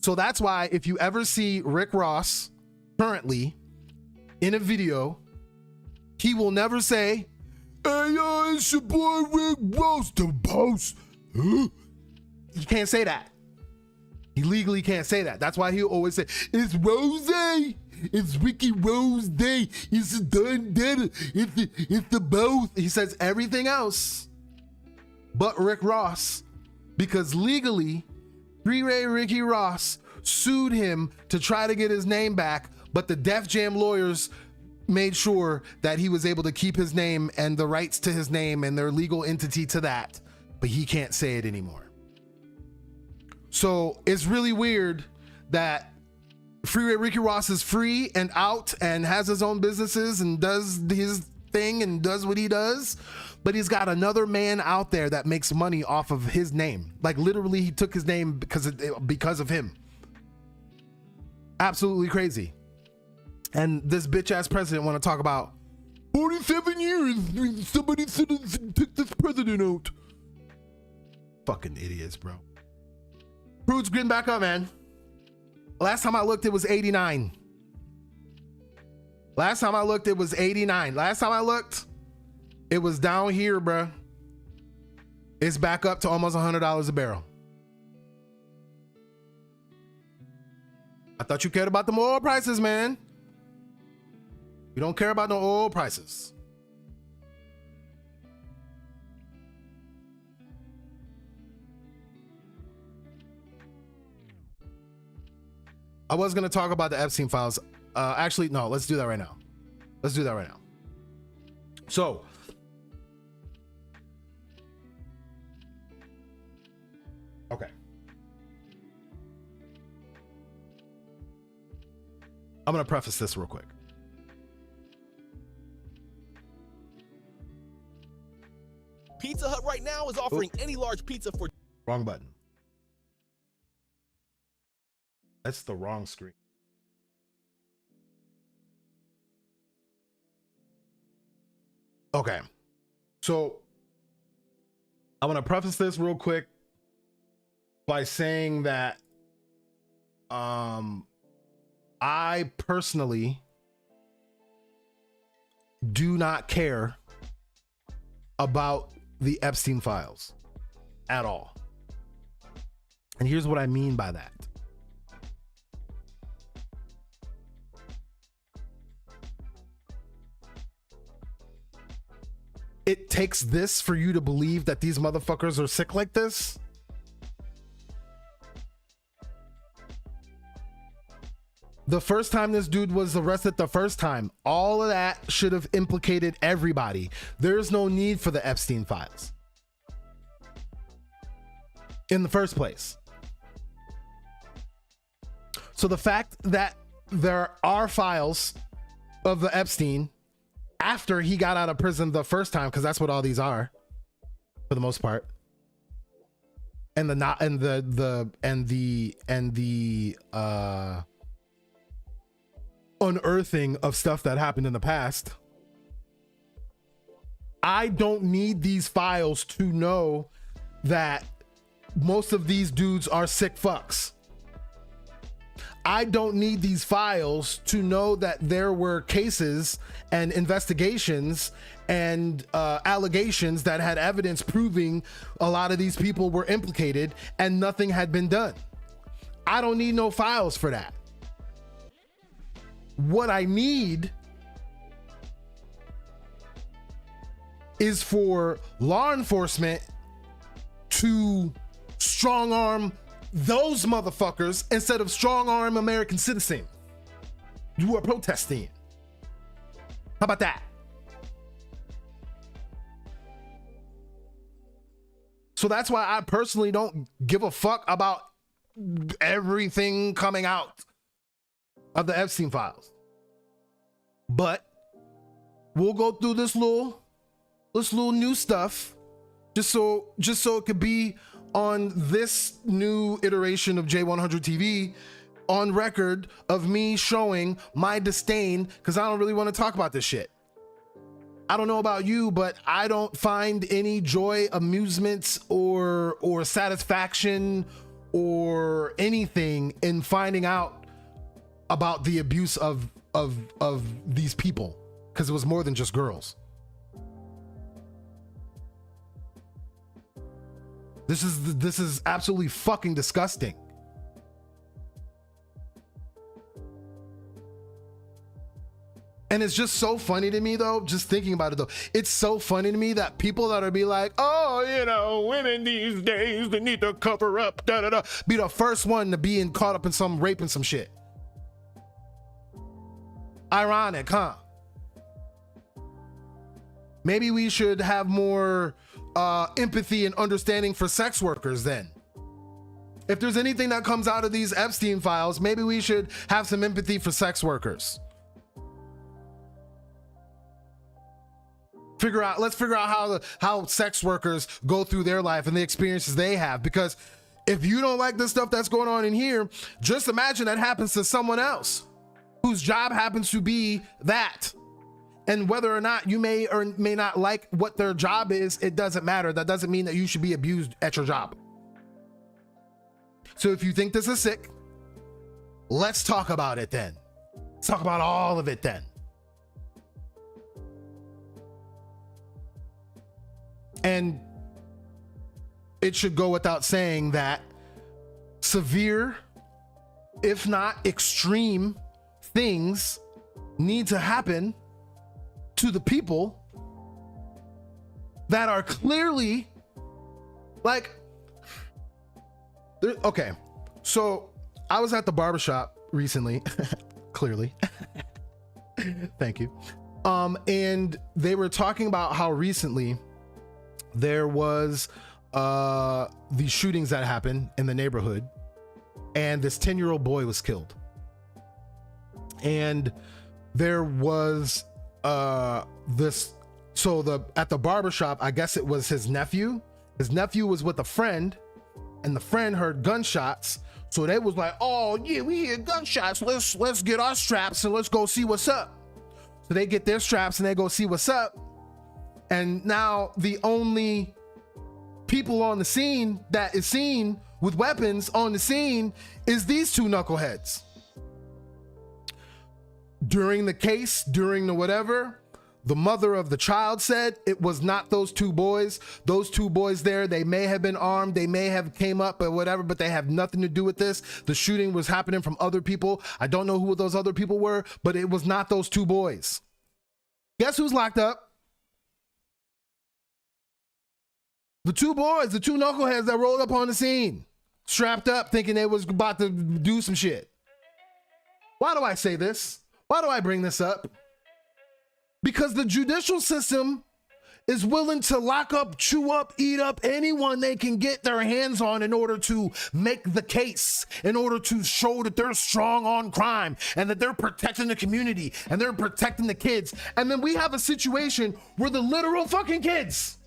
So that's why if you ever see Rick Ross currently in a video, he will never say, "Hey, it's your boy Rick Ross, the boss." He can't say that. He legally can't say that. That's why he'll always say, "It's Rose. It's Ricky Rose Day. It's a done dinner. It's the both." He says everything else but Rick Ross, because legally, Freeway Ricky Ross sued him to try to get his name back, but the Def Jam lawyers made sure that he was able to keep his name and the rights to his name and their legal entity to that, but he can't say it anymore. So it's really weird that Freeway Ricky Ross is free and out and has his own businesses and does his thing and does what he does, but he's got another man out there that makes money off of his name. Like literally he took his name because of him. Absolutely crazy. And this bitch ass president want to talk about 47 years somebody took this president out. Fucking idiots, bro. Crude's getting back up, man. Last time I looked, it was 89. Last time I looked, it was 89. Last time I looked, it was down here, bro. It's back up to almost $100 a barrel. I thought you cared about the oil prices, man. You don't care about no oil prices. I was going to talk about the Epstein files. Actually, no, let's do that right now. Let's do that right now. So, okay. I'm going to preface this real quick. Pizza Hut right now is offering any large pizza for... Wrong button. That's the wrong screen. Okay. So I'm going to preface this real quick by saying that I personally do not care about the Epstein files at all. And here's what I mean by that. It takes this for you to believe that these motherfuckers are sick like this? The first time this dude was arrested, the first time, all of that should have implicated everybody. There's no need for the Epstein files in the first place. So the fact that there are files of the Epstein after he got out of prison the first time, because that's what all these are for the most part, and the unearthing of stuff that happened in the past. I don't need these files to know that most of these dudes are sick fucks. I don't need these files to know that there were cases and investigations and allegations that had evidence proving a lot of these people were implicated and nothing had been done. I don't need no files for that. What I need is for law enforcement to strong arm those motherfuckers instead of strong arm American citizens who are protesting. How about that? So that's why I personally don't give a fuck about everything coming out of the Epstein files. But we'll go through this little new stuff just so it could be on this new iteration of J-100 TV on record of me showing my disdain, because I don't really want to talk about this shit. I don't know about you, but I don't find any joy, amusement, or satisfaction or anything in finding out about the abuse of these people, because it was more than just girls. This is absolutely fucking disgusting. And it's just so funny to me, though, just thinking about it, though. It's so funny to me that people that are be like, oh, you know, women these days, they need to cover up, da-da-da, be the first one to be caught up in some rape and some shit. Ironic, huh? Maybe we should have more empathy and understanding for sex workers then. If there's anything that comes out of these Epstein files, maybe we should have some empathy for sex workers. Let's figure out how sex workers go through their life and the experiences they have. Because if you don't like the stuff that's going on in here, just imagine that happens to someone else whose job happens to be that. And whether or not you may or may not like what their job is, it doesn't matter. That doesn't mean that you should be abused at your job. So if you think this is sick, let's talk about it then. Let's talk about all of it then. And it should go without saying that severe, if not extreme, things need to happen to the people that are clearly like, okay. So I was at the barbershop recently, clearly. Thank you. And they were talking about how recently there was these shootings that happened in the neighborhood, and this 10-year-old boy was killed. And there was this, so at the barbershop, I guess it was his nephew. His nephew was with a friend, and the friend heard gunshots. So they was like, oh yeah, we hear gunshots. Let's get our straps and let's go see what's up. So they get their straps and they go see what's up. And now the only people on the scene that is seen with weapons on the scene is these two knuckleheads. During the whatever, the mother of the child said it was not those two boys. Those two boys there, they may have been armed, they may have came up or whatever, but they have nothing to do with this. The shooting was happening from other people. I don't know who those other people were, but it was not those two boys. Guess who's locked up? The two boys, the two knuckleheads that rolled up on the scene, strapped up thinking they was about to do some shit. Why do I say this? Why do I bring this up? Because the judicial system is willing to lock up, chew up, eat up anyone they can get their hands on in order to make the case, in order to show that they're strong on crime and that they're protecting the community and they're protecting the kids. And then we have a situation where the literal fucking kids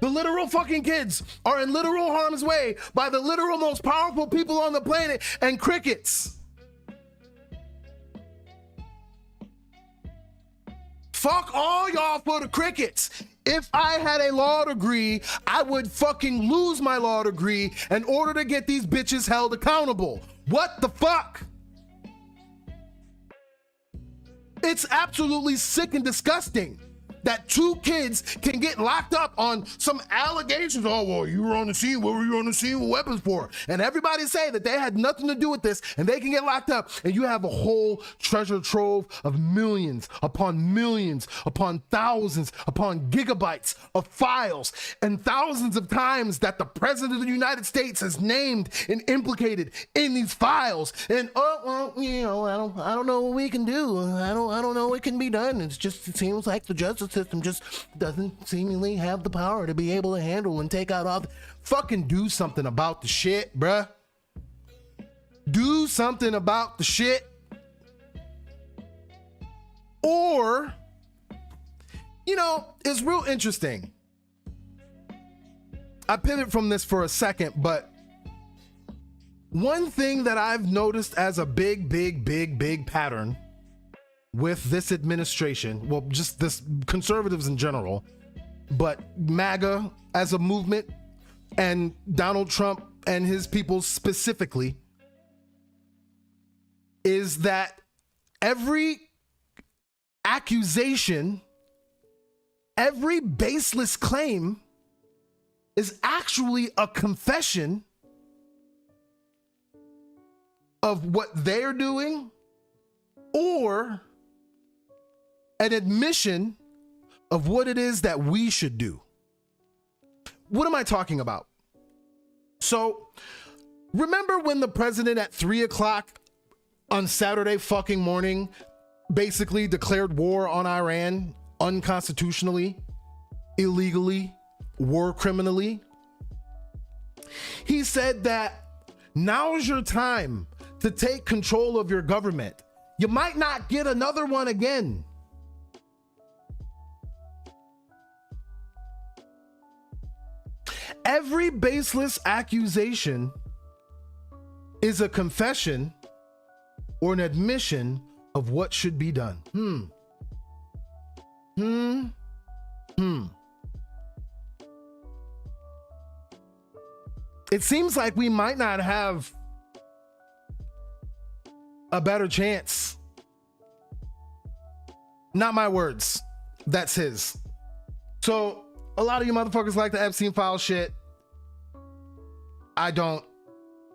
are in literal harm's way by the literal most powerful people on the planet and crickets. Fuck all y'all for the crickets. If I had a law degree, I would fucking lose my law degree in order to get these bitches held accountable. What the fuck? It's absolutely sick and disgusting that two kids can get locked up on some allegations. Oh, well, you were on the scene. What were you on the scene with weapons for? And everybody say that they had nothing to do with this and they can get locked up. And you have a whole treasure trove of millions upon thousands upon gigabytes of files and thousands of times that the president of the United States has named and implicated in these files. And well, you know, I don't know what we can do. I don't know what can be done. It seems like the justice system just doesn't seemingly have the power to be able to handle and take out all the... Fucking do something about the shit, bruh. Do something about the shit. Or, you know, it's real interesting. I pivot from this for a second, but one thing that I've noticed as a big pattern with this administration, well, just this conservatives in general, but MAGA as a movement and Donald Trump and his people specifically, is that every accusation, every baseless claim is actually a confession of what they're doing or an admission of what it is that we should do. What am I talking about? So, remember when the president at 3:00 on Saturday fucking morning basically declared war on Iran unconstitutionally, illegally, war criminally? He said that now's your time to take control of your government. You might not get another one again. Every baseless accusation is a confession or an admission of what should be done. It seems like we might not have a better chance. Not my words. That's his. So a lot of you motherfuckers like the Epstein file shit. I don't,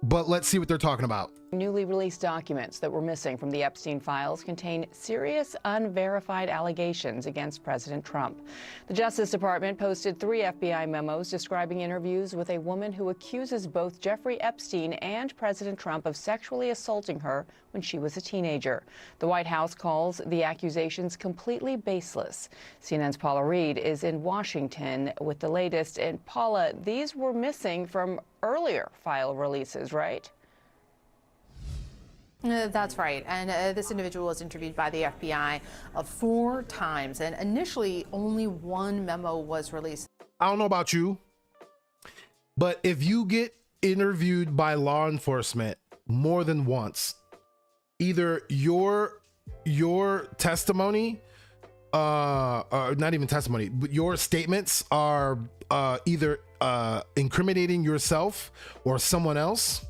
but let's see what they're talking about. Newly released documents that were missing from the Epstein files contain serious, unverified allegations against President Trump. The Justice Department posted 3 FBI memos describing interviews with a woman who accuses both Jeffrey Epstein and President Trump of sexually assaulting her when she was a teenager. The White House calls the accusations completely baseless. CNN's Paula Reed is in Washington with the latest. And Paula, these were missing from earlier file releases, right? That's right. And this individual was interviewed by the FBI 4 times. And initially, only 1 memo was released. I don't know about you, but if you get interviewed by law enforcement more than once, either your testimony, or not even testimony, but your statements are either incriminating yourself or someone else,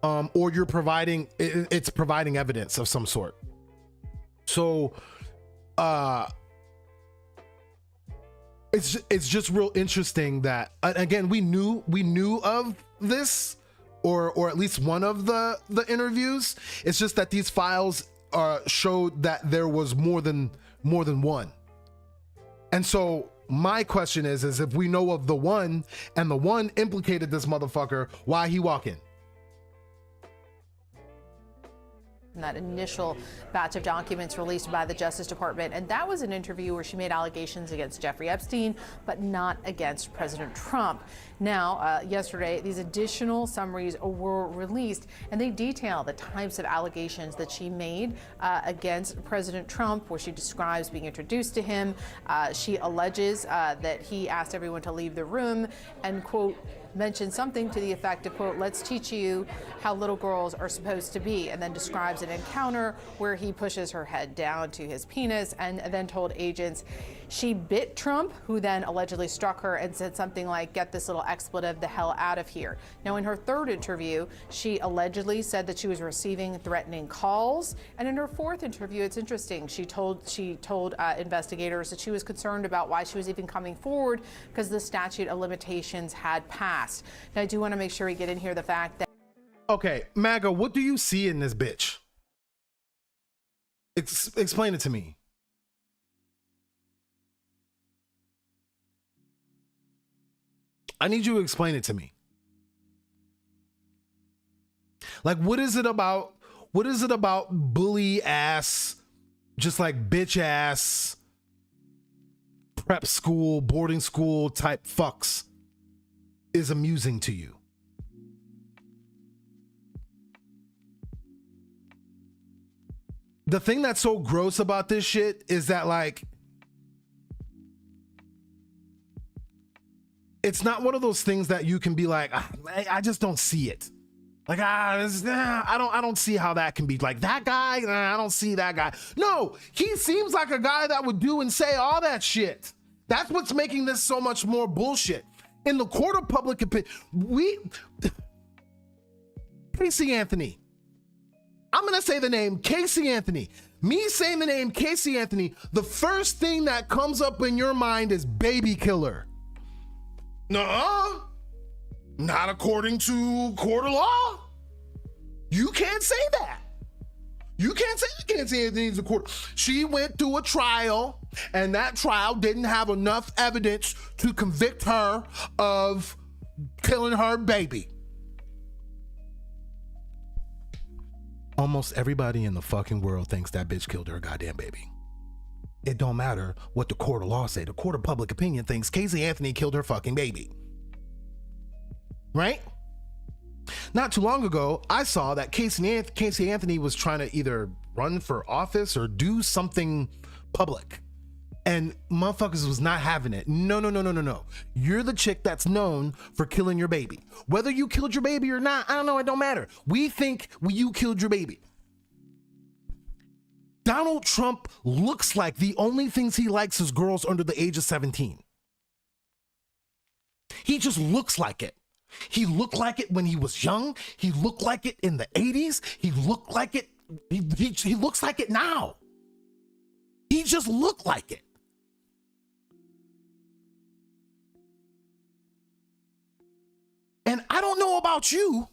or you're providing evidence of some sort. So it's just real interesting that, again, we knew of this, or at least one of the interviews. It's just that these files showed that there was more than one. And so my question is if we know of the one, and the one implicated this motherfucker, why he walking? That initial batch of documents released by the Justice Department. And that was an interview where she made allegations against Jeffrey Epstein, but not against President Trump. Now, yesterday, these additional summaries were released, and they detail the types of allegations that she made against President Trump, where she describes being introduced to him. She alleges that he asked everyone to leave the room and, quote, mentioned something to the effect of, quote, let's teach you how little girls are supposed to be, and then describes an encounter where he pushes her head down to his penis, and then told agents she bit Trump, who then allegedly struck her and said something like, get this little expletive the hell out of here. Now, in her 3rd interview, she allegedly said that she was receiving threatening calls. And in her 4th interview, it's interesting, she told investigators that she was concerned about why she was even coming forward, because the statute of limitations had passed. Now, I do want to make sure we get in here the fact that... Okay, MAGA, what do you see in this bitch? Explain it to me. I need you to explain it to me. Like, what is it about bully ass, just like bitch ass, prep school, boarding school type fucks is amusing to you? The thing that's so gross about this shit is that, like, it's not one of those things that you can be like, I just don't see it. Like, I don't see how that can be. Like, that guy, I don't see that guy. No, he seems like a guy that would do and say all that shit. That's what's making this so much more bullshit. In the court of public opinion, Casey Anthony. I'm going to say the name Casey Anthony. Me saying the name Casey Anthony, the first thing that comes up in your mind is baby killer. Nuh-uh. Not according to court of law. You can't say that. You can't say Anthony's a court. She went through a trial, and that trial didn't have enough evidence to convict her of killing her baby. Almost everybody in the fucking world thinks that bitch killed her goddamn baby. It don't matter what the court of law say. The court of public opinion thinks Casey Anthony killed her fucking baby. Right? Not too long ago, I saw that Casey Anthony was trying to either run for office or do something public. And motherfuckers was not having it. No. You're the chick that's known for killing your baby. Whether you killed your baby or not, I don't know, it don't matter. We think you killed your baby. Donald Trump looks like the only things he likes is girls under the age of 17. He just looks like it. He looked like it when he was young. He looked like it in the 80s. He looked like it. He looks like it now. He just looked like it. And I don't know about you,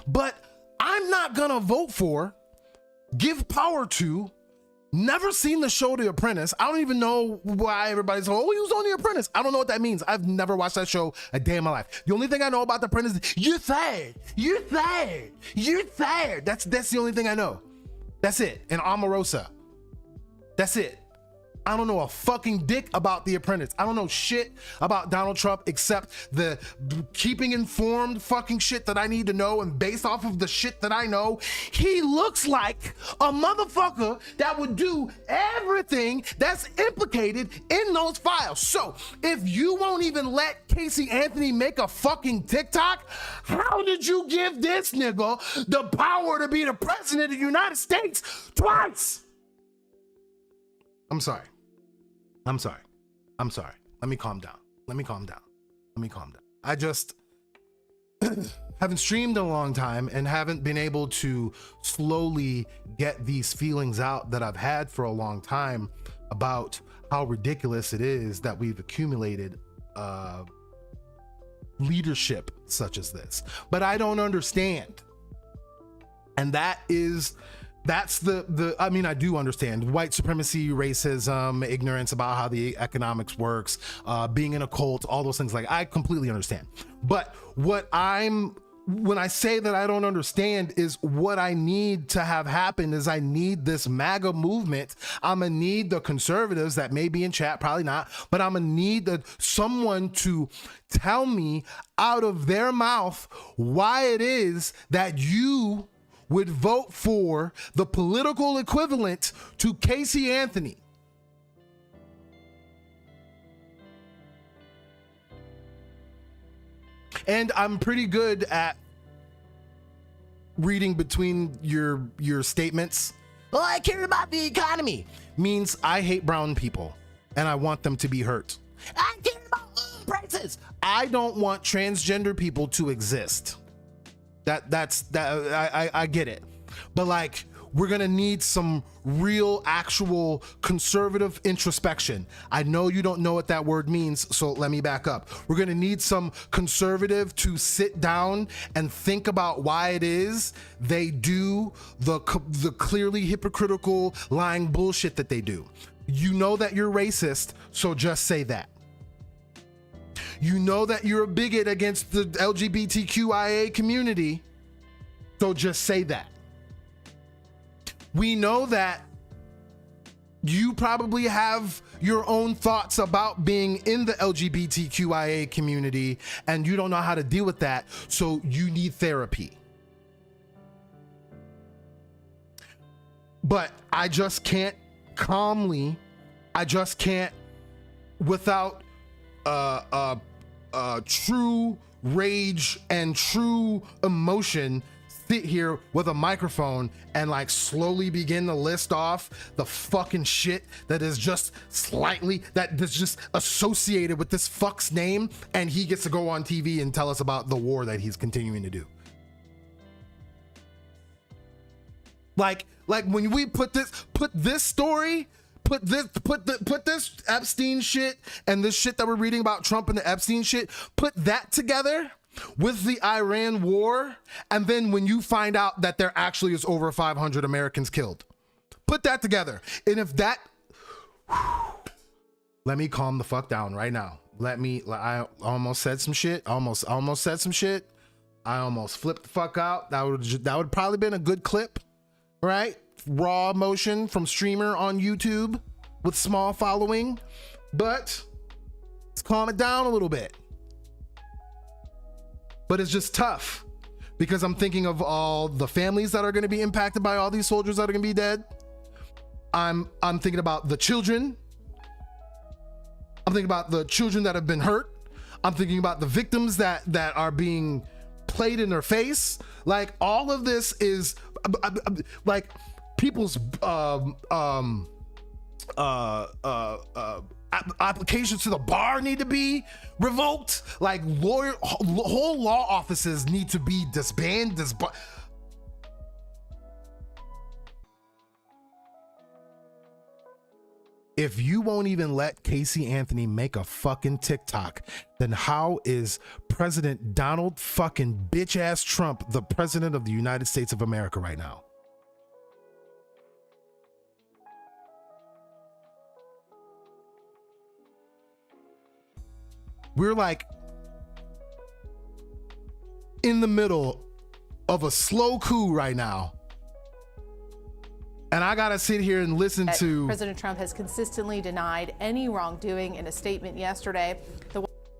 but I'm not gonna vote for, give power to, never seen the show The Apprentice. I don't even know why everybody's like, oh, he was on The Apprentice. I don't know what that means. I've never watched that show a day in my life. The only thing I know about The Apprentice is you're sad. That's the only thing I know. That's it. And Omarosa. That's it. I don't know a fucking dick about The Apprentice. I don't know shit about Donald Trump except the keeping informed fucking shit that I need to know. And based off of the shit that I know, he looks like a motherfucker that would do everything that's implicated in those files. So if you won't even let Casey Anthony make a fucking TikTok, how did you give this nigga the power to be the president of the United States twice? I'm sorry. Let me calm down. I just haven't streamed in a long time and haven't been able to slowly get these feelings out that I've had for a long time about how ridiculous it is that we've accumulated leadership such as this. But I don't understand. And that's the I mean, I do understand white supremacy, racism, ignorance about how the economics works, being in a cult, all those things. Like, I completely understand. But when I say that I don't understand is what I need to have happen is I need this MAGA movement. I'm gonna need the conservatives that may be in chat, probably not, but I'm gonna need someone to tell me out of their mouth why it is that you would vote for the political equivalent to Casey Anthony. And I'm pretty good at reading between your statements. Well, I care about the economy means I hate brown people and I want them to be hurt. I care about prices. I don't want transgender people to exist. I get it. But like, we're gonna need some real, actual conservative introspection. I know you don't know what that word means, so let me back up. We're gonna need some conservative to sit down and think about why it is they do the clearly hypocritical, lying bullshit that they do. You know that you're racist, so just say that. You know that you're a bigot against the LGBTQIA community, so just say that. We know that you probably have your own thoughts about being in the LGBTQIA community and you don't know how to deal with that, so you need therapy. But I just can't calmly, without true rage and true emotion, sit here with a microphone and like slowly begin to list off the fucking shit that is just that's just associated with this fuck's name, and he gets to go on TV and tell us about the war that he's continuing to do. Like when we put this Epstein shit and this shit that we're reading about Trump and the Epstein shit, put that together with the Iran war, and then when you find out that there actually is over 500 Americans killed, put that together. And if that, let me calm the fuck down right now. I almost said some shit. I almost flipped the fuck out. That would probably been a good clip, right? Raw emotion from streamer on YouTube with small following, but let's calm it down a little bit. But it's just tough because I'm thinking of all the families that are going to be impacted by all these soldiers that are going to be dead. I'm thinking about the children. I'm thinking about the children that have been hurt. I'm thinking about the victims that are being played in their face. Like, all of this is like people's applications to the bar need to be revoked. Like, whole law offices need to be disbanded. If you won't even let Casey Anthony make a fucking TikTok, then how is President Donald fucking bitch ass Trump the president of the United States of America right now. We're like in the middle of a slow coup right now. And I gotta sit here and listen to... President Trump has consistently denied any wrongdoing. In a statement yesterday,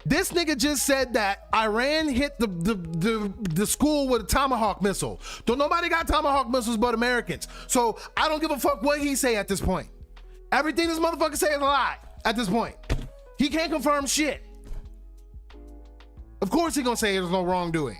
this nigga just said that Iran hit the school with a Tomahawk missile. Don't nobody got Tomahawk missiles but Americans. So I don't give a fuck what he say at this point. Everything this motherfucker say is a lie at this point. He can't confirm shit. Of course he gonna say there's no wrongdoing.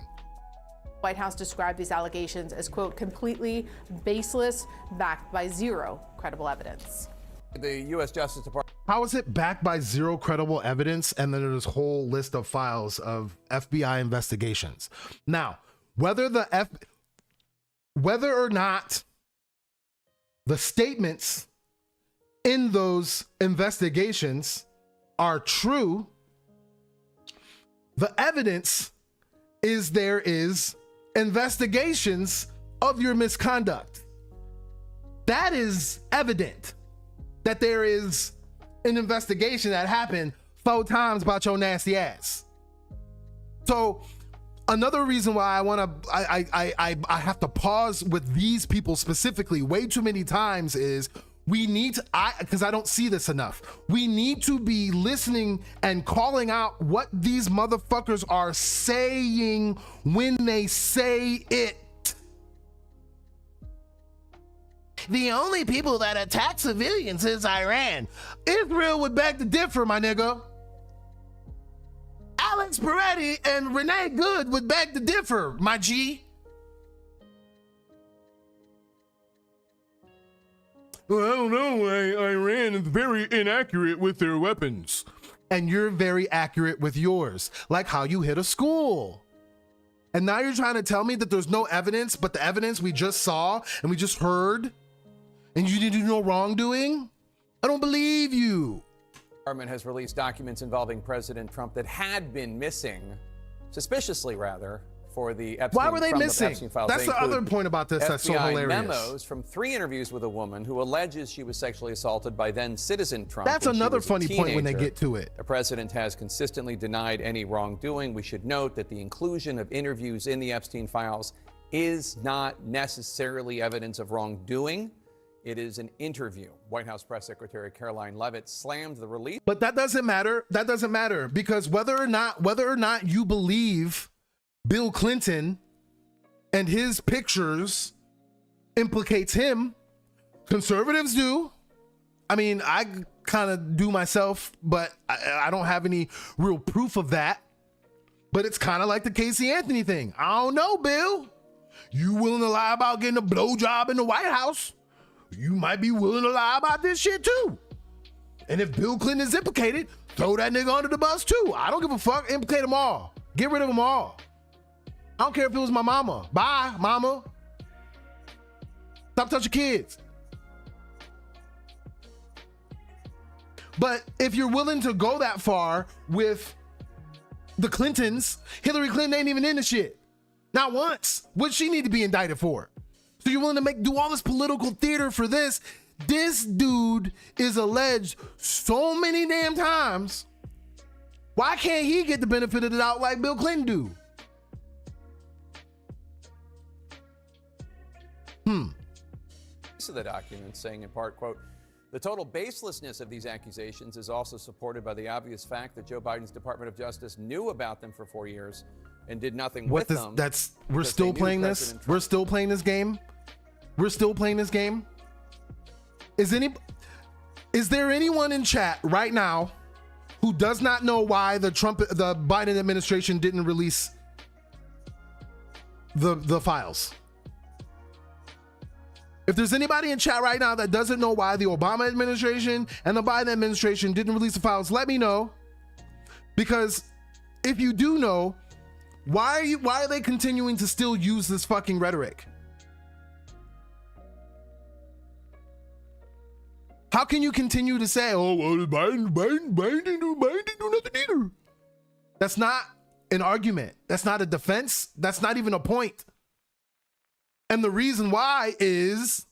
White House described these allegations as, quote, completely baseless, backed by zero credible evidence. The U.S. Justice Department. How is it backed by zero credible evidence? And then there's a whole list of files of FBI investigations. Now, whether or not the statements in those investigations are true, the evidence is there is investigations of your misconduct. That is evident that there is an investigation that happened 4 times about your nasty ass. So another reason why I have to pause with these people specifically way too many times is we need to, because I don't see this enough. We need to be listening and calling out what these motherfuckers are saying when they say it. The only people that attack civilians is Iran. Israel would beg to differ, my nigga. Alex Peretti and Renee Good would beg to differ, my G. Well, I don't know. Iran is very inaccurate with their weapons. And you're very accurate with yours, like how you hit a school. And now you're trying to tell me that there's no evidence, but the evidence we just saw and we just heard, and you didn't do no wrongdoing? I don't believe you. The department has released documents involving President Trump that had been missing, suspiciously rather, for the Epstein. Why were they missing? That's the other point about this that's so hilarious. Memos from 3 interviews with a woman who alleges she was sexually assaulted by then citizen Trump. That's another funny point when they get to it. The president has consistently denied any wrongdoing. We should note that the inclusion of interviews in the Epstein files is not necessarily evidence of wrongdoing. It is an interview. White House Press Secretary Caroline Leavitt slammed the release. But that doesn't matter. That doesn't matter, because whether or not you believe Bill Clinton and his pictures implicates him, conservatives do. I mean, I kind of do myself, but I don't have any real proof of that. But it's kind of like the Casey Anthony thing. I don't know, Bill. You willing to lie about getting a blowjob in the White House? You might be willing to lie about this shit too. And if Bill Clinton is implicated, throw that nigga under the bus too. I don't give a fuck. Implicate them all. Get rid of them all. I don't care if it was my mama. Bye, mama. Stop touching kids. But if you're willing to go that far with the Clintons, Hillary Clinton ain't even in the shit. Not once. What she need to be indicted for? So you're willing to do all this political theater for this? This dude is alleged so many damn times. Why can't he get the benefit of the doubt like Bill Clinton do? Of the document saying in part, quote, the total baselessness of these accusations is also supported by the obvious fact that Joe Biden's Department of Justice knew about them for 4 years and did nothing with them. We're still playing this? We're still playing this game? We're still playing this game? Is there anyone in chat right now who does not know why the Biden administration didn't release the files? If there's anybody in chat right now that doesn't know why the Obama administration and the Biden administration didn't release the files, let me know. Because if you do know, why are they continuing to still use this fucking rhetoric? How can you continue to say, oh, well, Biden didn't do nothing either? That's not an argument. That's not a defense. That's not even a point. And the reason why is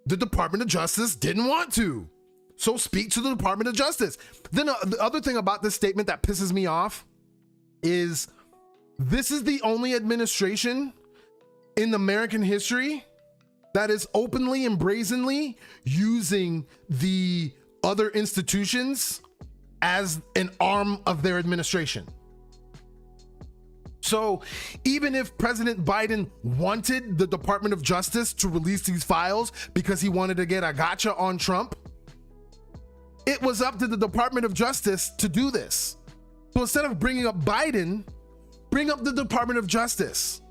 the Department of Justice didn't want to. So speak to the Department of Justice. Then the other thing about this statement that pisses me off is this is the only administration in American history that is openly and brazenly using the other institutions as an arm of their administration. So even if President Biden wanted the Department of Justice to release these files because he wanted to get a gotcha on Trump, it was up to the Department of Justice to do this. So instead of bringing up Biden, bring up the Department of Justice.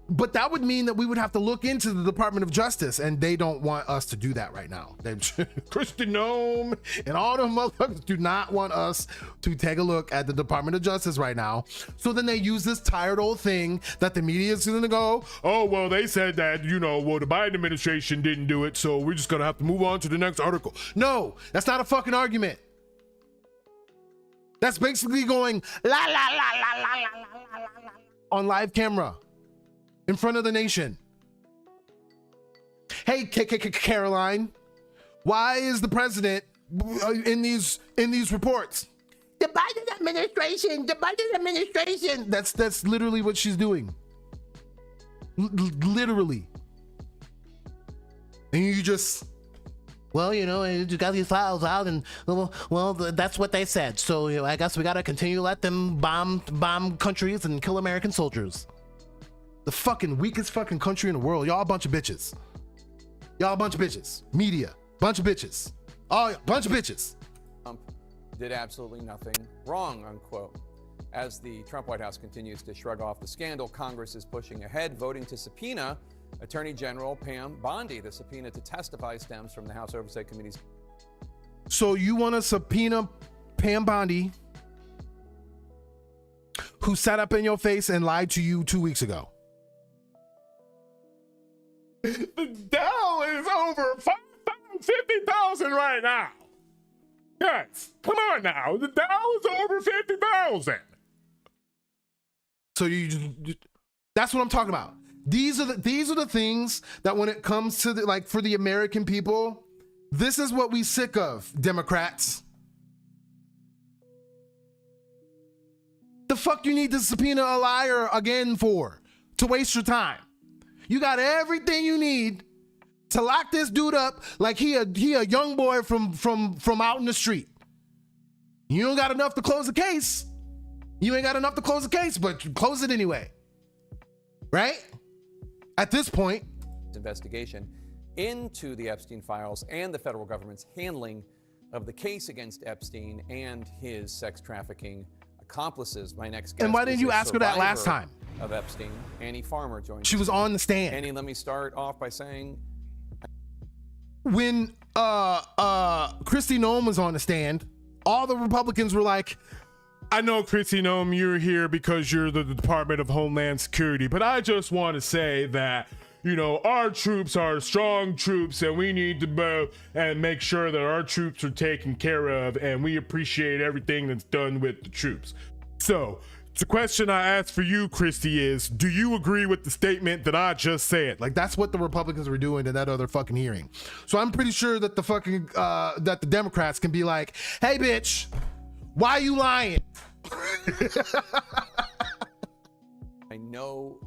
But that would mean that we would have to look into the Department of Justice, and they don't want us to do that right now. Kristi Noem and all the motherfuckers do not want us to take a look at the Department of Justice right now. So then they use this tired old thing that the media is going to go, Oh, well, they said that, the Biden administration didn't do it, so we're just going to have to move on to the next article. no, that's not a fucking argument. That's basically going la la la la la la la la la on live camera in front of the nation. Hey, Caroline, why is the president in these reports? The Biden administration. That's literally what she's doing. Literally. And you just, you got these files out, and well, that's what they said. So I guess we gotta continue to let them bomb countries and kill American soldiers. The fucking weakest fucking country in the world. Y'all a bunch of bitches. Y'all a bunch of bitches. Media, bunch of bitches. Oh, bunch of bitches. Trump did absolutely nothing wrong, unquote. As the Trump White House continues to shrug off the scandal, Congress is pushing ahead, voting to subpoena Attorney General Pam Bondi. The subpoena to testify stems from the House Oversight Committee's. So you want to subpoena Pam Bondi, who sat up in your face and lied to you 2 weeks ago? The Dow is over 50,000 right now. Guys, come on now. The Dow is over 50,000. So that's what I'm talking about. These are the things that when it comes to for the American people, this is what we sick of, Democrats. The fuck you need to subpoena a liar again for? To waste your time. You got everything you need to lock this dude up like he a young boy from out in the street. You don't got enough to close the case. You ain't got enough to close the case, but close it anyway. Right? At this point, investigation into the Epstein files and the federal government's handling of the case against Epstein and his sex trafficking accomplices. My next guest. And why didn't you ask her that last time? Of Epstein, Annie Farmer joined. She was on the stand. Annie, let me start off by saying, when Kristi Noem was on the stand, all the Republicans were like, I know, Kristi Noem, you're here because you're the Department of Homeland Security, but I just want to say that, our troops are strong troops, and we need to and make sure that our troops are taken care of, and we appreciate everything that's done with the troops. So the question I ask for you, Kristi, is, do you agree with the statement that I just said? Like, that's what the Republicans were doing in that other fucking hearing. So I'm pretty sure that the fucking, that the Democrats can be like, hey, bitch, why you lying? I know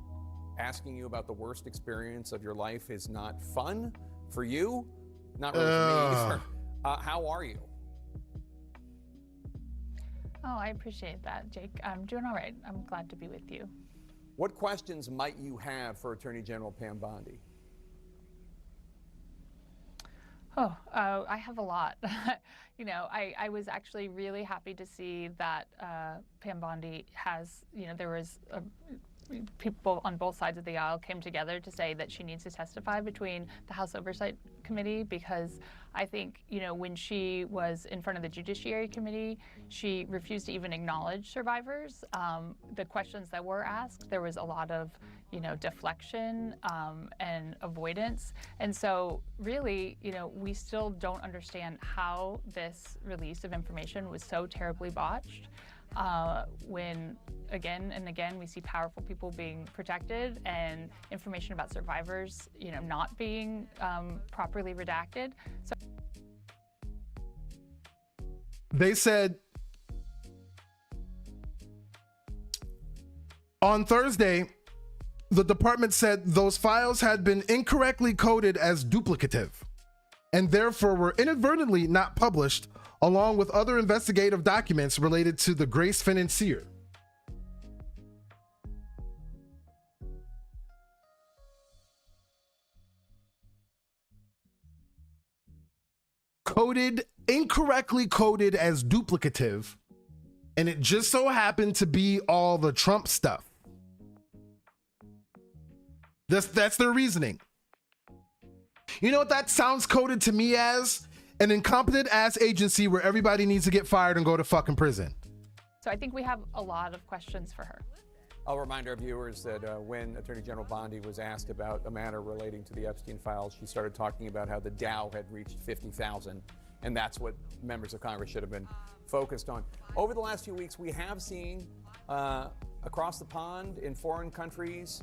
asking you about the worst experience of your life is not fun for you. Not really for me either. How are you? Oh, I appreciate that, Jake. I'm doing all right. I'm glad to be with you. What questions might you have for Attorney General Pam Bondi? I have a lot. I was actually really happy to see that Pam Bondi has, there was people on both sides of the aisle came together to say that she needs to testify between the House Oversight Committee, because I think, when she was in front of the Judiciary Committee, she refused to even acknowledge survivors. The questions that were asked, there was a lot of, deflection and avoidance. And so really, we still don't understand how this release of information was so terribly botched. when again and again we see powerful people being protected and information about survivors, not being properly redacted. So they said on Thursday, the department said those files had been incorrectly coded as duplicative and therefore were inadvertently not published, along with other investigative documents related to the Grace financier. Incorrectly coded as duplicative, and it just so happened to be all the Trump stuff. That's their reasoning. You know what that sounds coded to me as? An incompetent ass agency where everybody needs to get fired and go to fucking prison. I think we have a lot of questions for her. I'll remind our viewers that when Attorney General Bondi was asked about a matter relating to the Epstein files, she started talking about how the Dow had reached 50,000, and that's what members of Congress should have been focused on. Over the last few weeks, we have seen across the pond in foreign countries,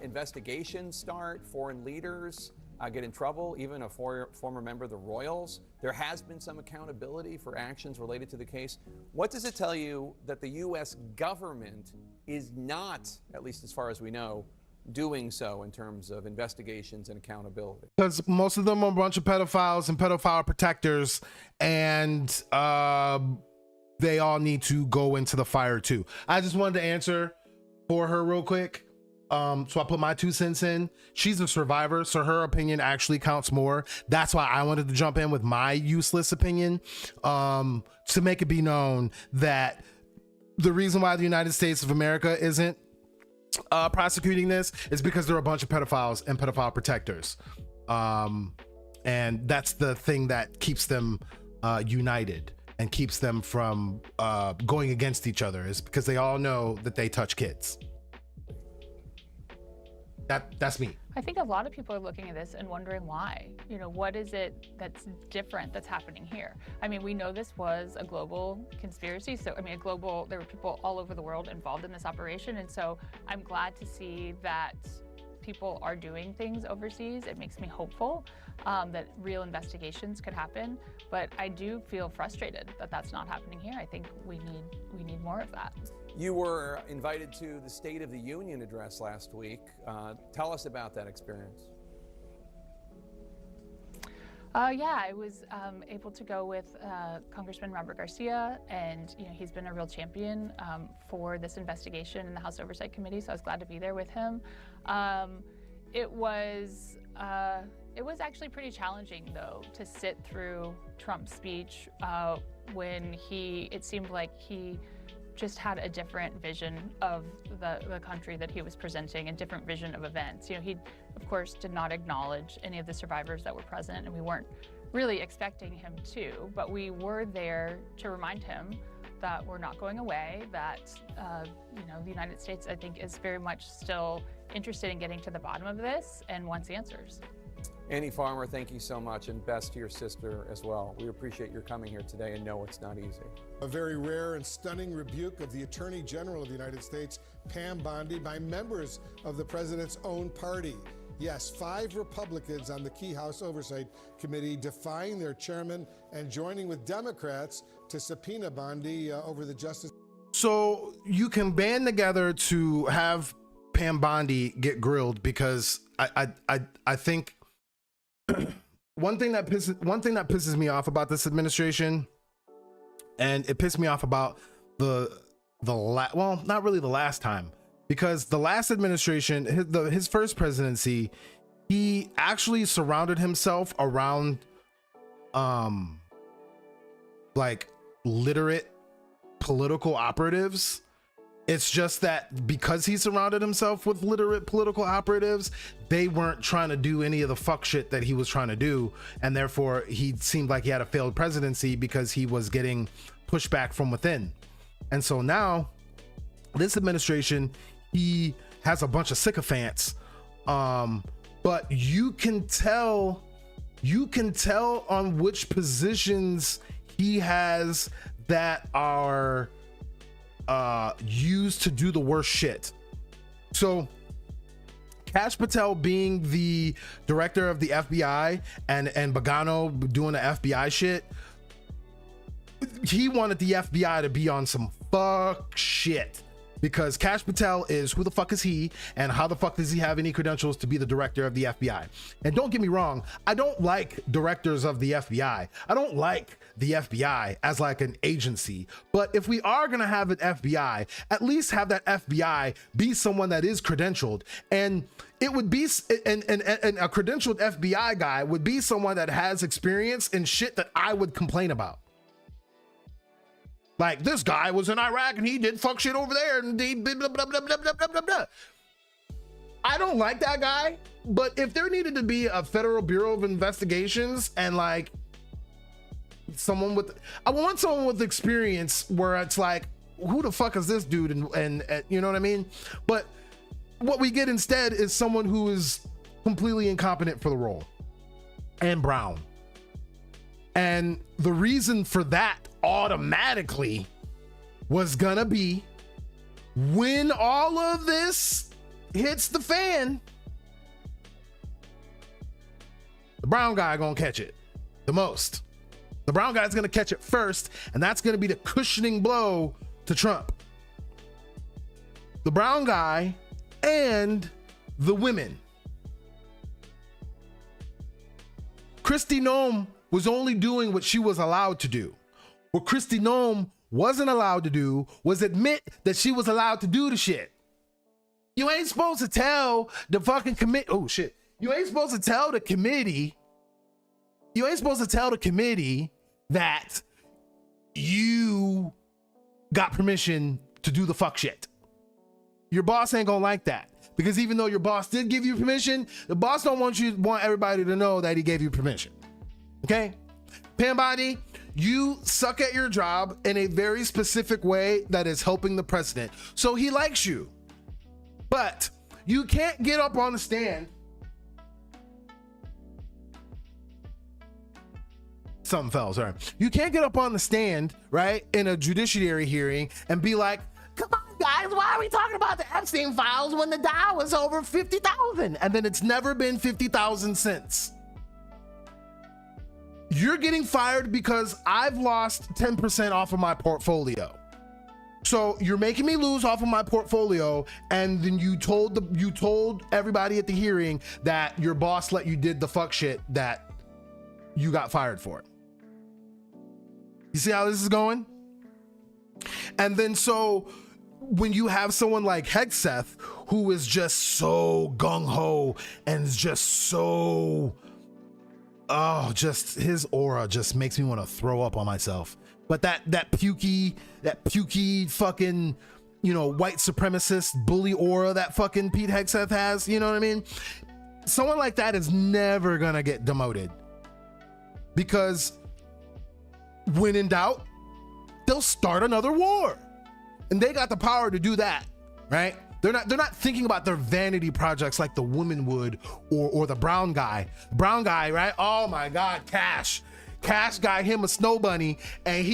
investigations start, foreign leaders get in trouble, even a former member of the Royals. There has been some accountability for actions related to the case. What does it tell you that the U.S. government is not, at least as far as we know, doing so in terms of investigations and accountability? Because most of them are a bunch of pedophiles and pedophile protectors, and they all need to go into the fire too. I just wanted to answer for her real quick. So I put my 2 cents in. She's a survivor, so her opinion actually counts more. That's why I wanted to jump in with my useless opinion, to make it be known that the reason why the United States of America isn't prosecuting this is because there are a bunch of pedophiles and pedophile protectors. And that's the thing that keeps them united and keeps them from going against each other, is because they all know that they touch kids. That's me. I think a lot of people are looking at this and wondering why. What is it that's different that's happening here? I mean, we know this was a global conspiracy. So, there were people all over the world involved in this operation. And so I'm glad to see that people are doing things overseas. It makes me hopeful that real investigations could happen. But I do feel frustrated that that's not happening here. I think we need more of that. You were invited to the State of the Union address last week. Tell us about that experience. Yeah, I was able to go with Congressman Robert Garcia, and he's been a real champion for this investigation in the House Oversight Committee. So I was glad to be there with him. It was actually pretty challenging, though, to sit through Trump's speech when it seemed like he just had a different vision of the country that he was presenting, a different vision of events. He, of course, did not acknowledge any of the survivors that were present, and we weren't really expecting him to, but we were there to remind him that we're not going away, that the United States, I think, is very much still interested in getting to the bottom of this and wants answers. Annie Farmer, thank you so much, and best to your sister as well. We appreciate your coming here today and know it's not easy. A very rare and stunning rebuke of the Attorney General of the United States, Pam Bondi, by members of the president's own party. Yes, 5 Republicans on the key House Oversight Committee defying their chairman and joining with Democrats to subpoena Bondi over the Justice. So you can band together to have Pam Bondi get grilled, because I think one thing that pisses me off about this administration, and it pissed me off about well, not really the last time, because the last administration, his first presidency, he actually surrounded himself around like literate political operatives. It's just that because he surrounded himself with literate political operatives, they weren't trying to do any of the fuck shit that he was trying to do. And therefore, he seemed like he had a failed presidency because he was getting pushback from within. And so now, this administration, he has a bunch of sycophants. But you can tell on which positions he has that are used to do the worst shit. So Kash Patel being the director of the FBI and Bogano doing the FBI shit, he wanted the FBI to be on some fuck shit, because Kash Patel is, who the fuck is he, and how the fuck does he have any credentials to be the director of the FBI? And don't get me wrong, I don't like directors of the FBI. I don't like the FBI as like an agency. But if we are gonna have an FBI, at least have that FBI be someone that is credentialed. And it would be, and a credentialed FBI guy would be someone that has experience in shit that I would complain about. Like, this guy was in Iraq and he did fuck shit over there and he blah, blah, blah, blah, blah, blah, blah, blah. I don't like that guy, but if there needed to be a Federal Bureau of Investigations and like someone with, I want someone with experience where it's like, who the fuck is this dude? And you know what I mean? But what we get instead is someone who is completely incompetent for the role, and brown. And the reason for that automatically was gonna be, when all of this hits the fan, the brown guy gonna catch it the most. The brown guy's gonna catch it first, and that's gonna be the cushioning blow to Trump. The brown guy and the women. Kristi Noem was only doing what she was allowed to do. What Kristi Noem wasn't allowed to do was admit that she was allowed to do the shit. You ain't supposed to tell the fucking committee. Oh shit. You ain't supposed to tell the committee. You ain't supposed to tell the committee that you got permission to do the fuck shit. Your boss ain't gonna like that, because even though your boss did give you permission, the boss don't want everybody to know that he gave you permission. Okay? Pambadi, you suck at your job in a very specific way that is helping the president. So he likes you. But you can't get up on the stand. Something fell, sorry. You can't get up on the stand, right, in a judiciary hearing and be like, come on, guys, why are we talking about the Epstein files when the Dow was over 50,000? And then it's never been 50,000 since. You're getting fired because I've lost 10% off of my portfolio. So you're making me lose off of my portfolio, and then you told everybody at the hearing that your boss let you did the fuck shit that you got fired for. You see how this is going? And then so when you have someone like Hegseth, who is just so gung-ho and is just so, oh, just his aura just makes me want to throw up on myself. But that pukey fucking, you know, white supremacist bully aura that fucking Pete Hegseth has, you know what I mean? Someone like that is never gonna get demoted, because when in doubt, they'll start another war. And they got the power to do that, right? They're not thinking about their vanity projects like the woman would, or the brown guy. Brown guy, right? Oh my God, Kash got him a snow bunny, and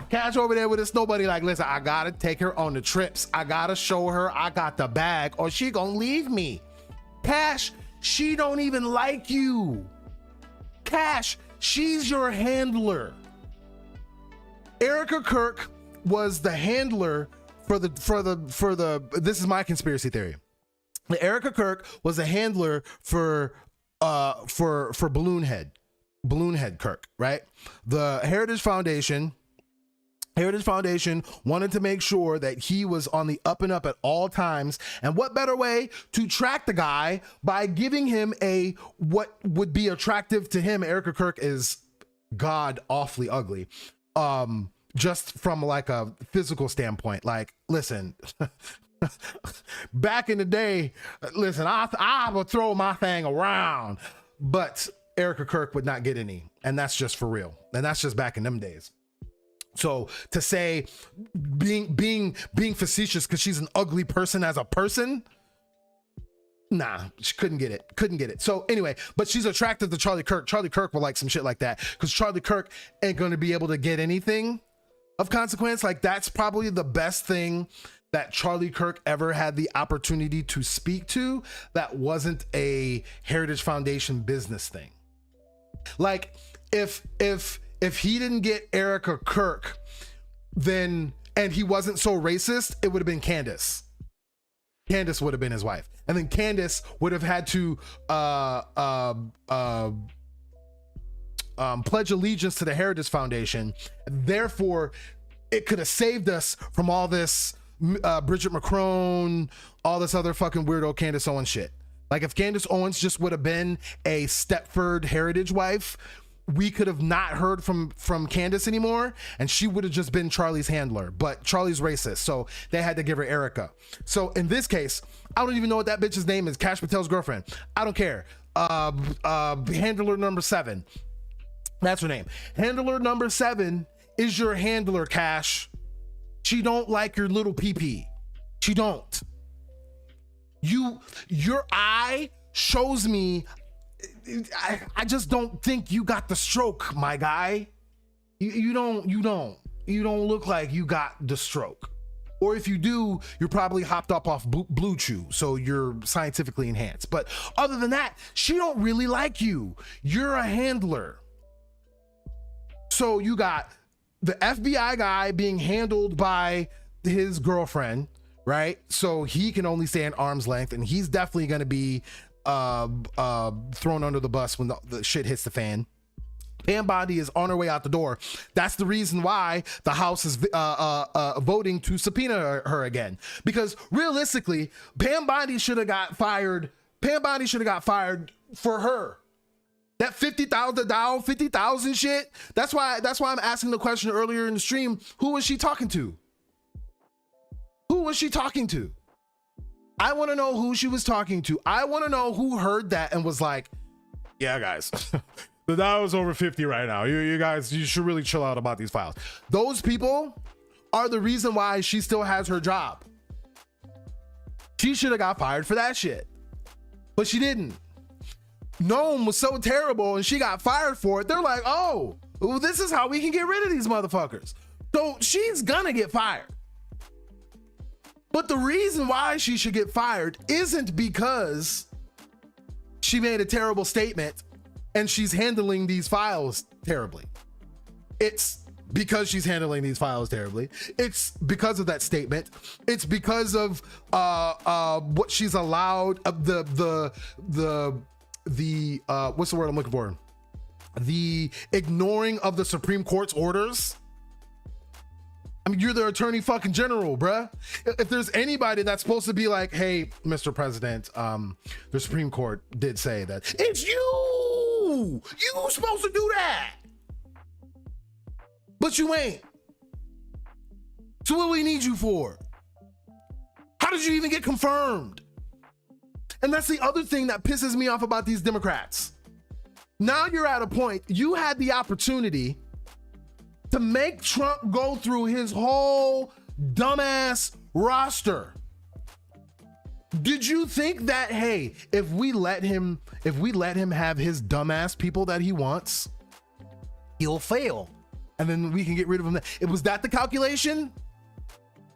Kash over there with a snow bunny, like, listen, I gotta take her on the trips. I gotta show her I got the bag, or she gonna leave me. Kash, she don't even like you. Kash, she's your handler. Erica Kirk was the handler for the this is my conspiracy theory. Erica Kirk was a handler for Balloon Head Kirk, right? The Heritage Foundation wanted to make sure that he was on the up and up at all times. And what better way to track the guy by giving him what would be attractive to him? Erica Kirk is god awfully ugly. Just from like a physical standpoint, like, listen, back in the day, listen, I would throw my thing around, but Erica Kirk would not get any. And that's just for real. And that's just back in them days. So to say being facetious because she's an ugly person as a person, nah, she couldn't get it. So anyway, but she's attracted to Charlie Kirk. Charlie Kirk will like some shit like that, because Charlie Kirk ain't going to be able to get anything of consequence. Like, that's probably the best thing that Charlie Kirk ever had the opportunity to speak to that wasn't a Heritage Foundation business thing. Like, if he didn't get Erica Kirk, then, and he wasn't so racist, it would have been Candace. Candace would have been his wife. And then Candace would have had to pledge allegiance to the Heritage Foundation. Therefore, it could have saved us from all this Bridget McCrone, all this other fucking weirdo Candace Owens shit. Like, if Candace Owens just would have been a Stepford Heritage wife, we could have not heard from Candace anymore, and she would have just been Charlie's handler. But Charlie's racist, so they had to give her Erica. So in this case, I don't even know what that bitch's name is. Cash Patel's girlfriend. I don't care. Handler number 7. That's her name. Handler number 7 is your handler, Cash. She don't like your little pee-pee. She don't. Your eye shows me. I just don't think you got the stroke, my guy. You don't look like you got the stroke. Or if you do, you're probably hopped up off Blue Chew, so you're scientifically enhanced. But other than that, she don't really like you. You're a handler. So you got the FBI guy being handled by his girlfriend, right? So he can only stay at arm's length, and he's definitely going to be thrown under the bus when the shit hits the fan. Pam Bondi is on her way out the door. That's the reason why the House is voting to subpoena her again. Because realistically, Pam Bondi should have got fired. Pam Bondi should have got fired for her. That $50,000 shit. That's why I'm asking the question earlier in the stream. Who was she talking to? Who was she talking to? I want to know who she was talking to. I want to know who heard that and was like, yeah, guys, the Dow is over 50 right now. You guys, you should really chill out about these files. Those people are the reason why she still has her job. She should have got fired for that shit, but she didn't. Nome was so terrible and she got fired for it. They're like, oh, well, this is how we can get rid of these motherfuckers. So she's gonna get fired. But the reason why she should get fired isn't because she made a terrible statement and she's handling these files terribly. It's because she's handling these files terribly. It's because of that statement. It's because of what she's allowed, the what's the word I'm looking for? The ignoring of the Supreme Court's orders. I mean, you're the attorney fucking general, bruh. If there's anybody that's supposed to be like, hey, Mr. President, the Supreme Court did say that. It's you! You supposed to do that! But you ain't. So what do we need you for? How did you even get confirmed? And that's the other thing that pisses me off about these Democrats. Now you're at a point, you had the opportunity to make Trump go through his whole dumbass roster. Did you think that, hey, if we let him have his dumbass people that he wants, he'll fail, and then we can get rid of him? Was that the calculation?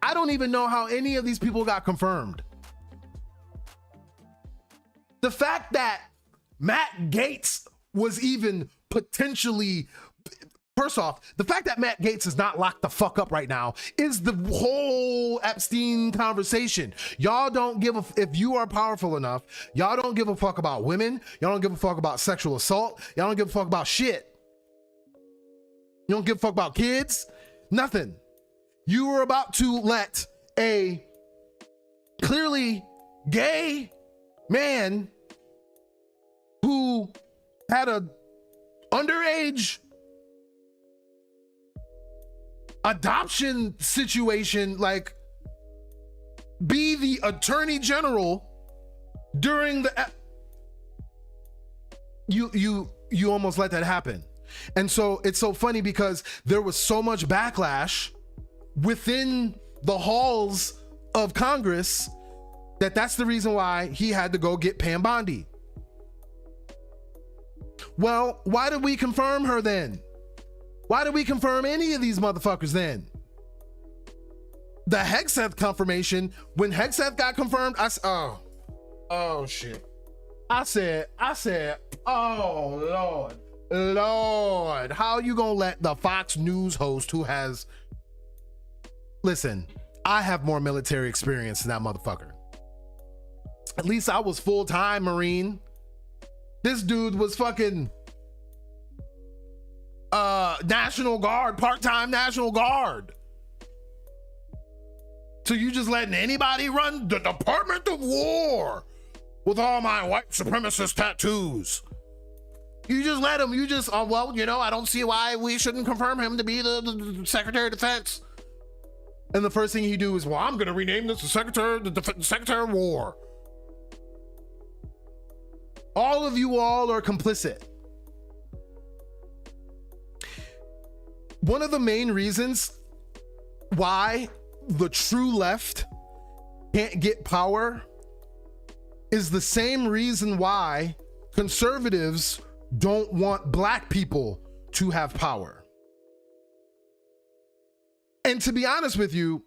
I don't even know how any of these people got confirmed. The fact that Matt Gaetz was even potentially, first off, the fact that Matt Gaetz is not locked the fuck up right now is the whole Epstein conversation. Y'all don't give if you are powerful enough, y'all don't give a fuck about women. Y'all don't give a fuck about sexual assault. Y'all don't give a fuck about shit. You don't give a fuck about kids. Nothing. You were about to let a clearly gay man who had a underage adoption situation, like, be the attorney general during the you almost let that happen. And so it's so funny because there was so much backlash within the halls of Congress that's the reason why he had to go get Pam Bondi. Well, why did we confirm her then? Why did we confirm any of these motherfuckers then? The Hegseth confirmation, when Hegseth got confirmed, oh shit. I said, oh Lord, how you gonna let the Fox News host who has, listen, I have more military experience than that motherfucker. At least I was full-time Marine. This dude was fucking National Guard, part-time National Guard. So you just letting anybody run the Department of War with all my white supremacist tattoos? You just let him, well, you know, I don't see why we shouldn't confirm him to be the Secretary of Defense. And the first thing he do is, well, I'm gonna rename this the Secretary of War. All of you all are complicit. One of the main reasons why the true left can't get power is the same reason why conservatives don't want black people to have power. And to be honest with you,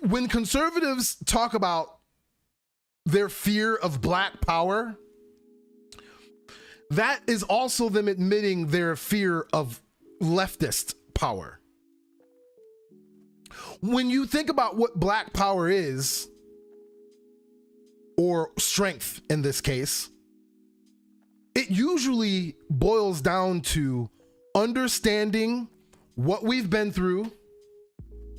when conservatives talk about their fear of black power, that is also them admitting their fear of leftist power. When you think about what black power is, or strength in this case, it usually boils down to understanding what we've been through,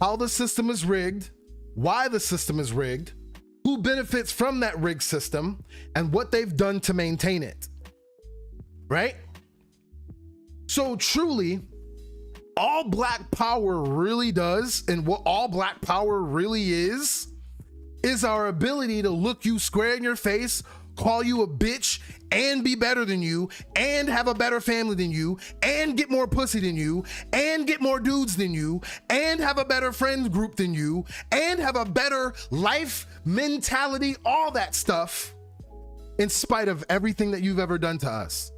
how the system is rigged, why the system is rigged, who benefits from that rigged system, and what they've done to maintain it. Right? So truly, all black power really does, and what all black power really is our ability to look you square in your face, call you a bitch, and be better than you, and have a better family than you, and get more pussy than you, and get more dudes than you, and have a better friend group than you, and have a better life mentality, all that stuff, in spite of everything that you've ever done to us.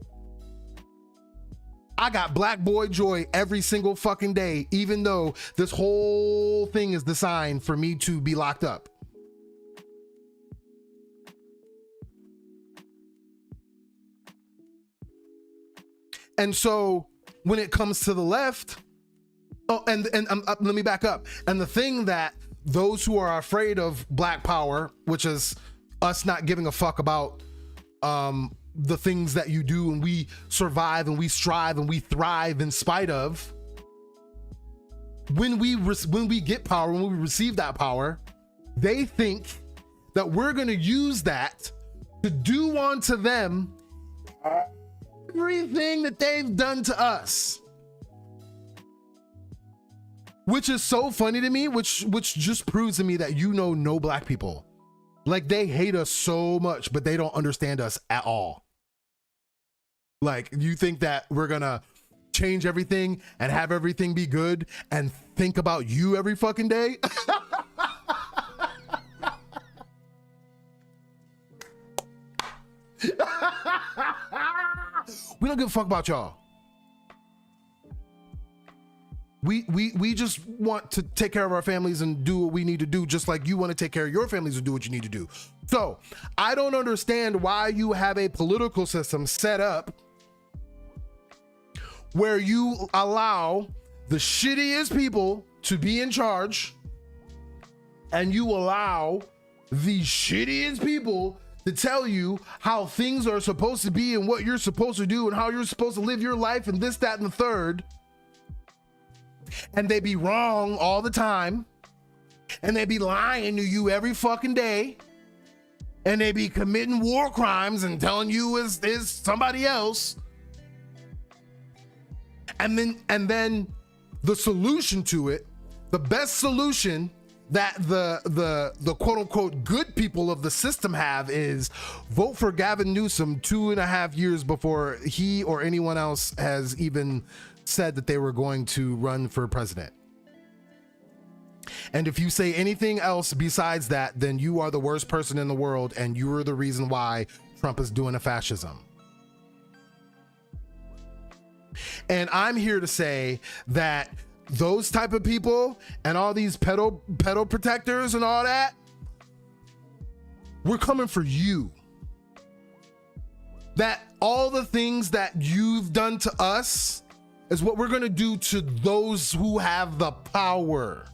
I got black boy joy every single fucking day, even though this whole thing is designed for me to be locked up. And so when it comes to the left, let me back up. And the thing that those who are afraid of black power, which is us not giving a fuck about the things that you do, and we survive and we strive and we thrive in spite of, when we get power, when we receive that power, they think that we're going to use that to do unto them everything that they've done to us, which is so funny to me, which just proves to me that no black people. Like, they hate us so much, but they don't understand us at all. Like, you think that we're gonna change everything and have everything be good and think about you every fucking day? We don't give a fuck about y'all. We just want to take care of our families and do what we need to do, just like you want to take care of your families and do what you need to do. So I don't understand why you have a political system set up where you allow the shittiest people to be in charge, and you allow the shittiest people to tell you how things are supposed to be and what you're supposed to do and how you're supposed to live your life and this, that, and the third. And they be wrong all the time, and they be lying to you every fucking day, and they be committing war crimes and telling you is somebody else. And then the solution to it, the best solution that the quote unquote good people of the system have, is vote for Gavin Newsom 2.5 years before he or anyone else has even said that they were going to run for president. And if you say anything else besides that, then you are the worst person in the world, and you are the reason why Trump is doing a fascism. And I'm here to say that those type of people and all these pedal protectors and all that, we're coming for you. That all the things that you've done to us is what we're going to do to those who have the power.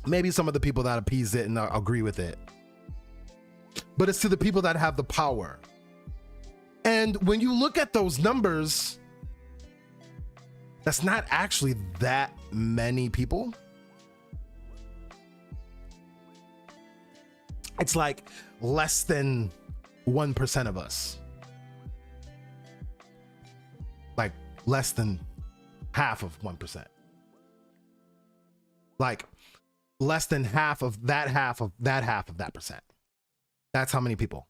Maybe some of the people that appeased it and agree with it, but it's to the people that have the power. And when you look at those numbers, that's not actually that many people. It's like less than 1% of us. Like less than half of 1%. Like less than half of that half of that half of that percent. That's how many people.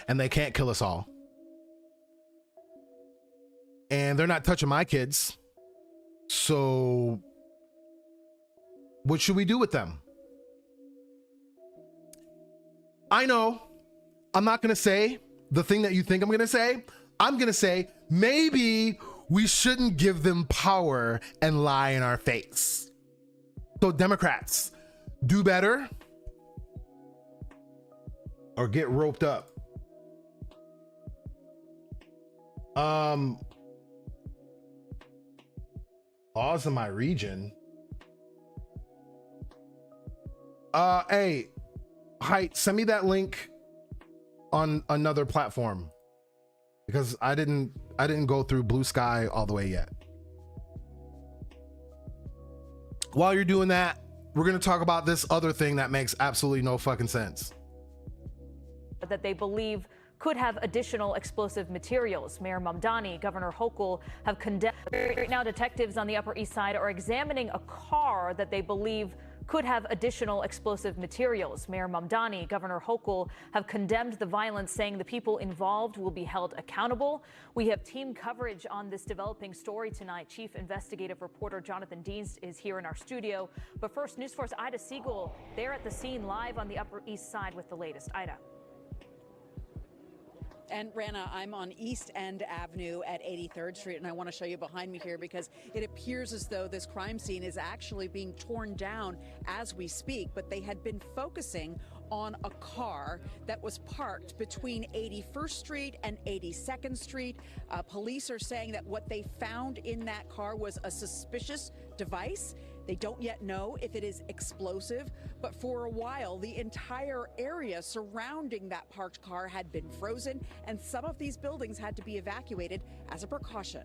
And they can't kill us all. And they're not touching my kids. So what should we do with them? I know I'm not going to say the thing that you think I'm going to say. I'm going to say maybe we shouldn't give them power and lie in our face. So Democrats, do better or get roped up. Laws in my region. Hey, Height, send me that link on another platform because I didn't go through Blue Sky all the way yet. While you're doing that, we're going to talk about this other thing that makes absolutely no fucking sense. That they believe could have additional explosive materials. Mayor Mamdani, Governor Hochul have condemned. Right now, detectives on the Upper East Side are examining a car that they believe could have additional explosive materials. Mayor Mamdani, Governor Hochul have condemned the violence, saying the people involved will be held accountable. We have team coverage on this developing story tonight. Chief investigative reporter Jonathan Deans is here in our studio. But first, News Force Ida Siegel, there at the scene live on the Upper East Side with the latest. Ida. And Rana, I'm on East End Avenue at 83rd Street, and I want to show you behind me here because it appears as though this crime scene is actually being torn down as we speak, but they had been focusing on a car that was parked between 81st Street and 82nd Street. Police are saying that what they found in that car was a suspicious device. They don't yet know if it is explosive, but for a while, the entire area surrounding that parked car had been frozen, and some of these buildings had to be evacuated as a precaution.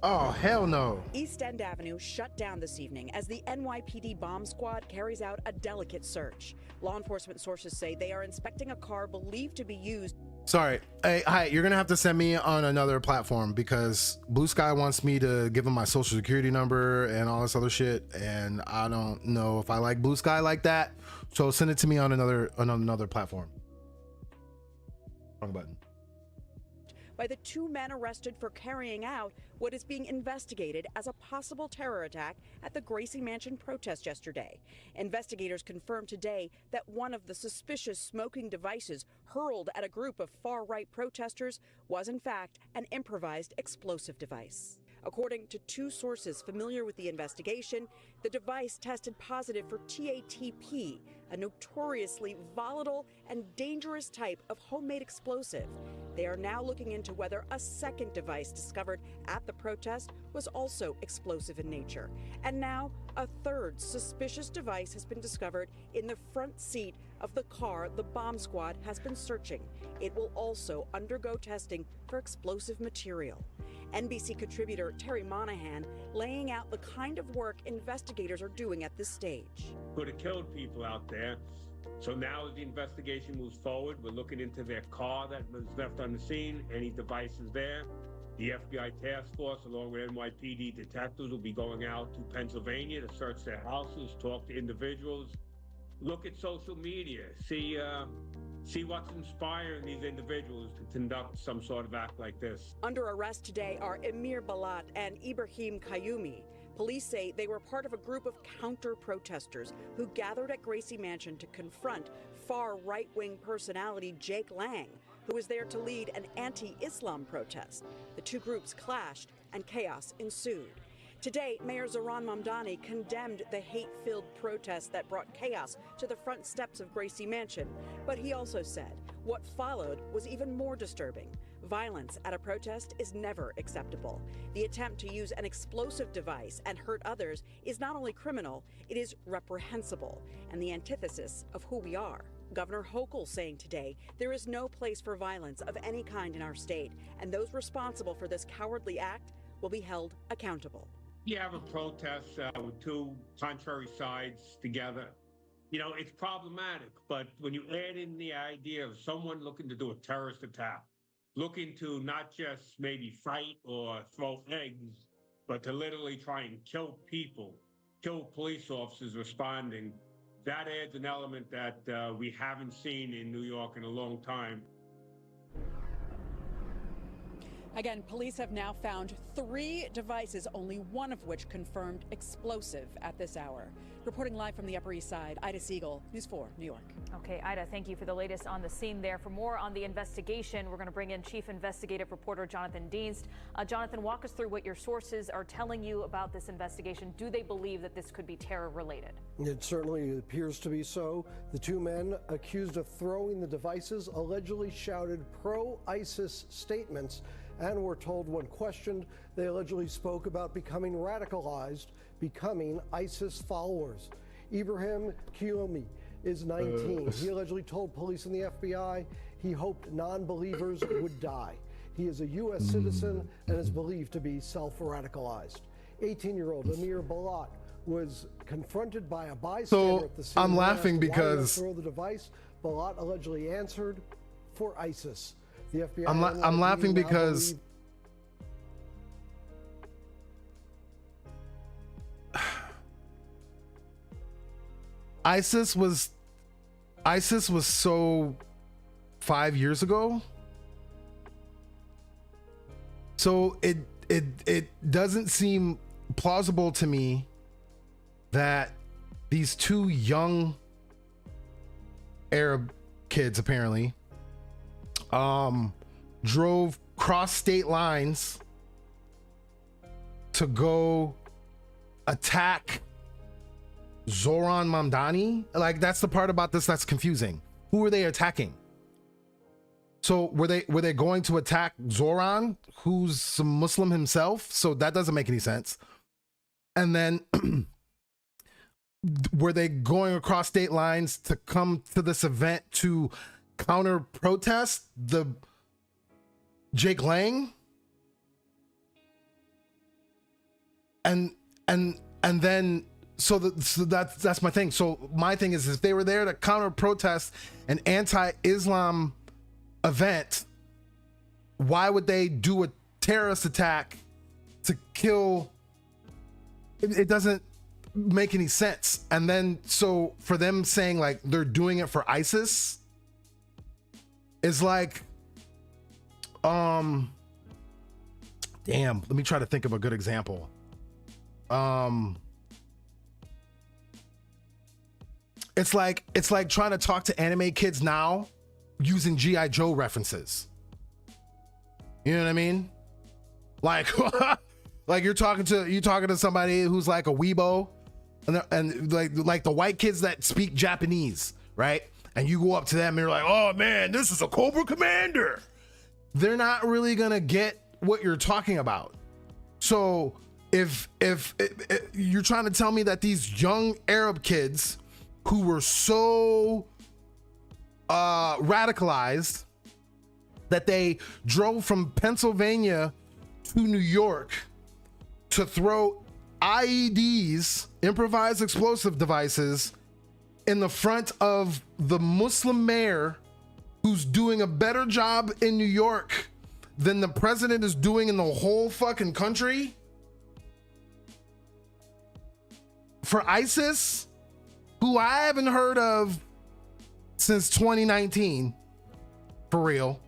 Oh, hell no. East End Avenue shut down this evening as the NYPD bomb squad carries out a delicate search. Law enforcement sources say they are inspecting a car believed to be used. Sorry. Hey, hi, you're going to have to send me on another platform because Blue Sky wants me to give them my social security number and all this other shit. And I don't know if I like Blue Sky like that. So send it to me on another platform. Wrong button. By the two men arrested for carrying out what is being investigated as a possible terror attack at the Gracie Mansion protest yesterday. Investigators confirmed today that one of the suspicious smoking devices hurled at a group of far-right protesters was in fact an improvised explosive device. According to two sources familiar with the investigation, the device tested positive for TATP, a notoriously volatile and dangerous type of homemade explosive. They are now looking into whether a second device discovered at the protest was also explosive in nature. And now a third suspicious device has been discovered in the front seat of the car the bomb squad has been searching. It will also undergo testing for explosive material. NBC contributor Terry Monahan laying out the kind of work investigators are doing at this stage. Could have killed people out there. So now as the investigation moves forward, we're looking into their car that was left on the scene, any devices there. The FBI task force, along with NYPD detectives, will be going out to Pennsylvania to search their houses, talk to individuals, look at social media, see what's inspiring these individuals to conduct some sort of act like this. Under arrest today are Emir Balat and Ibrahim Kayoumi. Police say they were part of a group of counter-protesters who gathered at Gracie Mansion to confront far right-wing personality Jake Lang, who was there to lead an anti-Islam protest. The two groups clashed and chaos ensued. Today, Mayor Zohran Mamdani condemned the hate-filled protest that brought chaos to the front steps of Gracie Mansion. But he also said what followed was even more disturbing. Violence at a protest is never acceptable. The attempt to use an explosive device and hurt others is not only criminal, it is reprehensible and the antithesis of who we are. Governor Hochul saying today there is no place for violence of any kind in our state, and those responsible for this cowardly act will be held accountable. You have a protest with two contrary sides together. You know, it's problematic, but when you add in the idea of someone looking to do a terrorist attack, looking to not just maybe fight or throw eggs, but to literally try and kill people, kill police officers responding, that adds an element that we haven't seen in New York in a long time. Again, police have now found 3 devices, only one of which confirmed explosive at this hour. Reporting live from the Upper East Side, Ida Siegel, News 4, New York. Okay, Ida, thank you for the latest on the scene there. For more on the investigation, we're going to bring in Chief Investigative Reporter Jonathan Dienst. Jonathan, walk us through what your sources are telling you about this investigation. Do they believe that this could be terror-related? It certainly appears to be so. The 2 men accused of throwing the devices allegedly shouted pro-ISIS statements and were told when questioned they allegedly spoke about becoming radicalized, becoming ISIS followers. Ibrahim Kioumi is 19. He allegedly told police and the FBI he hoped non-believers would die. He is a U.S. citizen and is believed to be self-radicalized. 18-year-old Amir Balat was confronted by a bystander at the scene. I'm laughing because throw the device. Balat allegedly answered for ISIS. The FBI I'm laughing because ISIS was so 5 years ago. So it doesn't seem plausible to me that these 2 young Arab kids apparently drove cross state lines to go attack Zohran Mamdani. Like, that's the part about this that's confusing. Who were they attacking? So were they going to attack Zohran, who's a Muslim himself? So that doesn't make any sense. And then were they going across state lines to come to this event to counter protest the Jake Lang? And then so that's my thing. So my thing is, if they were there to counter protest an anti-Islam event, why would they do a terrorist attack to kill? It doesn't make any sense. And then so for them saying like they're doing it for ISIS is like, damn, let me try to think of a good example. It's like trying to talk to anime kids now using G.I. Joe references. You know what I mean? Like, like you're talking to somebody who's like a weebo, and like the white kids that speak Japanese, right? And you go up to them and you're like, oh man, this is a Cobra Commander. They're not really gonna get what you're talking about. So if you're trying to tell me that these young Arab kids who were so radicalized that they drove from Pennsylvania to New York to throw IEDs, improvised explosive devices, in the front of the Muslim mayor who's doing a better job in New York than the president is doing in the whole fucking country for ISIS, who I haven't heard of since 2019, for real,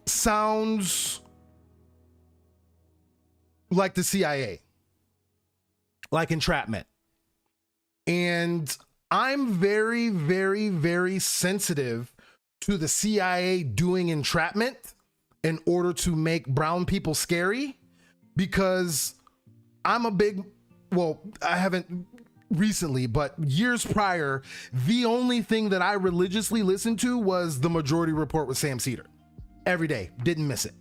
sounds like the CIA, like entrapment. And I'm very, very, very sensitive to the CIA doing entrapment in order to make brown people scary, because I'm a big, well, I haven't recently, but years prior, the only thing that I religiously listened to was The Majority Report with Sam Cedar. Every day, didn't miss it.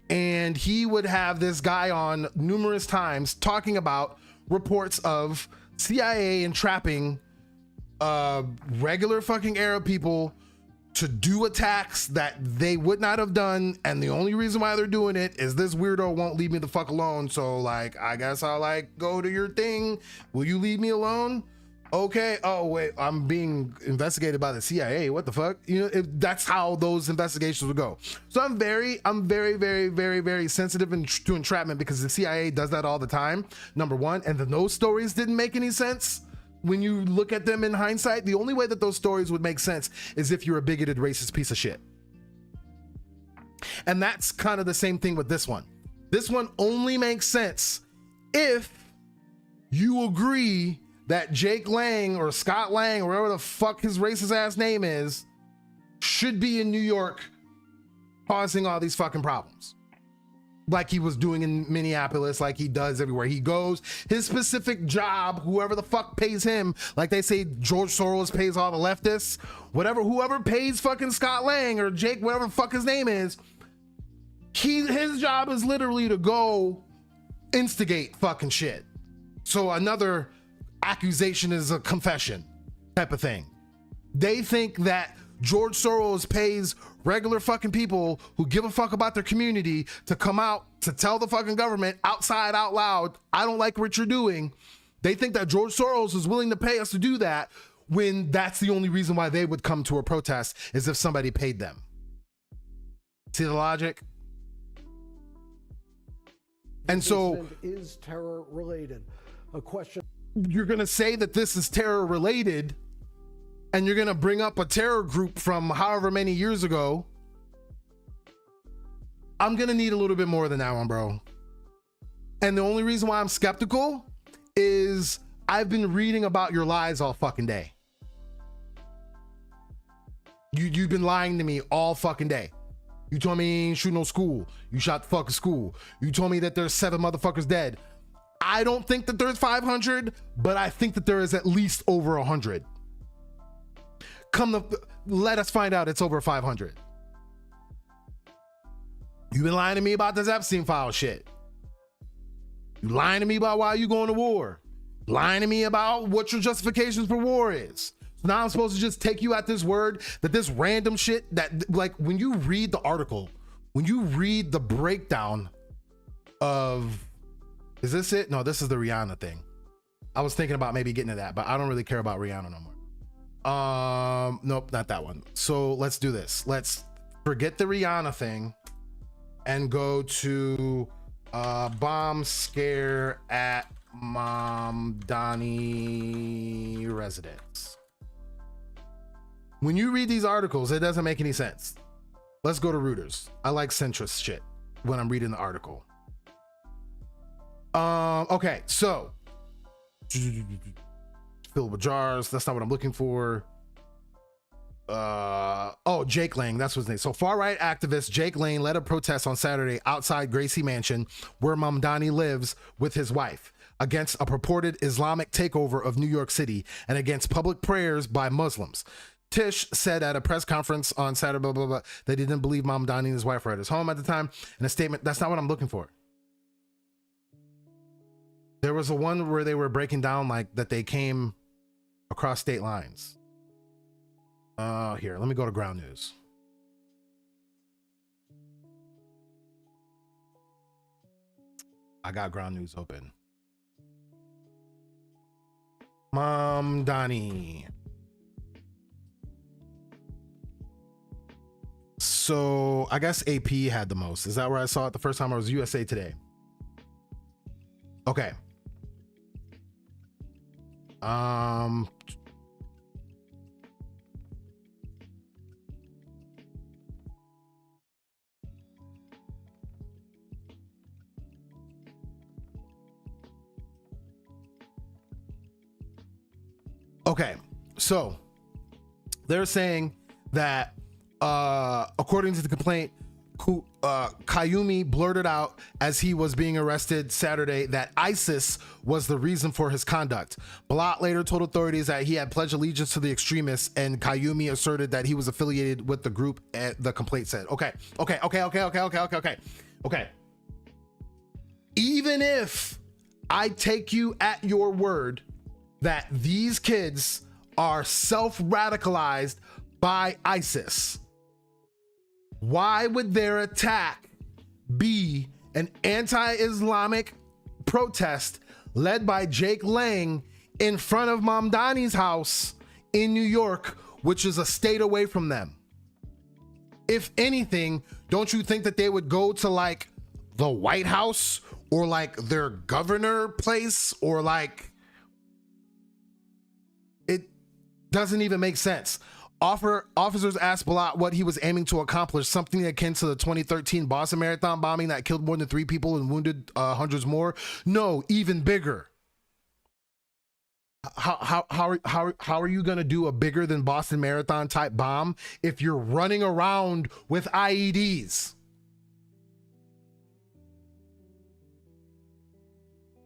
And he would have this guy on numerous times talking about reports of CIA entrapping regular fucking Arab people to do attacks that they would not have done, and the only reason why they're doing it is this weirdo won't leave me the fuck alone, so like I guess I'll like go to your thing. Will you leave me alone? Okay. Oh wait, I'm being investigated by the CIA. What the fuck? You know, that's how those investigations would go. So I'm very, very, very, very sensitive to entrapment, because the CIA does that all the time, number one. And then those stories didn't make any sense. When you look at them in hindsight, the only way that those stories would make sense is if you're a bigoted, racist piece of shit. And that's kind of the same thing with this one. This one only makes sense if you agree that Jake Lang or Scott Lang or whatever the fuck his racist ass name is should be in New York causing all these fucking problems. Like he was doing in Minneapolis, like he does everywhere he goes. His specific job, whoever the fuck pays him, like they say George Soros pays all the leftists, whoever pays fucking Scott Lang or Jake, whatever the fuck his name is, his job is literally to go instigate fucking shit. So another accusation is a confession type of thing. They think that George Soros pays regular fucking people who give a fuck about their community to come out to tell the fucking government outside out loud, I don't like what you're doing. They think that George Soros is willing to pay us to do that, when that's the only reason why they would come to a protest, is if somebody paid them. See the logic? And so is terror related? A question. You're going to say that this is terror related, and you're going to bring up a terror group from however many years ago. I'm going to need a little bit more than that one, bro. And the only reason why I'm skeptical is I've been reading about your lies all fucking day. You've been lying to me all fucking day. You told me you ain't shoot no school. You shot the fucking school. You told me that there's 7 motherfuckers dead. I don't think that there's 500, but I think that there is at least over 100. Let us find out it's over 500. You've been lying to me about this Epstein file shit. You lying to me about why you going to war. Lying to me about what your justifications for war is. So now I'm supposed to just take you at this word that this random shit that, like, when you read the article, when you read the breakdown of, is this it? No, this is the Rihanna thing. I was thinking about maybe getting to that, but I don't really care about Rihanna no more. Nope, not that one. So let's do this. Let's forget the Rihanna thing and go to bomb scare at Mamdani residence. When you read these articles, it doesn't make any sense. Let's go to Reuters. I like centrist shit when I'm reading the article. Okay, so filled with jars. That's not what I'm looking for. Jake Lang, that's his name. So far-right activist Jake Lang led a protest on Saturday outside Gracie Mansion, where Mamdani lives with his wife, against a purported Islamic takeover of New York City and against public prayers by Muslims. Tish said at a press conference on Saturday, blah, blah, blah, that he didn't believe Mamdani and his wife were at his home at the time. In a statement, that's not what I'm looking for. There was a one where they were breaking down like that they came across state lines. Here, let me go to ground news. I got ground news open. Mamdani. So I guess AP had the most. Is that where I saw it the first time? Or was USA Today? Okay. Okay, so they're saying that according to the complaint, Kayumi blurted out as he was being arrested Saturday that ISIS was the reason for his conduct. Blat later told authorities that he had pledged allegiance to the extremists, and Kayumi asserted that he was affiliated with the group. The complaint said, okay. Even if I take you at your word that these kids are self-radicalized by ISIS, why would their attack be an anti-Islamic protest led by Jake Lang in front of Mamdani's house in New York, which is a state away from them? If anything, don't you think that they would go to like the White House or like their governor place, or like, it doesn't even make sense. Officers asked Blat what he was aiming to accomplish, something akin to the 2013 Boston Marathon bombing that killed more than 3 people and wounded hundreds more. No, even bigger. How are you going to do a bigger than Boston Marathon type bomb if you're running around with IEDs?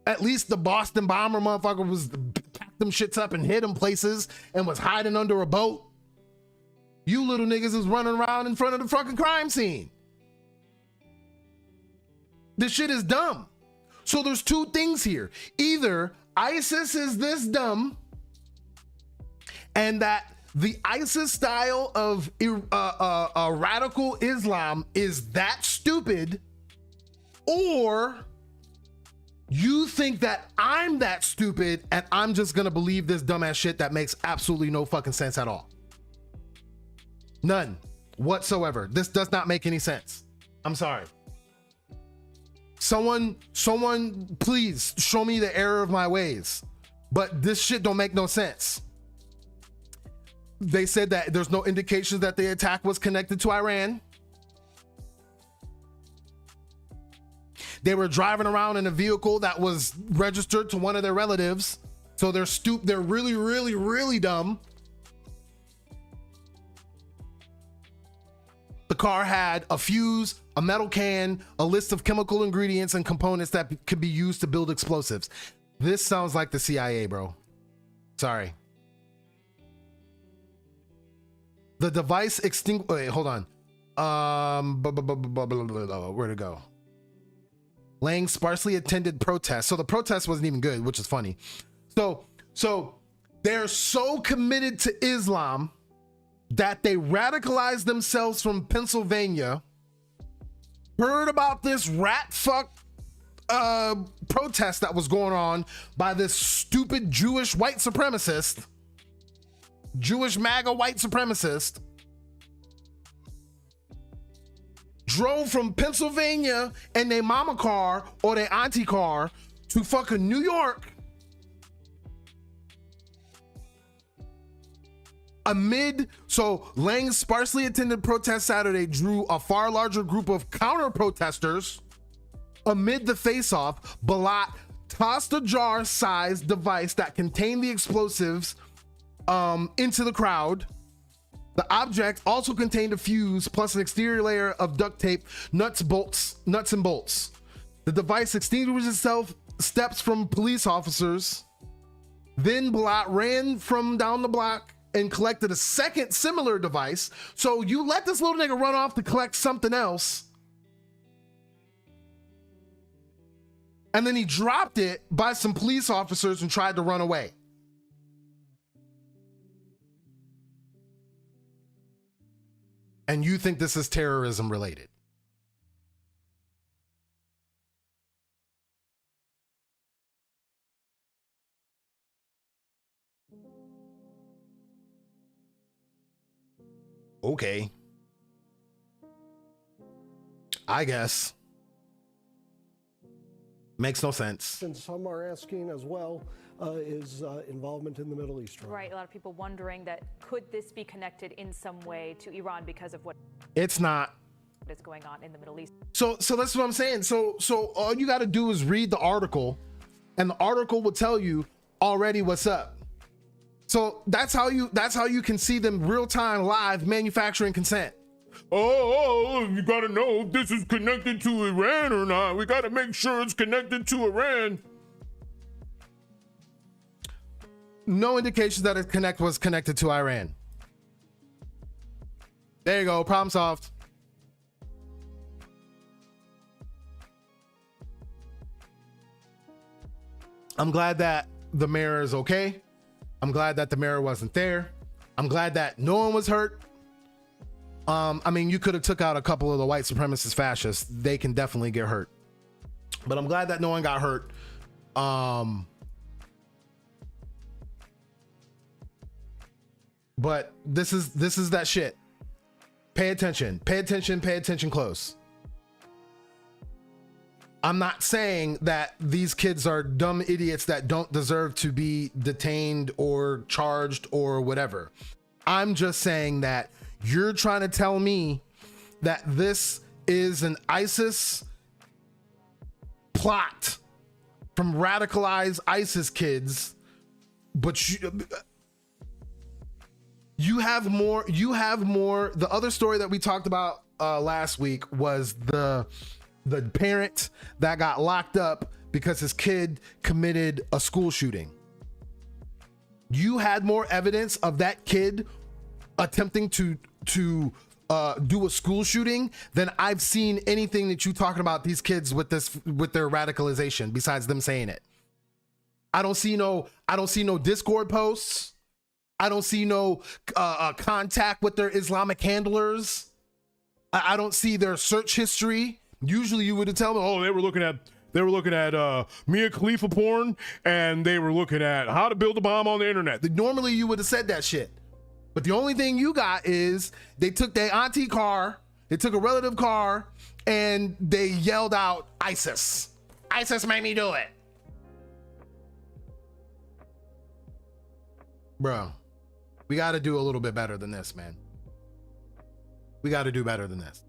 At least the Boston bomber motherfucker was packed them shits up and hid them places and was hiding under a boat. You little niggas is running around in front of the fucking crime scene. This shit is dumb. So there's two things here. Either ISIS is this dumb and that the ISIS style of radical Islam is that stupid, or you think that I'm that stupid and I'm just gonna believe this dumbass shit that makes absolutely no fucking sense at all. None whatsoever. This does not make any sense. I'm sorry. Someone please show me the error of my ways. But this shit don't make no sense. They said that there's no indications that the attack was connected to Iran. They were driving around in a vehicle that was registered to one of their relatives. So they're really, really, really dumb. The car had a fuse, a metal can, a list of chemical ingredients and components that could be used to build explosives. This sounds like the CIA, bro. Sorry. The device wait, hold on. Where'd it go? Lang sparsely attended protests. So the protest wasn't even good, which is funny. So they're so committed to Islam that they radicalized themselves from Pennsylvania, heard about this rat fuck protest that was going on by this stupid Jewish white supremacist, Jewish MAGA white supremacist, drove from Pennsylvania in their mama car or their auntie car to fucking New York so Lang's sparsely attended protest Saturday drew a far larger group of counter protesters. Amid the face-off, Blat tossed a jar-sized device that contained the explosives into the crowd. The object also contained a fuse plus an exterior layer of duct tape, nuts and bolts. The device extinguished itself steps from police officers. Then Blat ran from down the block and collected a second similar device. So you let this little nigga run off to collect something else, and then he dropped it by some police officers and tried to run away. And you think this is terrorism related? Okay. I guess. Makes no sense. And some are asking as well, is involvement in the Middle East. Right. A lot of people wondering that could this be connected in some way to Iran because of what It's not. is going on in the Middle East. So that's what I'm saying. So all you got to do is read the article, and the article will tell you already what's up. So that's how you can see them real time live manufacturing consent. Oh, you gotta know if this is connected to Iran or not. We gotta make sure it's connected to Iran. No indications that it was connected to Iran. There you go, problem solved. I'm glad that the mayor is okay. I'm glad that the mayor wasn't there. I'm glad that no one was hurt. I mean, you could have took out a couple of the white supremacist fascists. They can definitely get hurt. But I'm glad that no one got hurt. But this is that shit. Pay attention. Pay attention. Pay attention close. I'm not saying that these kids are dumb idiots that don't deserve to be detained or charged or whatever. I'm just saying that you're trying to tell me that this is an ISIS plot from radicalized ISIS kids, but you have more. The other story that we talked about last week was the parent that got locked up because his kid committed a school shooting. You had more evidence of that kid attempting to do a school shooting than I've seen anything that you talking about these kids with their radicalization besides them saying it. I don't see no Discord posts. I don't see no contact with their Islamic handlers. I don't see their search history. Usually you would have told me, oh, they were looking at Mia Khalifa porn, and they were looking at how to build a bomb on the internet. Normally you would have said that shit. But the only thing you got is they took their auntie car, they took a relative car, and they yelled out ISIS. ISIS made me do it. Bro, we got to do a little bit better than this, man. We got to do better than this.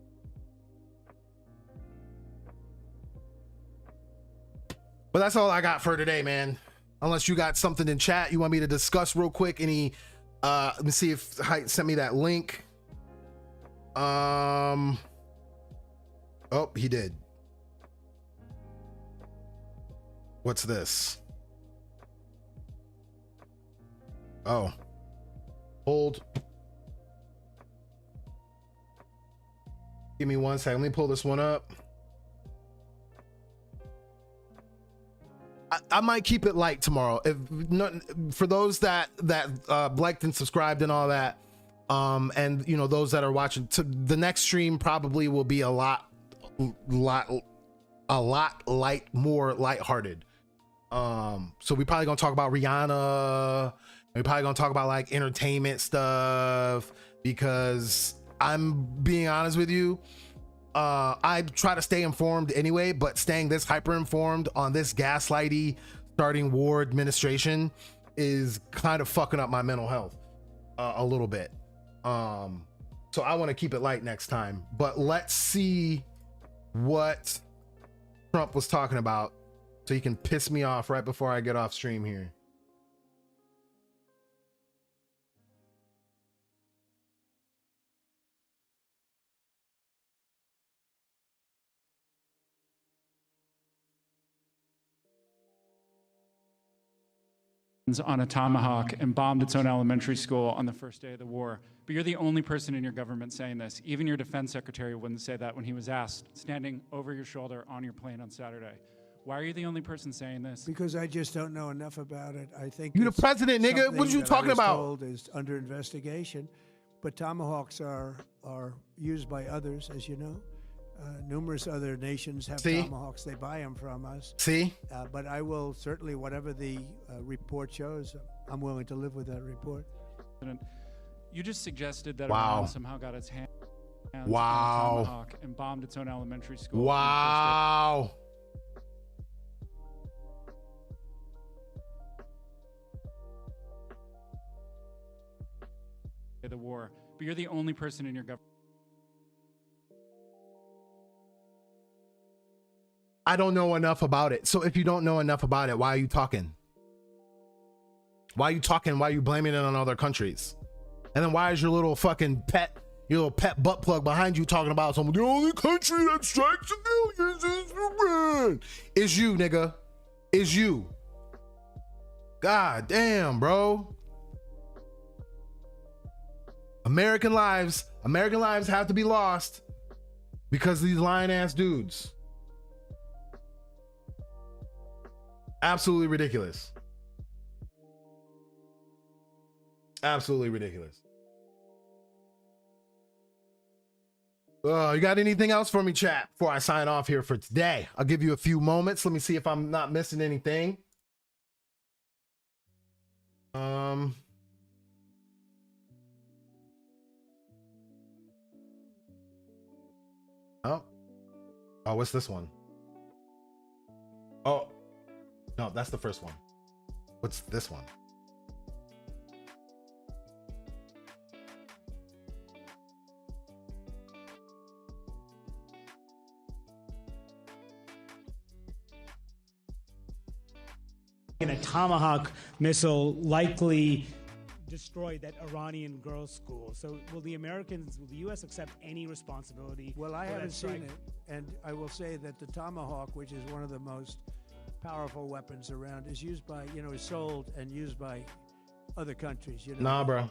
But that's all I got for today, man. Unless you got something in chat you want me to discuss real quick. Any, let me see if Height sent me that link. Oh, he did. What's this? Oh, hold. Give me 1 second. Let me pull this one up. I might keep it light tomorrow. If not, for those that liked and subscribed and all that, and you know those that are watching, the next stream probably will be a lot more lighthearted. So we probably gonna talk about Rihanna. We're probably gonna talk about like entertainment stuff, because I'm being honest with you. I try to stay informed anyway, but staying this hyper informed on this gaslighty starting war administration is kind of fucking up my mental health a little bit. So I want to keep it light next time, but let's see what Trump was talking about so he can piss me off right before I get off stream here. On a Tomahawk and bombed its own elementary school on the first day of the war. But you're the only person in your government saying this. Even your defense secretary wouldn't say that when he was asked, standing over your shoulder on your plane on Saturday. Why are you the only person saying this? Because I just don't know enough about it. I think you the president, nigga. What are you talking about? Told is under investigation, but Tomahawks are used by others, as you know. Numerous other nations have Tomahawks. They buy them from us. But I will certainly, whatever the report shows, I'm willing to live with that report. You just suggested that Iran somehow got its hands on Tomahawk and bombed its own elementary school. Wow. The war, but you're the only person in your government. I don't know enough about it. So if you don't know enough about it, why are you talking? Why are you talking? Why are you blaming it on other countries? And then why is your little fucking pet, your little pet butt plug behind you talking about someone? The only country that strikes civilians is Iran. Is you, nigga. Is you. God damn, bro. American lives have to be lost because of these lying ass dudes. Absolutely ridiculous. Absolutely ridiculous. You got anything else for me, chat, before I sign off here for today? I'll give you a few moments. Let me see if I'm not missing anything. Oh, what's this one? Oh, no, that's the first one. What's this one? A Tomahawk missile likely destroyed that Iranian girls' school. So will the U.S. accept any responsibility? Well, I for haven't that strike? seen it, and I will say that the Tomahawk, which is one of the most powerful weapons around, is used by, is sold and used by other countries. Nah, bro.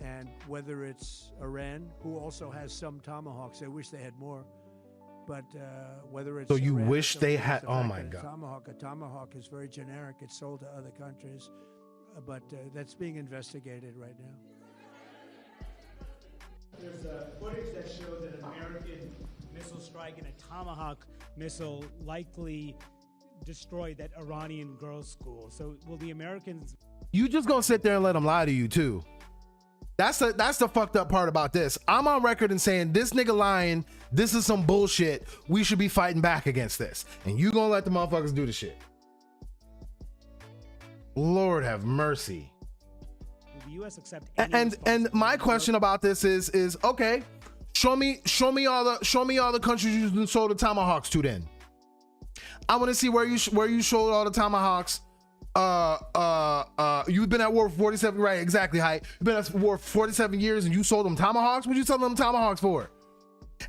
And whether it's Iran, who also has some Tomahawks, I wish they had more. But whether it's So you Iran or wish they something else, had? the Oh fact my that God. a tomahawk is very generic. It's sold to other countries, but that's being investigated right now. There's footage that shows that an American missile strike and a Tomahawk missile likely destroyed that Iranian girls' school. So will the Americans? You just gonna sit there and let them lie to you too. That's the fucked up part about this. I'm on record and saying this nigga lying. This is some bullshit. We should be fighting back against this. And you gonna let the motherfuckers do the shit. Lord have mercy. Will the U.S. accept And my question about this is okay. Show me all the countries you sold the Tomahawks to. Then I want to see where you sold all the Tomahawks. You've been at war for 47, right? Exactly, Height. You've been at war for 47 years and you sold them Tomahawks. What'd you sell them Tomahawks for?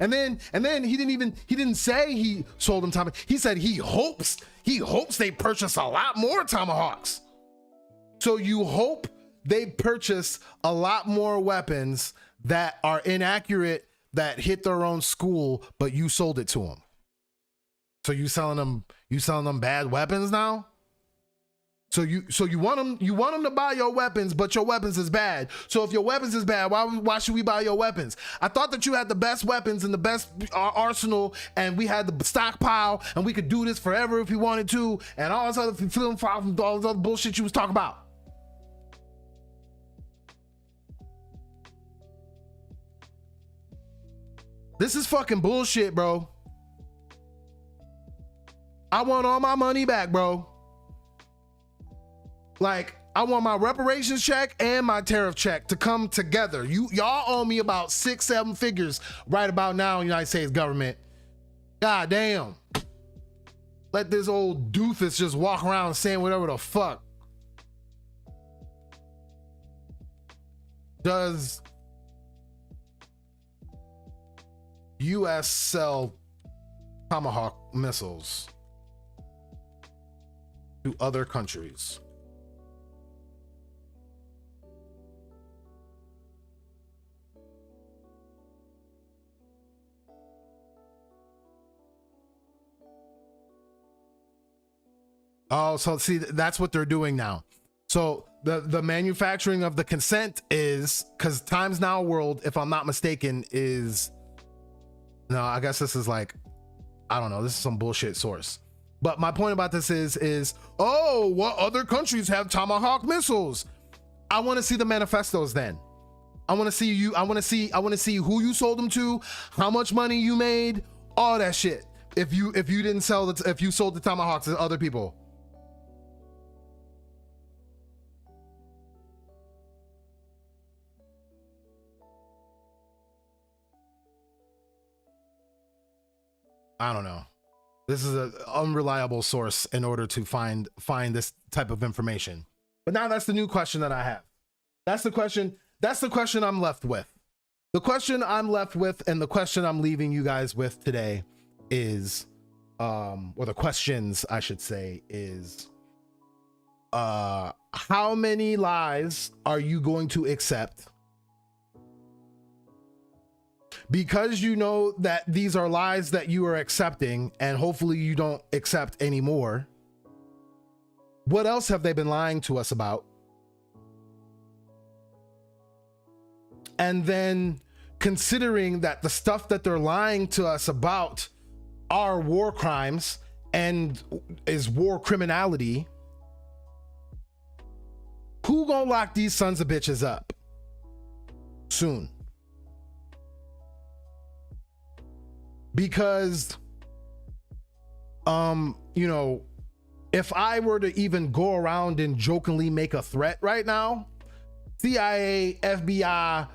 And then he didn't say he sold them Tomahawks. He said he hopes they purchase a lot more Tomahawks. So you hope they purchase a lot more weapons that are inaccurate, that hit their own school, but you sold it to them. So you selling them bad weapons now? So you want them to buy your weapons, but your weapons is bad. So if your weapons is bad, why should we buy your weapons? I thought that you had the best weapons and the best arsenal, and we had the stockpile, and we could do this forever if we wanted to, and all this other film file from all this other bullshit you was talking about. This is fucking bullshit, bro. I want all my money back, bro. Like, I want my reparations check and my tariff check to come together. Y'all owe me about 6-7 figures right about now in the United States government. God damn. Let this old doofus just walk around saying whatever the fuck. Does U.S. sell Tomahawk missiles to other countries? Oh, so see, that's what they're doing now. So the manufacturing of the consent is, because Times Now World, if I'm not mistaken, is, no, I guess this is like, I don't know, this is some bullshit source. But my point about this is, oh, what other countries have Tomahawk missiles? I want to see the manifestos then. I want to see who you sold them to, how much money you made, all that shit. If you sold the Tomahawks to other people. I don't know. This is an unreliable source in order to find this type of information. But now that's the new question that I have. That's the question I'm left with. The question I'm left with and the question I'm leaving you guys with today is, or the questions I should say is, how many lies are you going to accept? Because you know that these are lies that you are accepting and hopefully you don't accept anymore. What else have they been lying to us about? And then considering that the stuff that they're lying to us about are war crimes and is war criminality, who gonna lock these sons of bitches up soon? Because, you know, if I were to even go around and jokingly make a threat right now, CIA, FBI,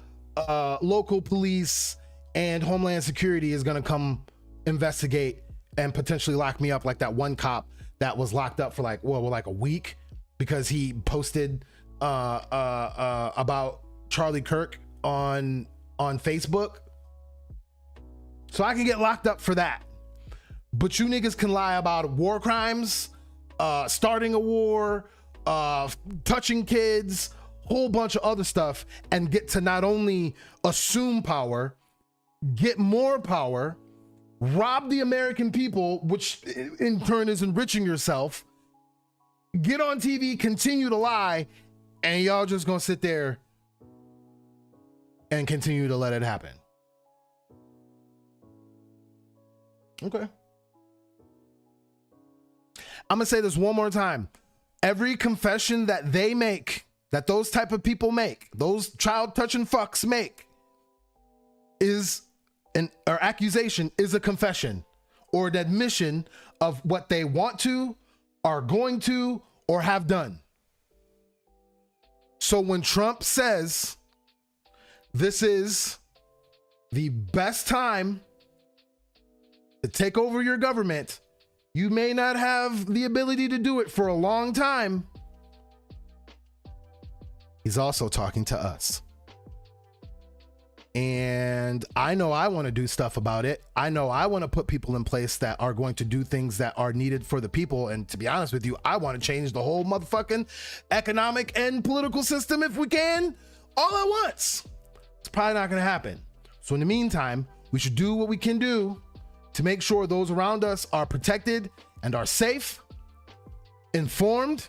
local police, and Homeland Security is gonna come investigate and potentially lock me up, like that one cop that was locked up for like a week because he posted about Charlie Kirk on Facebook. So I can get locked up for that. But you niggas can lie about war crimes, starting a war, touching kids, whole bunch of other stuff, and get to not only assume power, get more power, rob the American people, which in turn is enriching yourself, get on TV, continue to lie, and y'all just gonna sit there and continue to let it happen. Okay. I'm gonna say this one more time. Every confession that they make, that those type of people make, those child touching fucks make, is or accusation is a confession or an admission of what they want to, are going to, or have done. So when Trump says this is the best time to take over your government, you may not have the ability to do it for a long time. He's also talking to us. And I know I want to do stuff about it. I know I want to put people in place that are going to do things that are needed for the people. And to be honest with you, I want to change the whole motherfucking economic and political system if we can, all at once. It's probably not going to happen. So in the meantime, we should do what we can do to make sure those around us are protected and are safe, informed,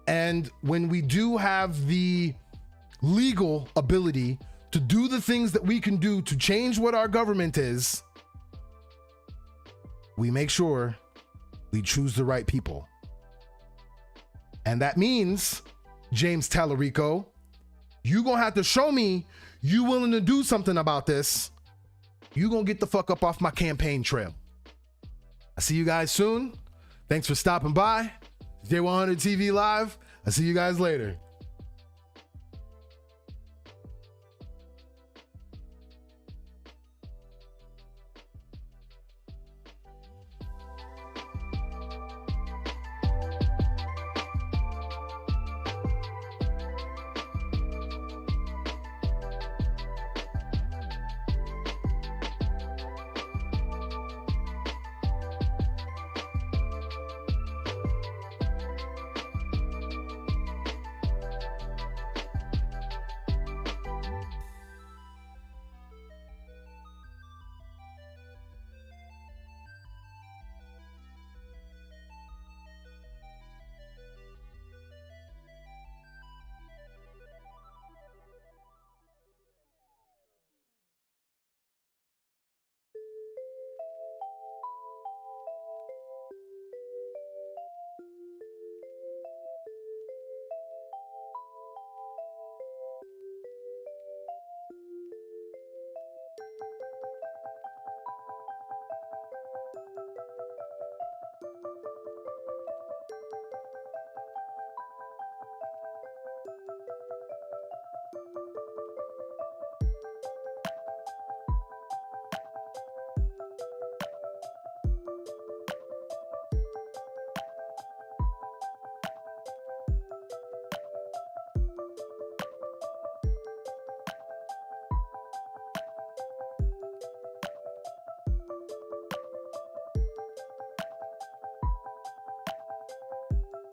and when we do have the legal ability to do the things that we can do to change what our government is, we make sure we choose the right people. And that means, James Tallarico, you gonna have to show me you willing to do something about this. You gonna get the fuck up off my campaign trail. I see you guys soon. Thanks for stopping by. J-OneHundred TV Live. I'll see you guys later.